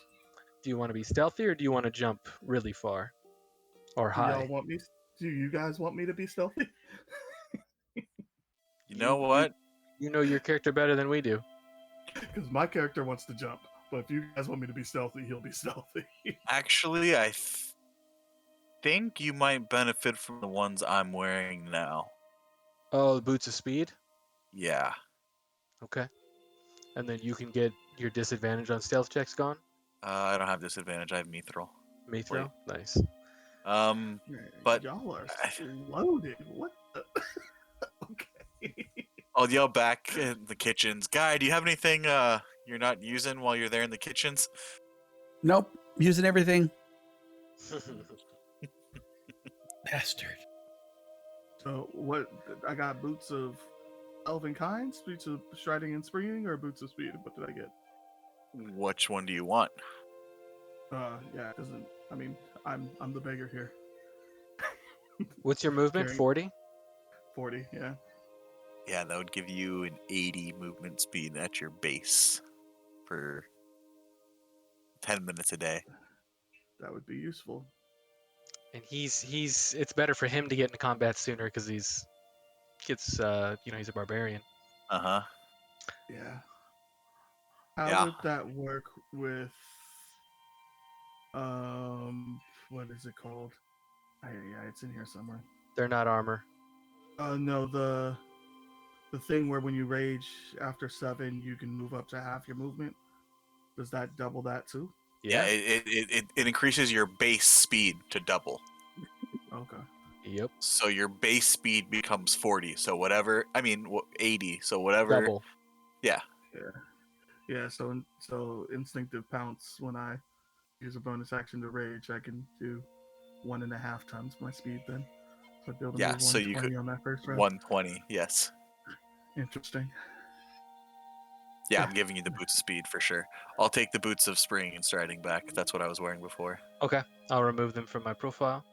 Do you want to be stealthy or do you want to jump really far or Do y'all high? want me? Do you guys want me to be stealthy? You know what? You know your character better than we do. Because my character wants to jump, but if you guys want me to be stealthy, he'll be stealthy. Actually, I think you might benefit from the ones I'm wearing now. Oh, the boots of speed? Yeah. Okay. And then you can get your disadvantage on stealth checks gone? I don't have disadvantage. I have Mithril. Mithril? Nice. But y'all are loaded. What the? Okay. I'll yell back in the kitchens. Guy, do you have anything you're not using while you're there in the kitchens? Nope. Using everything. Bastard. So what? I got boots of elven kinds, boots of striding and springing, or boots of speed. What did I get? Which one do you want? Yeah, because I mean, I'm the beggar here. What's your movement? Carrying- 40? 40, yeah. Yeah, that would give you an 80 movement speed at your base for 10 minutes a day. That would be useful. And he's it's better for him to get into combat sooner because he's a barbarian. Uh-huh. Yeah. How Yeah. would that work with what is it called? Yeah, it's in here somewhere. They're not armor. No, the thing where when you rage after 7 you can move up to half your movement. Does that double that too? Yeah, it increases your base speed to double. Okay. Yep. So your base speed becomes 40. So 80. So whatever. Double. Yeah. Yeah, so instinctive pounce, when I use a bonus action to rage, I can do 1.5 times my speed then. So I'd be able to Yeah, move so you 120 could- on that first round. 120, yes. Interesting. Yeah, I'm giving you the boots of speed for sure. I'll take the boots of spring and striding back. That's what I was wearing before. Okay. I'll remove them from my profile.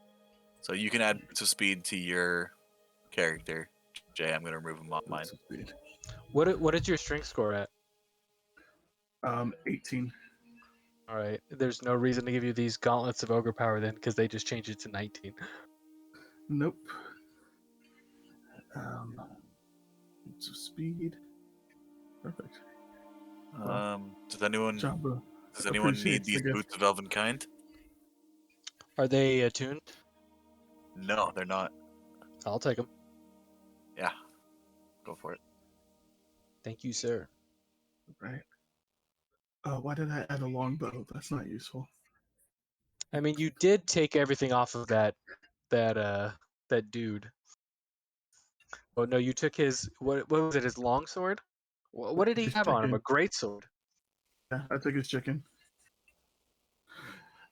So you can add boots of speed to your character. Jay, I'm going to remove them off mine. Boots of speed. What is your strength score at? 18. All right. There's no reason to give you these gauntlets of ogre power then, because they just changed it to 19. Nope. Boots of speed. Perfect. Does anyone Jabba need appreciates these the gift. boots of Elvenkind? Are they attuned? No, they're not. I'll take them. Yeah, go for it. Thank you, sir. Right. Why did I add a longbow? That's not useful. I mean, you did take everything off of that dude. Oh no, you took his what was it? His longsword? What did he His have on him? A chicken. greatsword. Yeah, I took his chicken.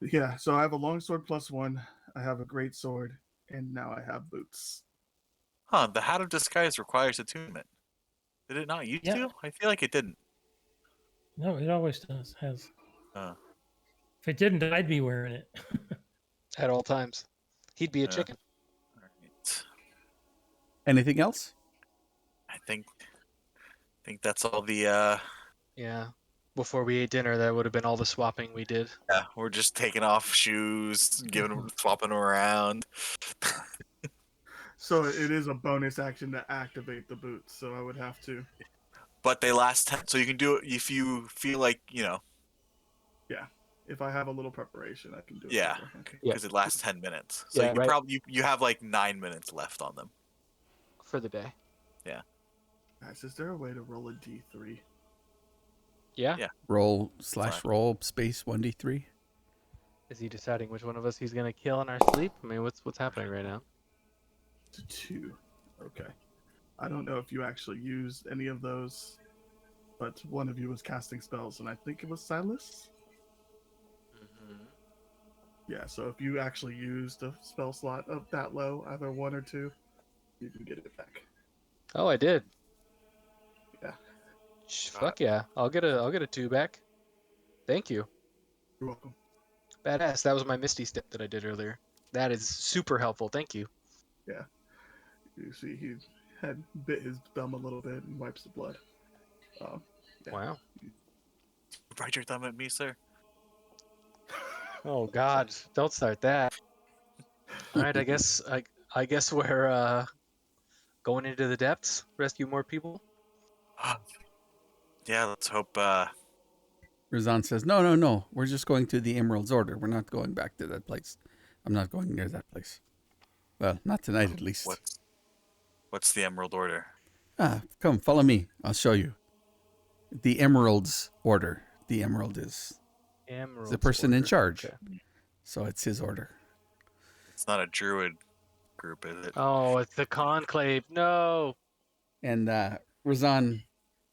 Yeah, so I have a longsword +1, I have a great sword, and now I have boots. Huh, the Hat of Disguise requires attunement. Did it not used Yeah. to? I feel like it didn't. No, it always has. Uh, If it didn't, I'd be wearing it. At all times. He'd be a Yeah. chicken. alright. Anything else? I think that's all the Yeah. Before we ate dinner, that would have been all the swapping we did. yeah, we're just taking off shoes, swapping them around. So it is a bonus action to activate the boots, so I would have to. But they last 10, so you can do it if you feel like, If I have a little preparation, I can do it. yeah, beforehand. because it lasts 10 minutes. So Yeah, you can right. probably you have like 9 minutes left on them. For the day. Guys, is there a way to roll a D3? Yeah? Yeah. Roll / roll space 1d3. Is he deciding which one of us he's gonna kill in our sleep? I mean, what's happening right now? to 2. Okay. I don't know if you actually used any of those, but one of you was casting spells, and I think it was Silas. Mm-hmm. Yeah, so if you actually used a spell slot of that low, either 1 or 2, you can get it back. Oh, I did. Yeah, Fuck yeah! I'll get a 2 back. Thank you. you're welcome. Badass. That was my Misty Step that I did earlier. That is super helpful. Thank you. Yeah, you see he had bit his thumb a little bit and wipes the blood. Yeah. Wow. Bite your thumb at me, sir. Oh God! Don't start that. All right. I guess we're going into the depths. Rescue more people. Yeah, let's hope. Razan says, no. We're just going to the Emerald's Order. We're not going back to that place. I'm not going near that place. Well, not tonight, at least. What's the Emerald Order? Come, follow me. I'll show you. The Emerald's Order. The Emerald is the person in charge. Okay. So it's his order. It's not a druid group, is it? Oh, it's the conclave. No. And Razan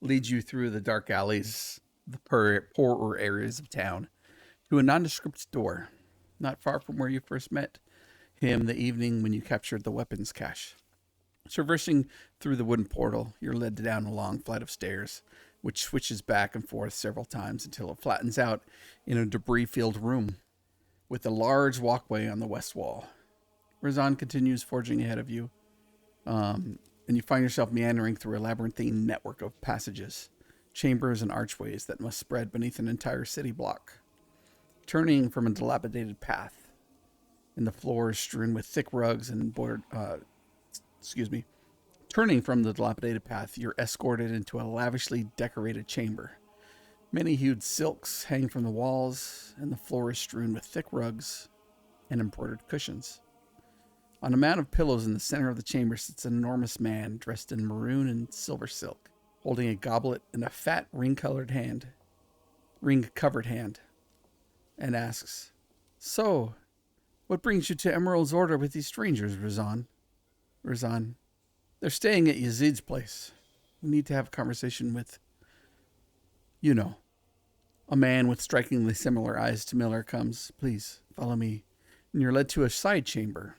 leads you through the dark alleys, the poorer areas of town, to a nondescript door, not far from where you first met him the evening when you captured the weapons cache. Traversing through the wooden portal, you're led down a long flight of stairs, which switches back and forth several times until it flattens out in a debris-filled room with a large walkway on the west wall. Razan continues forging ahead of you, and you find yourself meandering through a labyrinthine network of passages, chambers, and archways that must spread beneath an entire city block. Turning from a dilapidated path, and the floor is strewn with thick rugs and Turning from the dilapidated path, you're escorted into a lavishly decorated chamber. Many hued silks hang from the walls, and the floor is strewn with thick rugs and embroidered cushions. On a mound of pillows in the center of the chamber sits an enormous man dressed in maroon and silver silk, holding a goblet in a fat ring-covered hand, and asks, "So, what brings you to Emerald's Order with these strangers, Razan?" Razan, "They're staying at Yazid's place. We need to have a conversation with, a man with strikingly similar eyes to Miller comes. Please, follow me." And you're led to a side chamber,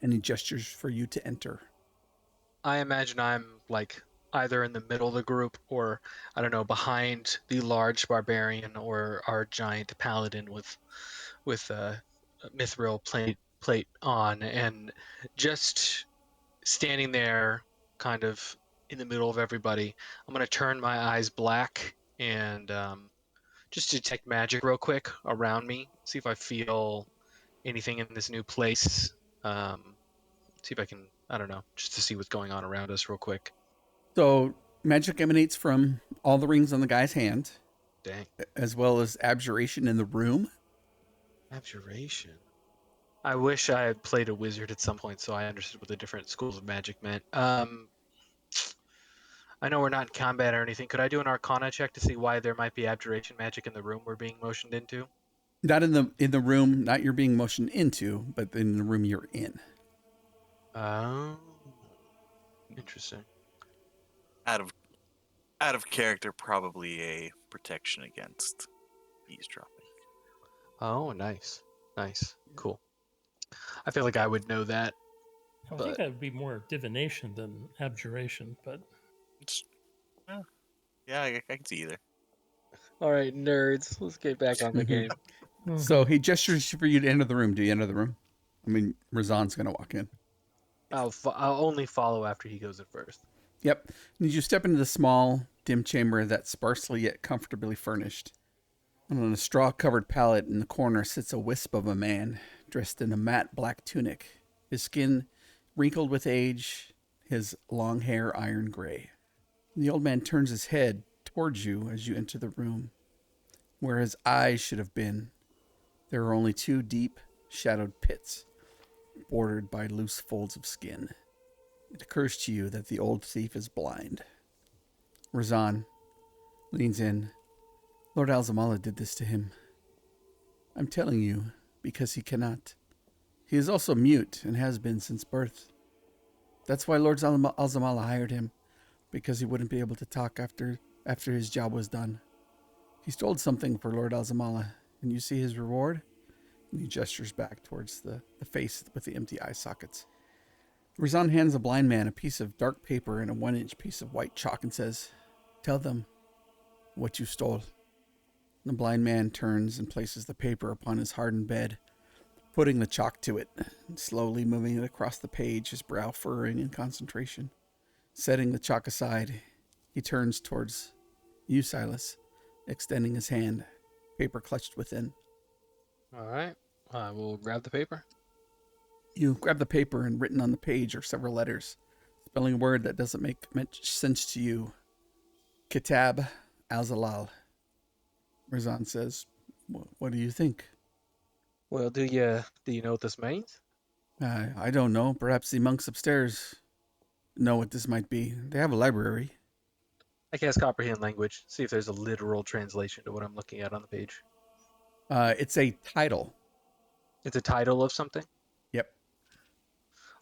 and he gestures for you to enter. I imagine I'm like either in the middle of the group or I don't know, behind the large barbarian or our giant paladin with a mithril plate on, and just standing there kind of in the middle of everybody. I'm gonna turn my eyes black and just detect magic real quick around me, see if I feel anything in this new place. See if I can, I don't know, just to see what's going on around us real quick. So magic emanates from all the rings on the guy's hand, Dang. as well as abjuration in the room. Abjuration. I wish I had played a wizard at some point so I understood what the different schools of magic meant. I know we're not in combat or anything. Could I do an arcana check to see why there might be abjuration magic in the room we're being motioned into? Not in the room, not you're being motioned into, but in the room you're in. Oh. Interesting. Out of character, probably a protection against eavesdropping. Oh, nice. Nice. Cool. I feel like I would know that. I think that would be more divination than abjuration, but Yeah, I can see either. All right, nerds. Let's get back on the game. So he gestures for you to enter the room. Do you enter the room? I mean, Razan's going to walk in. I'll only follow after he goes in first. Yep. And you step into the small, dim chamber that's sparsely yet comfortably furnished. And on a straw-covered pallet in the corner sits a wisp of a man, dressed in a matte black tunic, his skin wrinkled with age, his long hair iron gray. The old man turns his head towards you as you enter the room. Where his eyes should have been, there are only 2 deep, shadowed pits, bordered by loose folds of skin. It occurs to you that the old thief is blind. Razan leans in. "Lord Alzamala did this to him. I'm telling you because he cannot. He is also mute and has been since birth. That's why Lord Alzamala hired him, because he wouldn't be able to talk after his job was done. He stole something for Lord Alzamala, and you see his reward? And he gestures back towards the face with the empty eye sockets. Rizan hands the blind man a piece of dark paper and a 1-inch piece of white chalk and says, "Tell them what you stole." The blind man turns and places the paper upon his hardened bed, putting the chalk to it, and slowly moving it across the page, his brow furrowing in concentration. Setting the chalk aside, he turns towards you, Silas, extending his hand, paper clutched within. All right. I will grab the paper. You grab the paper, and written on the page are several letters, spelling a word that doesn't make much sense to you. Kitab al-Zalal. Rizan says, "What do you think?" Well, do you know what this means? I don't know. Perhaps the monks upstairs know what this might be. They have a library. I cast comprehend language. See if there's a literal translation to what I'm looking at on the page. It's a title. It's a title of something, Yep.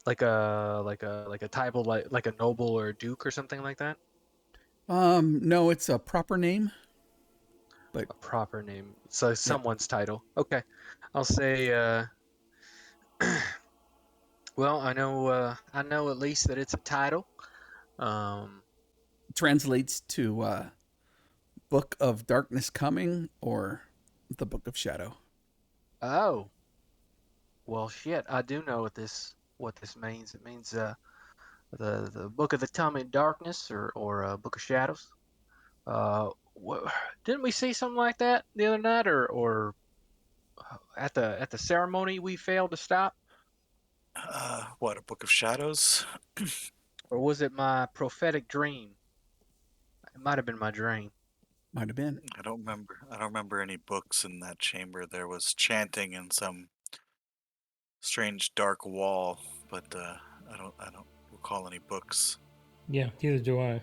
like a title, like a noble or a duke or something like that. No, it's a proper name. But A proper name. So someone's title. Okay, I'll say. Well, I know at least that it's a title. translates to Book of Darkness Coming or the Book of Shadow. Oh, well, shit. I do know what this means. It means the Book of the Tome in Darkness or Book of Shadows. Didn't we see something like that the other night, or at the ceremony we failed to stop, What, a Book of Shadows? or was it my prophetic dream? It might have been my dream. Might have been. I don't remember. I don't remember any books in that chamber. There was chanting in some strange dark wall, but I don't recall any books. Yeah, neither do I.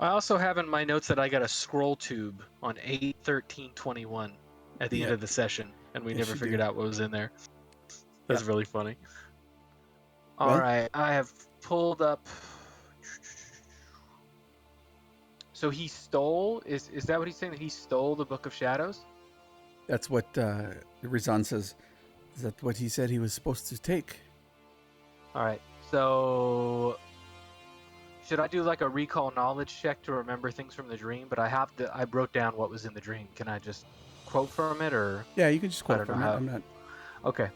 I also have in my notes that I got a scroll tube on 8/13/21 at the end Yep. of the session, and we Yes, never you figured do. out what was in there. That's Yep. really funny. Well- All right, I have pulled up. So he stole. Is that what he's saying? That he stole the Book of Shadows? That's what Rizan says. Is that what he said he was supposed to take? All right. So should I do like a recall knowledge check to remember things from the dream? But I wrote down what was in the dream. Can I just quote from it, or Yeah, you can just I quote don't from know it. how- I'm not. Okay.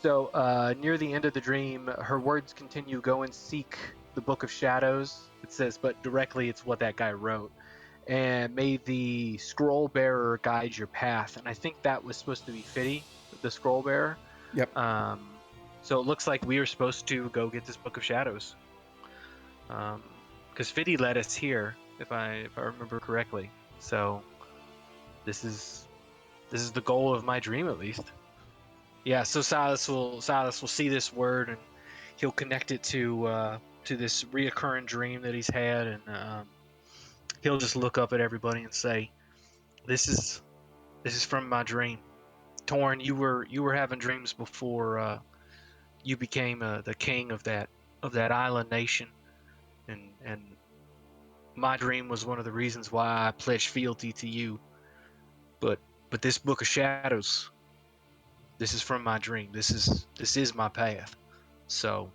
So near the end of the dream, her words continue, "Go and seek the Book of Shadows." It says, but directly it's what that guy wrote. And may the scroll bearer guide your path. And I think that was supposed to be Fiddy, the scroll bearer. Yep. So it looks like we are supposed to go get this Book of Shadows. Because Fiddy led us here, if I remember correctly. So this is the goal of my dream, at least. Yeah. So Silas will see this word, and he'll connect it to this reoccurring dream that he's had, and he'll just look up at everybody and say, "This is from my dream. Torn, you were having dreams before you became the king of that island nation, and my dream was one of the reasons why I pledged fealty to you. But this Book of Shadows, this is from my dream. This is my path. So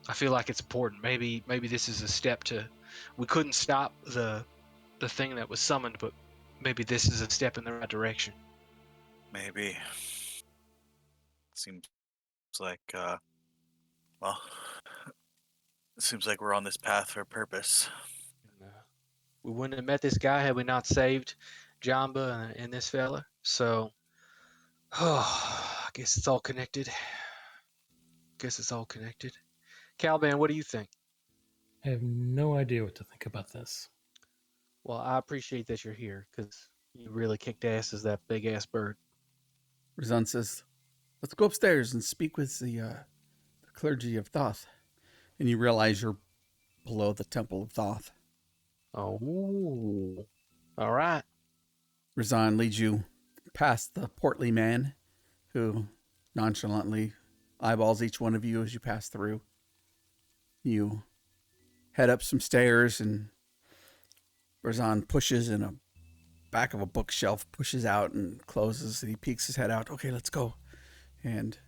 I feel like it's important. Maybe this is a step to. We couldn't stop the thing that was summoned, but maybe this is a step in the right direction." Maybe. Seems like well, it seems like we're on this path for a purpose. And, we wouldn't have met this guy had we not saved Jamba and this fella. So, I guess it's all connected. Caliban, what do you think? I have no idea what to think about this. Well, I appreciate that you're here, because you really kicked ass as that big ass bird. Rizan says, "Let's go upstairs and speak with the clergy of Thoth." And you realize you're below the Temple of Thoth. Oh, all right. Rizan leads you past the portly man who nonchalantly eyeballs each one of you as you pass through. You head up some stairs, and Razan pushes in a back of a bookshelf, pushes out and closes. He peeks his head out. Okay, let's go. And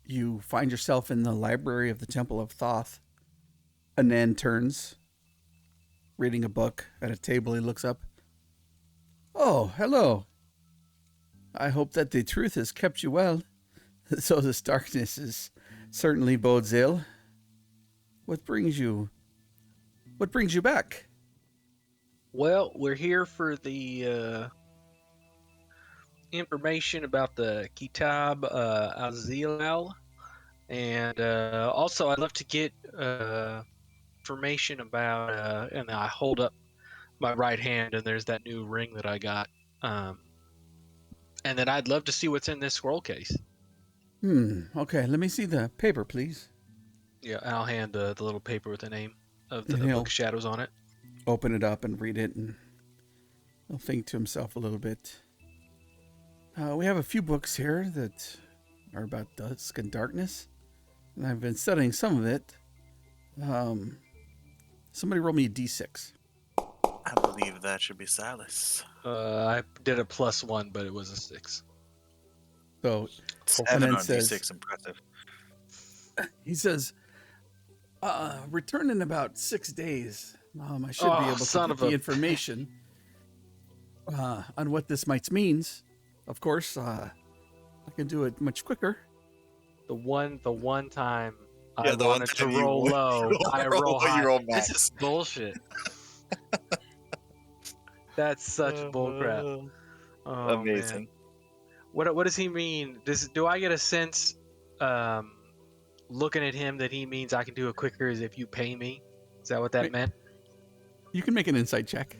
you find yourself in the library of the Temple of Thoth. Anan turns, reading a book at a table. He looks up. Oh, hello. I hope that the truth has kept you well. So this darkness is certainly bodes ill. What brings you back? Well, we're here for the information about the Kitab Azilal, and also I'd love to get information about. And I hold up my right hand, and there's that new ring that I got. And then I'd love to see what's in this scroll case. Okay, let me see the paper, please. Yeah, I'll hand the little paper with the name of the And he'll Book of Shadows on it. open it up and read it, and he'll think to himself a little bit. We have a few books here that are about dusk and darkness, and I've been studying some of it. Somebody roll me a d6. I believe that should be Silas. I did a +1, but it was a 6. So 7 then on says- D6, impressive. he says, return in about 6 days. I should be able to get the information on what this might means. Of course, I can do it much quicker. The one time Yeah, I the one wanted to time you roll low, I roll high. you roll This max. is bullshit. That's such bullcrap. Oh, Amazing. Man. What does he mean? Do I get a sense, looking at him, that he means I can do it quicker as if you pay me? Is that what that meant? You can make an insight check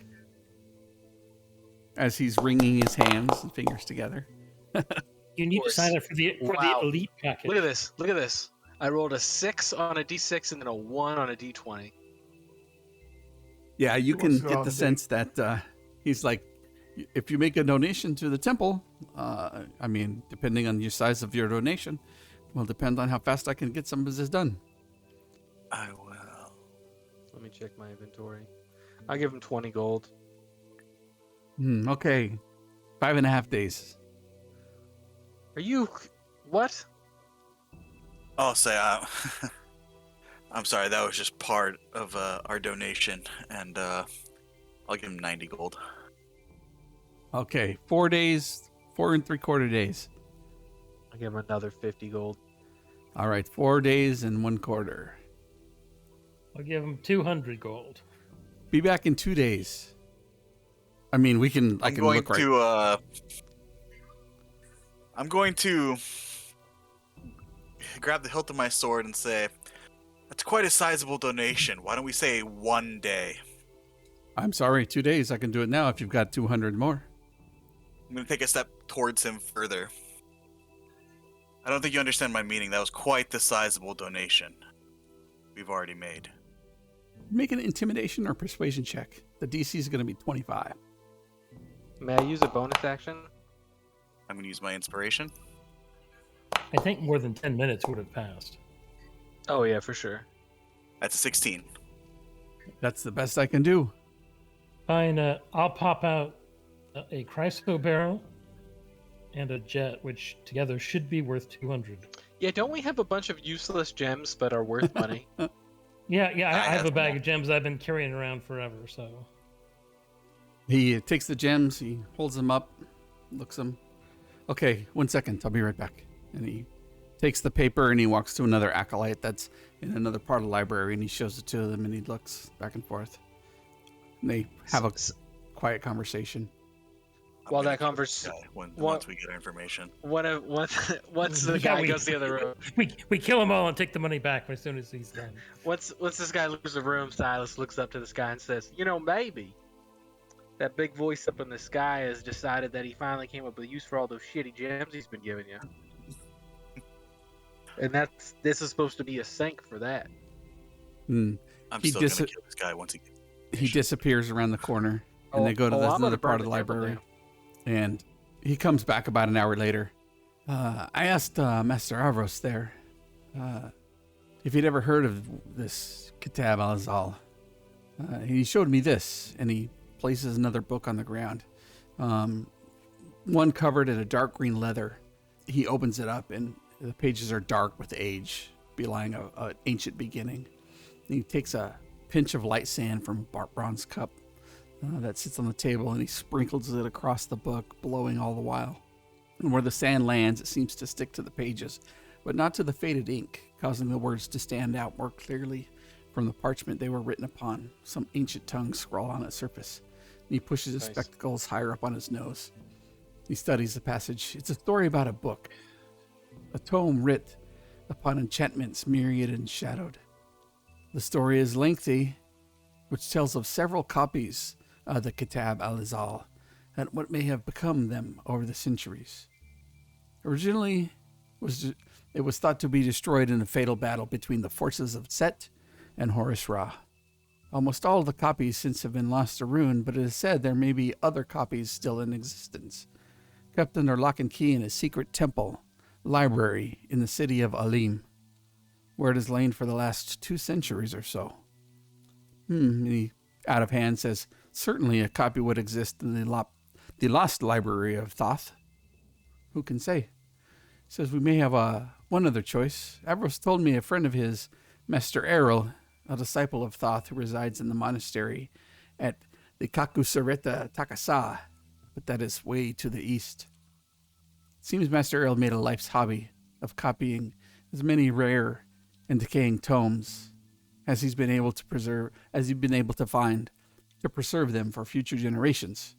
as he's wringing his hands and fingers together. You need to course. sign up for the Wow. elite package. Look at this. Look at this. I rolled a 6 on a D6 and then a 1 on a D20. Yeah, you He can wants to go get on the a sense that he's like, if you make a donation to the temple, I mean, depending on your size of your donation, will depend on how fast I can get some of this done. I will. Let me check my inventory. I'll give him 20 gold. Okay, 5.5 days. Are you... What? I'll say, I'm sorry, that was just part of our donation, and I'll give him 90 gold. Okay, 4 days, 4 3/4 days. I'll give him another 50 gold. All right, 4 days and 1/4. I'll give him 200 gold. Be back in 2 days. I mean, I can look right. I'm going to grab the hilt of my sword and say, that's quite a sizable donation. Why don't we say 1 day? I'm sorry, 2 days. I can do it now if you've got 200 more. I'm going to take a step towards him further. I don't think you understand my meaning. That was quite the sizable donation we've already made. Make an intimidation or persuasion check. The DC is going to be 25. May I use a bonus action? I'm going to use my inspiration. I think more than 10 minutes would have passed. Oh, yeah, for sure. That's a 16. That's the best I can do. Fine, I'll pop out a Chryso barrel and a jet, which together should be worth 200. Yeah, don't we have a bunch of useless gems but are worth money? Yeah, I have a bag more. of gems I've been carrying around forever, so... He takes the gems, he holds them up, looks them. Okay, 1 second, I'll be right back. And he takes the paper and he walks to another acolyte that's in another part of the library, and he shows it to them, and he looks back and forth. And they have a quiet conversation. I'm While gonna that kill converse- this guy once what- we get our information. Once the Yeah, guy goes the other room. We kill them all and take the money back as soon as he's done. Once this guy leaves the room, Silas looks up to the sky and says, maybe that big voice up in the sky has decided that he finally came up with a use for all those shitty gems he's been giving you. And this is supposed to be a sink for that. Hmm. I'm He still going dis- to kill this guy once he gets He disappears around the corner, and they go to I'm this gonna another burn part of the temple library. down. And he comes back about an hour later, I asked Master Avros there if he'd ever heard of this Kitab al-Azal. He showed me this, and he places another book on the ground. One covered in a dark green leather. He opens it up, and the pages are dark with age, belying an ancient beginning. And he takes a pinch of light sand from a bronze cup that sits on the table, and he sprinkles it across the book, blowing all the while. And where the sand lands, it seems to stick to the pages, but not to the faded ink, causing the words to stand out more clearly from the parchment they were written upon, some ancient tongue scrawled on its surface. And he pushes his spectacles higher up on his nose. He studies the passage. It's a story about a book, a tome writ upon enchantments myriad and shadowed. The story is lengthy, which tells of several copies of the Kitab al-Azal and what may have become them over the centuries. Originally, it was thought to be destroyed in a fatal battle between the forces of Set and Horus Ra. Almost all of the copies since have been lost or ruined, but it is said there may be other copies still in existence, kept under lock and key in a secret temple library in the city of Alim, where it has lain for the last 2 centuries or so. He, out of hand, says certainly a copy would exist in the lost library of Thoth. Who can say? Says we may have one other choice. Avros told me a friend of his, Master Errol, a disciple of Thoth who resides in the monastery at the Kakusareta Takasa, but that is way to the east. It seems Master Errol made a life's hobby of copying as many rare and decaying tomes as he's been able to find to preserve them for future generations.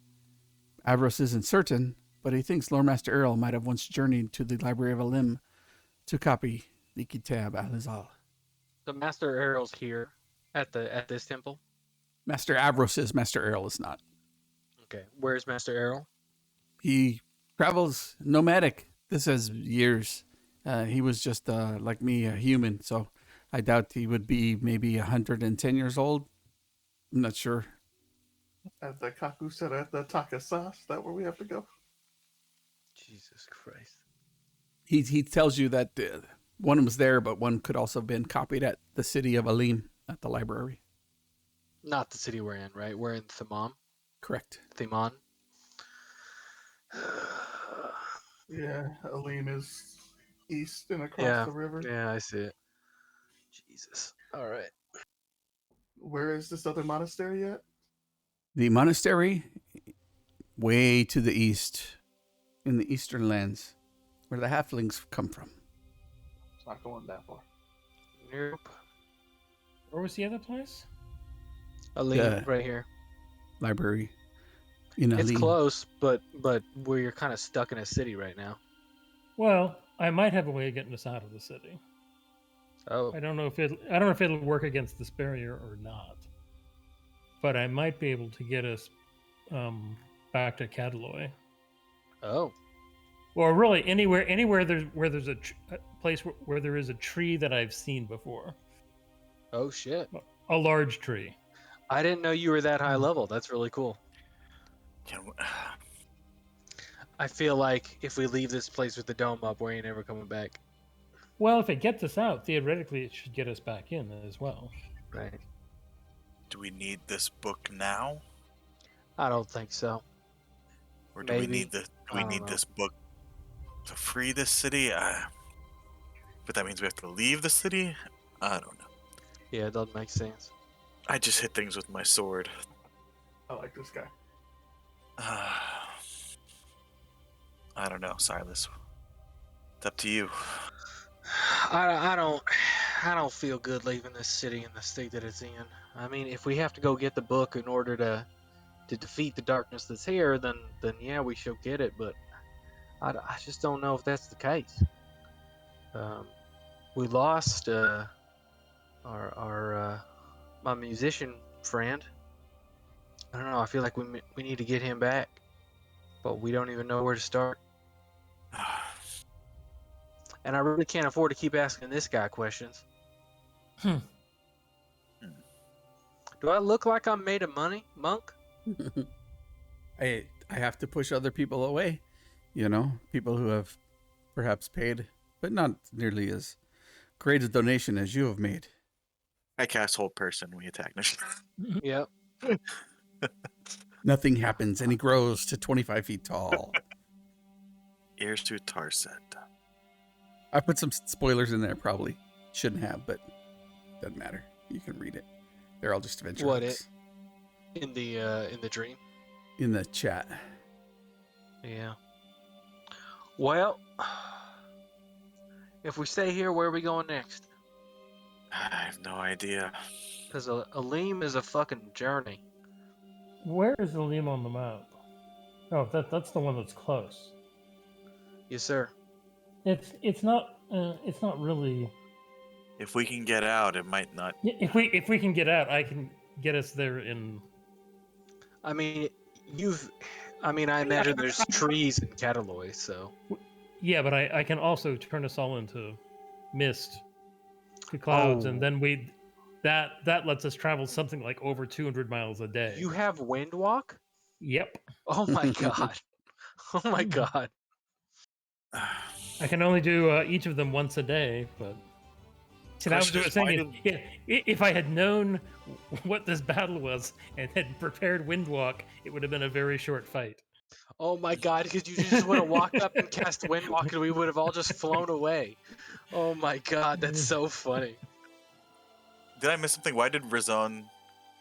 Avros isn't certain, but he thinks Lord Master Errol might have once journeyed to the Library of Alim to copy the Kitab al-Azal. So Master Errol's here at this temple? Master Avros is, Master Errol is not. Okay. Where's Master Errol? He travels nomadic. This has years. He was just like me, a human, so I doubt he would be maybe 110 years old. I'm not sure. At the Kakusareta Takasa, is that where we have to go? Jesus Christ. He tells you that one was there, but one could also have been copied at the city of Alim at the library. Not the city we're in, right? We're in Thamam? Correct. Thamon? Yeah, Alim is east and across the river. Yeah, I see it. Jesus. All right. Where is this other monastery at? The monastery, way to the east, in the eastern lands, where the halflings come from. It's not going that far. Nope. Where was the other place? Alim, right here. Library in Alim. It's close, but we're kind of stuck in a city right now. Well, I might have a way of getting us out of the city. Oh. I don't know if it'll work against this barrier or not. But I might be able to get us back to Cataloi. Oh. Or really anywhere where there's a place where there is a tree that I've seen before. Oh shit. A large tree. I didn't know you were that high level. That's really cool. I feel like if we leave this place with the dome up, we ain't ever coming back. Well, if it gets us out, theoretically it should get us back in as well. Right. Do we need this book now? I don't think so. Or do Maybe. we need this book to free this city? But that means we have to leave the city? I don't know. Yeah, it doesn't make sense. I just hit things with my sword. I like this guy. I don't know, Silas. It's up to you. I don't feel good leaving this city in the state that it's in. I mean, if we have to go get the book in order to defeat the darkness that's here, then yeah, we should get it. But I just don't know if that's the case. We lost my musician friend. I don't know. I feel like we need to get him back, but we don't even know where to start. And I really can't afford to keep asking this guy questions. Do I look like I'm made of money, monk? I have to push other people away, people who have perhaps paid, but not nearly as great a donation as you have made. I cast hold person. We attack Nish. Yep. Nothing happens, and he grows to 25 feet tall. Ears to Tarset. I put some spoilers in there, probably shouldn't have, but doesn't matter. You can read it. They're all just adventure What, hooks. In the dream? In the chat. Yeah. Well, if we stay here, where are we going next? I have no idea. Because Aleem is a fucking journey. Where is the Lim on the map? Oh, that's the one that's close. Yes, sir. It's not really. If we can get out, it might not. If we can get out, I can get us there in. I mean, I imagine there's trees in Cataloy, so. Yeah, but I can also turn us all into mist, to clouds, and then that lets us travel something like over 200 miles a day. You have wind walk? Yep. Oh my god. Oh my god. I can only do each of them once a day, but see, that was Question what I was is, why saying. If I had known what this battle was and had prepared Windwalk, it would have been a very short fight. Oh my god, because you just would have walked up and cast wind walk and we would have all just flown away. Oh my god, that's so funny. Did I miss something? Why did Razon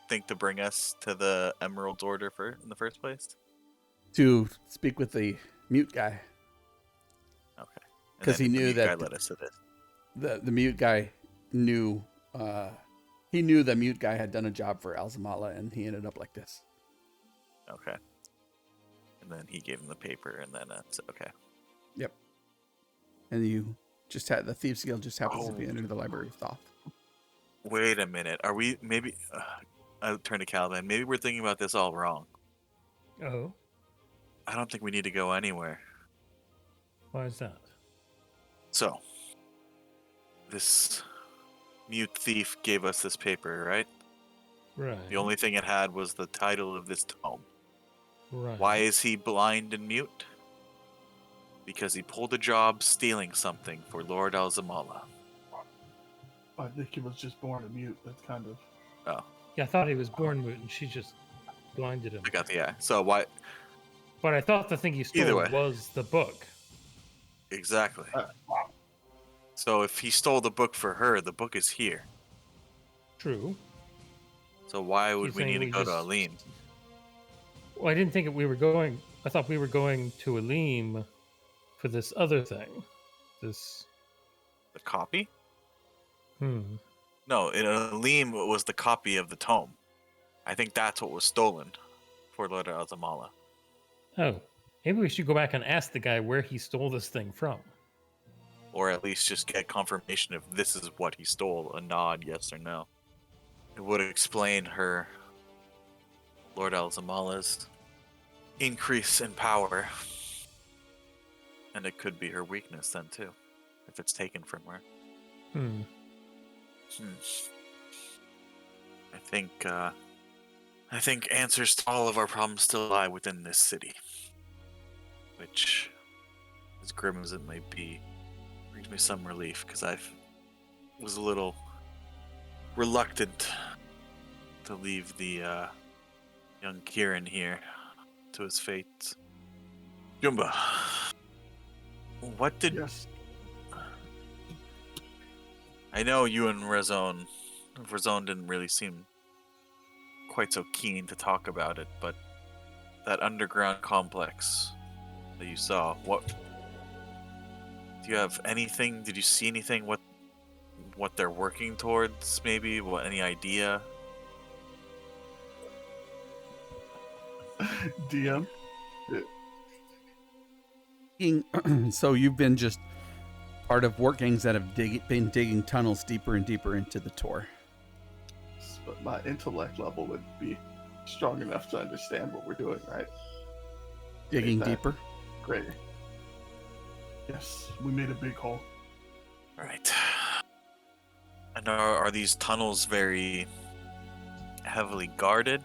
think to bring us to the Emerald Order in the first place? To speak with the mute guy. Okay. 'Cause he knew the that guy led us to this. The mute guy knew, he knew the mute guy had done a job for Alzamala, and he ended up like this. Okay. And then he gave him the paper, and then that's okay. Yep. And you just had the Thieves Guild just happens to be under the Library of Thoth. Wait a minute. Are we maybe? I'll turn to Calvin. Maybe we're thinking about this all wrong. Oh, I don't think we need to go anywhere. why is that? So, this mute thief gave us this paper, right? Right. The only thing it had was the title of this tome. Right. Why is he blind and mute? Because he pulled a job stealing something for Lord Alzamala. I think he was just born a mute. That's kind of. Oh, Yeah, I thought he was born mute, and she just blinded him. I got the eye. So why? But I thought the thing he Either stole way. was the book. Exactly. So if he stole the book for her, the book is here. True. So why would He's we need saying to we go to just- Aline? Well, I didn't think we were going. I thought we were going to Aleem for this other thing. This. The copy? Hmm. No, Aline was the copy of the tome. I think that's what was stolen for Lord Alzamala. Oh, maybe we should go back and ask the guy where he stole this thing from. Or at least just get confirmation if this is what he stole. A nod, yes or no. It would explain her, Lord Alzamala's, increase in power. And it could be her weakness then too, if it's taken from her. Hmm. I think answers to all of our problems still lie within this city. Which, as grim as it may be, brings me some relief, because I was a little reluctant to leave the young Kieran here to his fate. Jumba, what did... Yes. I know you and Razon didn't really seem quite so keen to talk about it, but that underground complex that you saw, what... Do you have anything? Did you see anything? What they're working towards? Maybe? Any idea? DM. So you've been just part of workings that have been digging tunnels deeper and deeper into the Tor. But my intellect level would be strong enough to understand what we're doing, right? Digging that. deeper? Great. Yes, we made a big hole. Right. And are these tunnels very heavily guarded?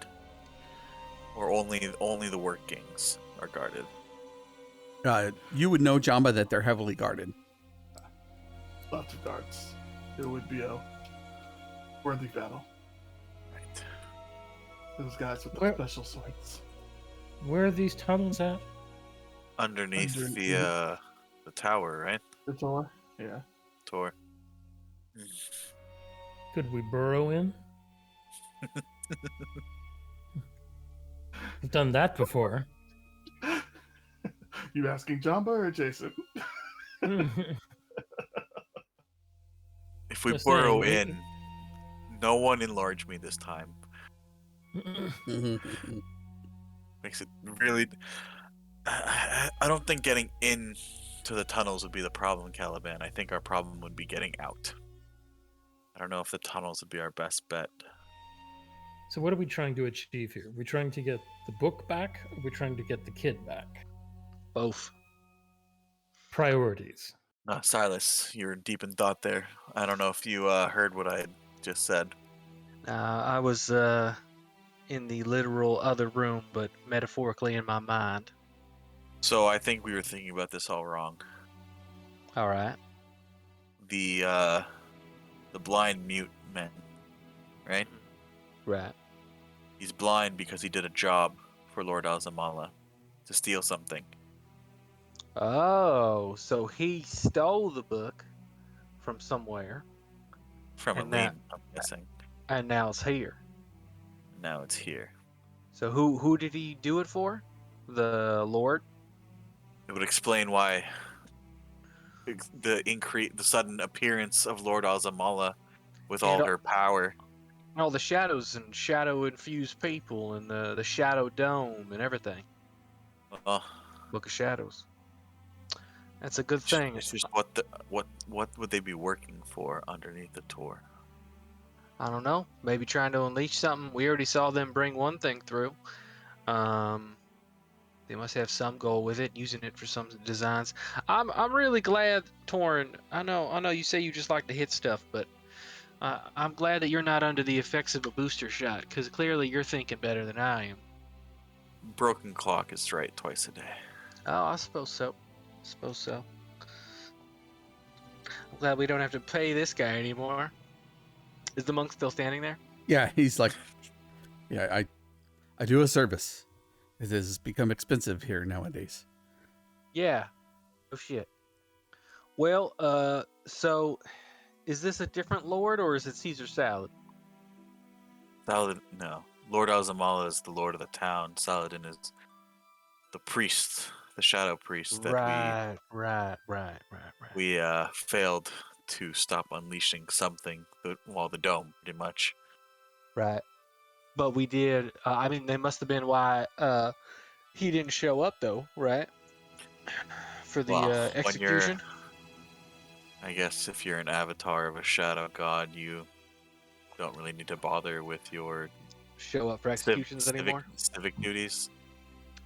Or only the workings are guarded? You would know, Jamba, that they're heavily guarded. Lots of guards. It would be a worthy battle. Right. Those guys with the Where- special swords. Where are these tunnels at? Underneath Underneath. the tower, right? The door? Yeah. Tor. Could we burrow in? We've done that before. You asking Jamba or Jason? If we Just burrow saying, in, no one enlarge me this time. Makes it really. I don't think getting in to the tunnels would be the problem, Caliban. I think our problem would be getting out. I don't know if the tunnels would be our best bet. So what are we trying to achieve here? Are we trying to get the book back, or are we trying to get the kid back? Both. Priorities. Silas, you're deep in thought there. I don't know if you heard what I just said. I was in the literal other room, but metaphorically in my mind. So I think we were thinking about this all wrong. All right. The blind mute man, right? Right. He's blind because he did a job for Lord Alzamala to steal something. Oh, so he stole the book from somewhere, From And Elene, I'm guessing. and now it's here. Now it's here. So who did he do it for? The Lord? It would explain why the sudden appearance of Lord Alzamala with all And, her power. all the shadows and shadow-infused people and the Shadow Dome and everything. Oh, Book of Shadows. That's a good thing. it's just what would they be working for underneath the Tor? I don't know. Maybe trying to unleash something. We already saw them bring one thing through. They must have some goal with it, using it for some designs. I'm really glad, Torin. I know you say you just like to hit stuff, but I'm glad that you're not under the effects of a booster shot, because clearly you're thinking better than I am. Broken clock is right twice a day. Oh, I suppose so. I'm glad we don't have to pay this guy anymore. Is the monk still standing there? Yeah, he's like, yeah, I do a service. It has become expensive here nowadays. Yeah. Oh shit. Well, so is this a different lord or is it Caesar Salad? Saladin, no. Lord Alzamala is the lord of the town. Saladin is the priest, the shadow priest that Right. we failed to stop unleashing something while the dome, pretty much. Right. But we did. I mean, they must have been why he didn't show up, though, right? For the Well, execution. I guess if you're an avatar of a shadow god, you don't really need to bother with your Show up for executions anymore. civic duties.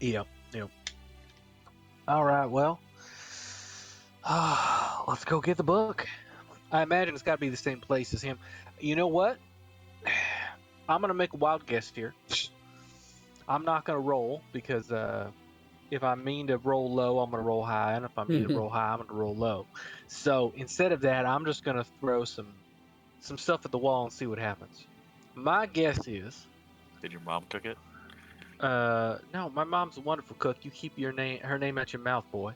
Yep. All right. Well, let's go get the book. I imagine it's got to be the same place as him. You know what? I'm gonna make a wild guess here. I'm not gonna roll because if I mean to roll low, I'm gonna roll high, and if I mean to roll high, I'm gonna roll low. So instead of that, I'm just gonna throw some stuff at the wall and see what happens. My guess is, Did your mom cook it? no, my mom's a wonderful cook. You keep her name out your mouth, boy.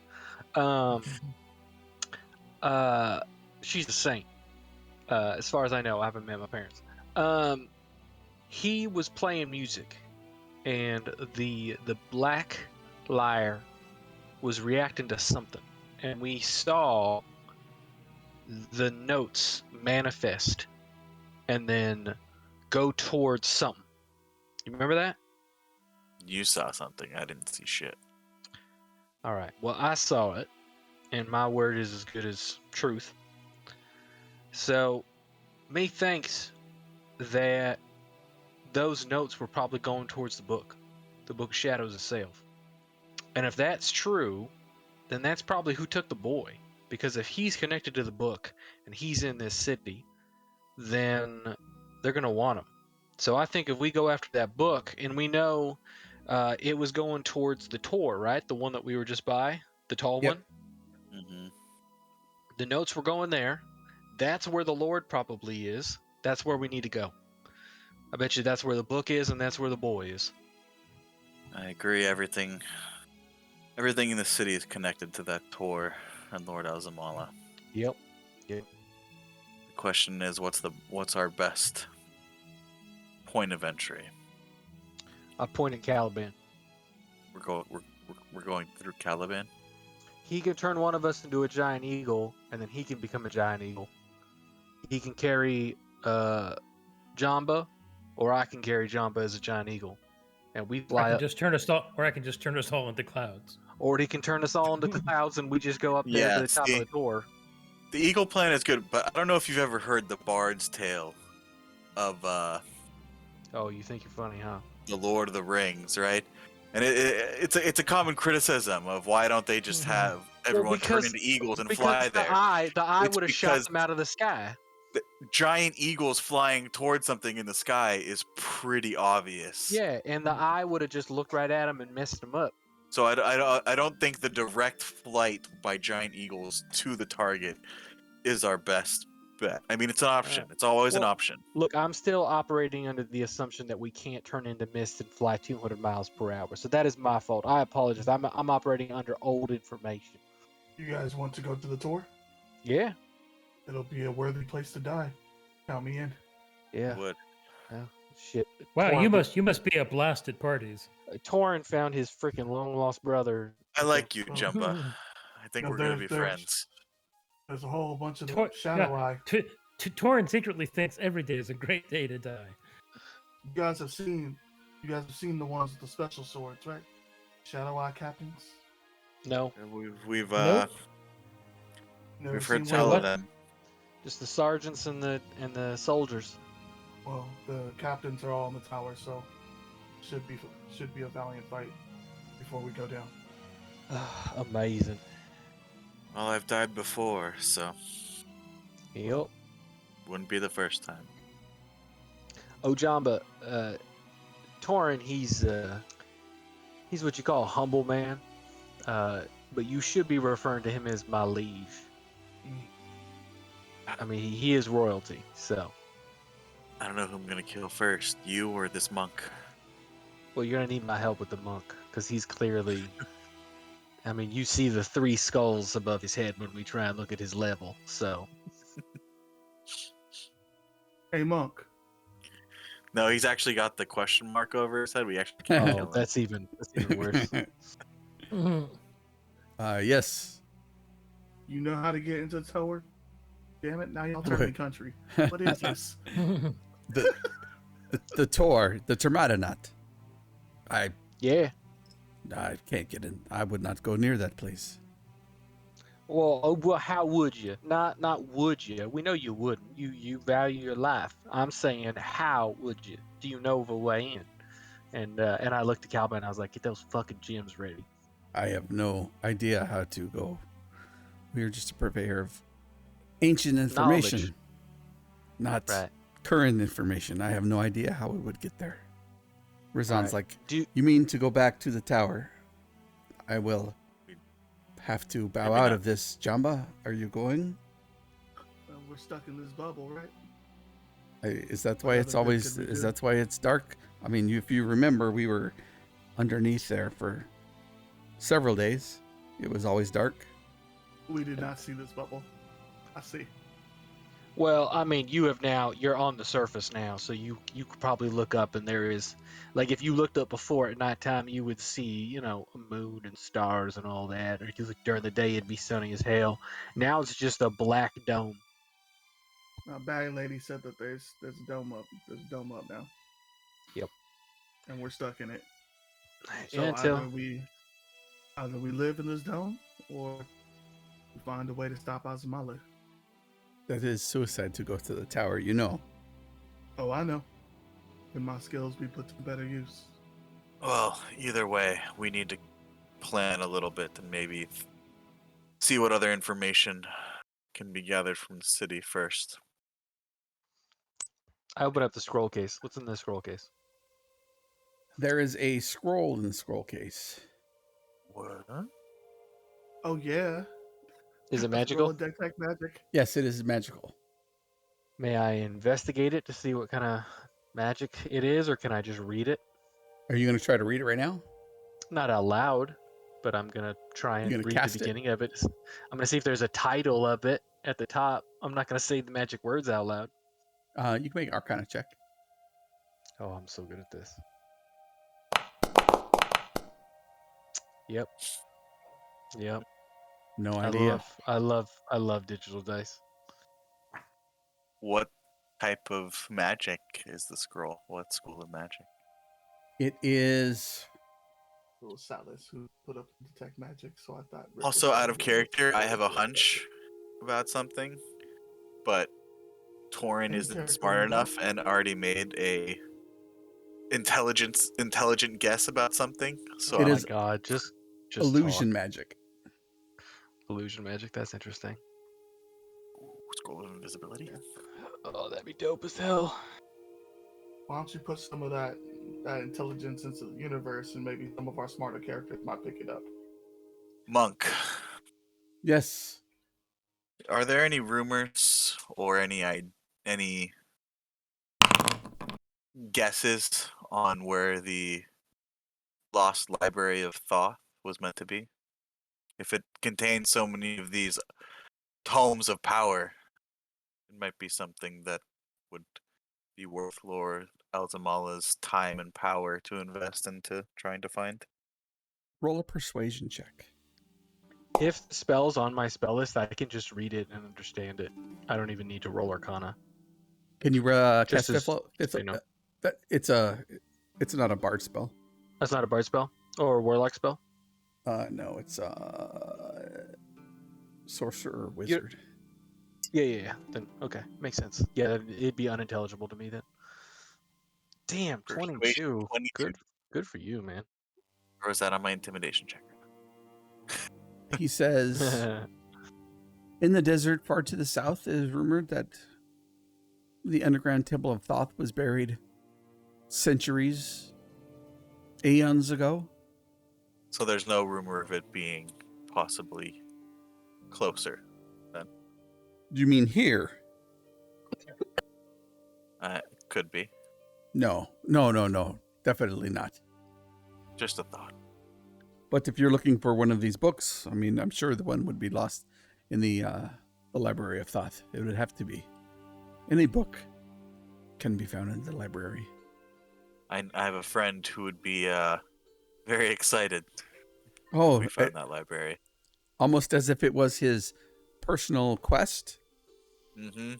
She's a saint. As far as I know, I haven't met my parents. He was playing music, and the black lyre was reacting to something, and we saw the notes manifest and then go towards something. You remember that? You saw something. I didn't see shit. All right. Well, I saw it, and my word is as good as truth. So, methinks that those notes were probably going towards the book of Shadows itself. And if that's true, then that's probably who took the boy. Because if he's connected to the book and he's in this city, then they're going to want him. So I think if we go after that book, and we know it was going towards the Tor, right? The one that we were just by? The tall Yep. one? Mm-hmm. The notes were going there. That's where the Lord probably is. That's where we need to go. I bet you that's where the book is, and that's where the boy is. I agree. Everything in the city is connected to that Tor and Lord Azamala. Yep. The question is, what's our best point of entry? I point at Caliban. We're going through Caliban. He can turn one of us into a giant eagle, and then he can become a giant eagle. He can carry Jamba, or I can carry Jamba as a giant eagle, and we I fly can up. just turn us all, or I can just turn us all into clouds. Or he can turn us all into clouds, and we just go up there to the top of the door. The eagle plan is good, but I don't know if you've ever heard the Bard's Tale of Oh, you think you're funny, huh? the Lord of the Rings, right? And it's a common criticism of why don't they just have everyone turn into eagles and fly there? The eye It's would have shot because them out of the sky. the giant eagles flying towards something in the sky is pretty obvious. Yeah, and the eye would have just looked right at him and messed him up. So I don't think the direct flight by giant eagles to the target is our best bet. I mean, it's an option. It's always an Well, option. Look, I'm still operating under the assumption that we can't turn into mist and fly 200 miles per hour. So that is my fault. I apologize. I'm operating under old information. You guys want to go to the tour? Yeah. It'll be a worthy place to die. Count me in. Yeah. Would. Oh, shit. Wow, Torrin, you must be a blast at parties. Torrin found his freaking long lost brother. I like you, Oh. Jumba. I think No, we're gonna be friends. There's a whole bunch of Tor- Shadow Eye. Torrin secretly thinks every day is a great day to die. You guys have seen the ones with the special swords, right? Shadow Eye captains. No, We've Nope. Never we've heard seen tell one? of them. just the sergeants and the soldiers. Well, the captains are all in the tower, so should be a valiant fight before we go down. Amazing. Well, I've died before, so Yep. wouldn't be the first time. Oh, Jamba, Torrin, he's what you call a humble man, but you should be referring to him as my liege. I mean, he is royalty, so. I don't know who I'm gonna kill first, you or this monk. Well, you're gonna need my help with the monk, because he's clearly. I mean, you see the 3 skulls above his head when we try and look at his level, so. Hey, monk. No, he's actually got the question mark over his head. We actually can't kill Oh, him. that's even worse. Yes. You know how to get into the tower? Damn it! Now y'all turn me country. What is this? The Tor, the Termadanat. Yeah. I can't get in. I would not go near that place. Well, how would you? Not would you? We know you wouldn't. You value your life. I'm saying, how would you? Do you know of a way in? And I looked at Calvin and I was like, get those fucking gems ready. I have no idea how to go. We are just a purveyor of ancient information, not Right. current information. I have no idea how we would get there. Razan's Right. like, Do you, you mean to go back to the tower? I will have to bow Maybe out not. of this. Jamba, are you going? We're stuck in this bubble, right? Is that why What it's other good always? could we Is do? that why it's dark? I mean, if you remember, we were underneath there for several days. It was always dark. We did not see this bubble. I see. well, I mean, you're on the surface now, so you could probably look up and there is, like, if you looked up before at nighttime, you would see, a moon and stars and all that. Or if you look during the day, it'd be sunny as hell. Now it's just a black dome. Now, Bag Lady said that there's a dome up. There's a dome up now. Yep. And we're stuck in it. So Until either we live in this dome or we find a way to stop Azamala. That is suicide to go to the tower, you know. Oh, I know. And my skills be put to better use. Well, either way, we need to plan a little bit and maybe see what other information can be gathered from the city first. I open up the scroll case. What's in the scroll case? There is a scroll in the scroll case. What? Oh yeah. Is it Let's roll magical? a detect magic. Yes, it is magical. May I investigate it to see what kind of magic it is, or can I just read it? Are you going to try to read it right now? Not out loud, but I'm gonna try You're and going to read the cast it? beginning of it. I'm gonna see if there's a title of it at the top. I'm not gonna say the magic words out loud. You can make an Arcana check. Oh, I'm so good at this. Yep. Yep. No idea. I love digital dice. What type of magic is the scroll? What school of magic? It is. It was Salas who put up detect magic, so I thought. Rick Also, would out know of who character, I it have a was. hunch about something, but Torin In isn't character, smart what? enough and already made a intelligent guess about something. So It Oh my is god, just illusion talk. magic. Illusion magic, that's interesting. scroll of invisibility. Oh, that'd be dope as hell. Why don't you put some of that intelligence into the universe, and maybe some of our smarter characters might pick it up. Monk, Yes. are there any rumors or any guesses on where the lost library of Thoth was meant to be? If it contains so many of these tomes of power, it might be something that would be worth Lord Alzamala's time and power to invest into trying to find. Roll a persuasion check. If the spell's on my spell list, I can just read it and understand it. I don't even need to roll Arcana. Can you Just cast as- Fifth? just so you know. It's not a bard spell. That's not a bard spell or a warlock spell. No, it's sorcerer wizard. Yeah. Then okay, makes sense. Yeah, it'd be unintelligible to me then. Damn, Persuasion 22. 22. Good for you, man. Or is that on my intimidation check? He says, in the desert far to the south, it is rumored that the underground temple of Thoth was buried centuries, aeons ago. So there's no rumor of it being possibly closer. Do you mean here? Could be. No. Definitely not. Just a thought. But if you're looking for one of these books, I mean, I'm sure the one would be lost in the Library of Thoth. It would have to be. Any book can be found in the library. I have a friend who would be very excited Oh, if we found that library. almost as if it was his personal quest. Mm-hmm.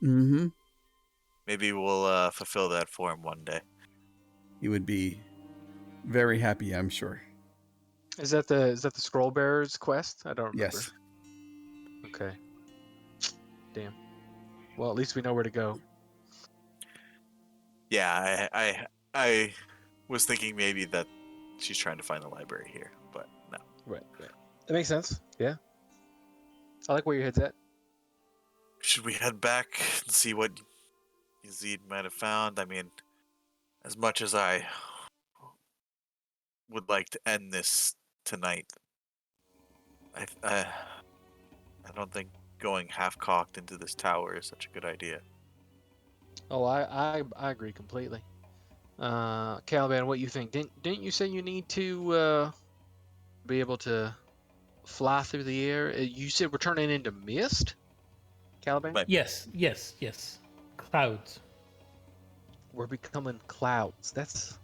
Mm-hmm. Maybe we'll fulfill that for him one day. He would be very happy, I'm sure. Is that the scroll bearer's quest? I don't remember. Yes. Okay. Damn. Well, at least we know where to go. Yeah, I was thinking maybe that she's trying to find the library here, but no. Right. That makes sense. Yeah. I like where your head's at. Should we head back and see what Yazid might have found? I mean, as much as I would like to end this tonight, I don't think going half-cocked into this tower is such a good idea. Oh, I agree completely. Caliban, what you think? Didn't you say you need to be able to fly through the air? You said we're turning into mist, Caliban? Might- Yes. Clouds. We're becoming clouds. That's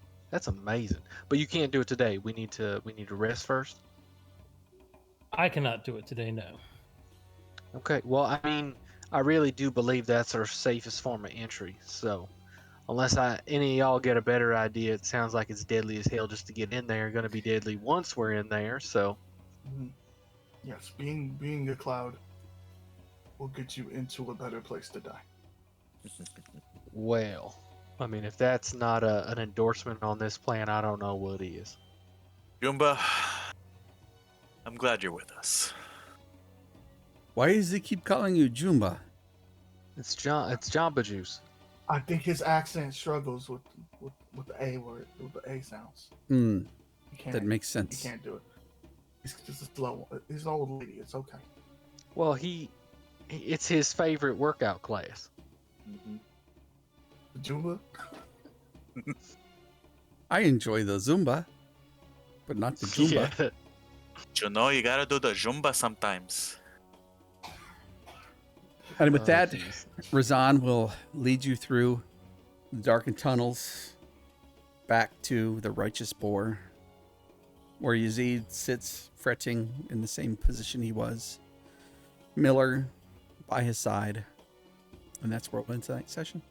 amazing. But you can't do it today. We need to rest first. I cannot do it today, no. Okay. Well, I mean, I really do believe that's our safest form of entry. So, unless any of y'all get a better idea, it sounds like it's deadly as hell just to get in there. Going to be deadly once we're in there. So, Mhm. Yes, being a cloud will get you into a better place to die. well, I mean, if that's not an endorsement on this plan, I don't know what is. Goomba, I'm glad you're with us. Why does he keep calling you Jumba? It's Jamba Juice. I think his accent struggles with the A word, with the A sounds. Hmm, He can't, that makes he sense. can't do it. He's just a slow one. He's an old lady. It's okay. Well, it's his favorite workout class. Mm-hmm. The Jumba? I enjoy the Zumba, but not the Zumba. Yeah. You know, you gotta do the Zumba sometimes. And with that, Jeez. Razan will lead you through the darkened tunnels back to the Righteous Boar, where Yazid sits fretting in the same position he was. Miller by his side. And that's where we'll end tonight's session.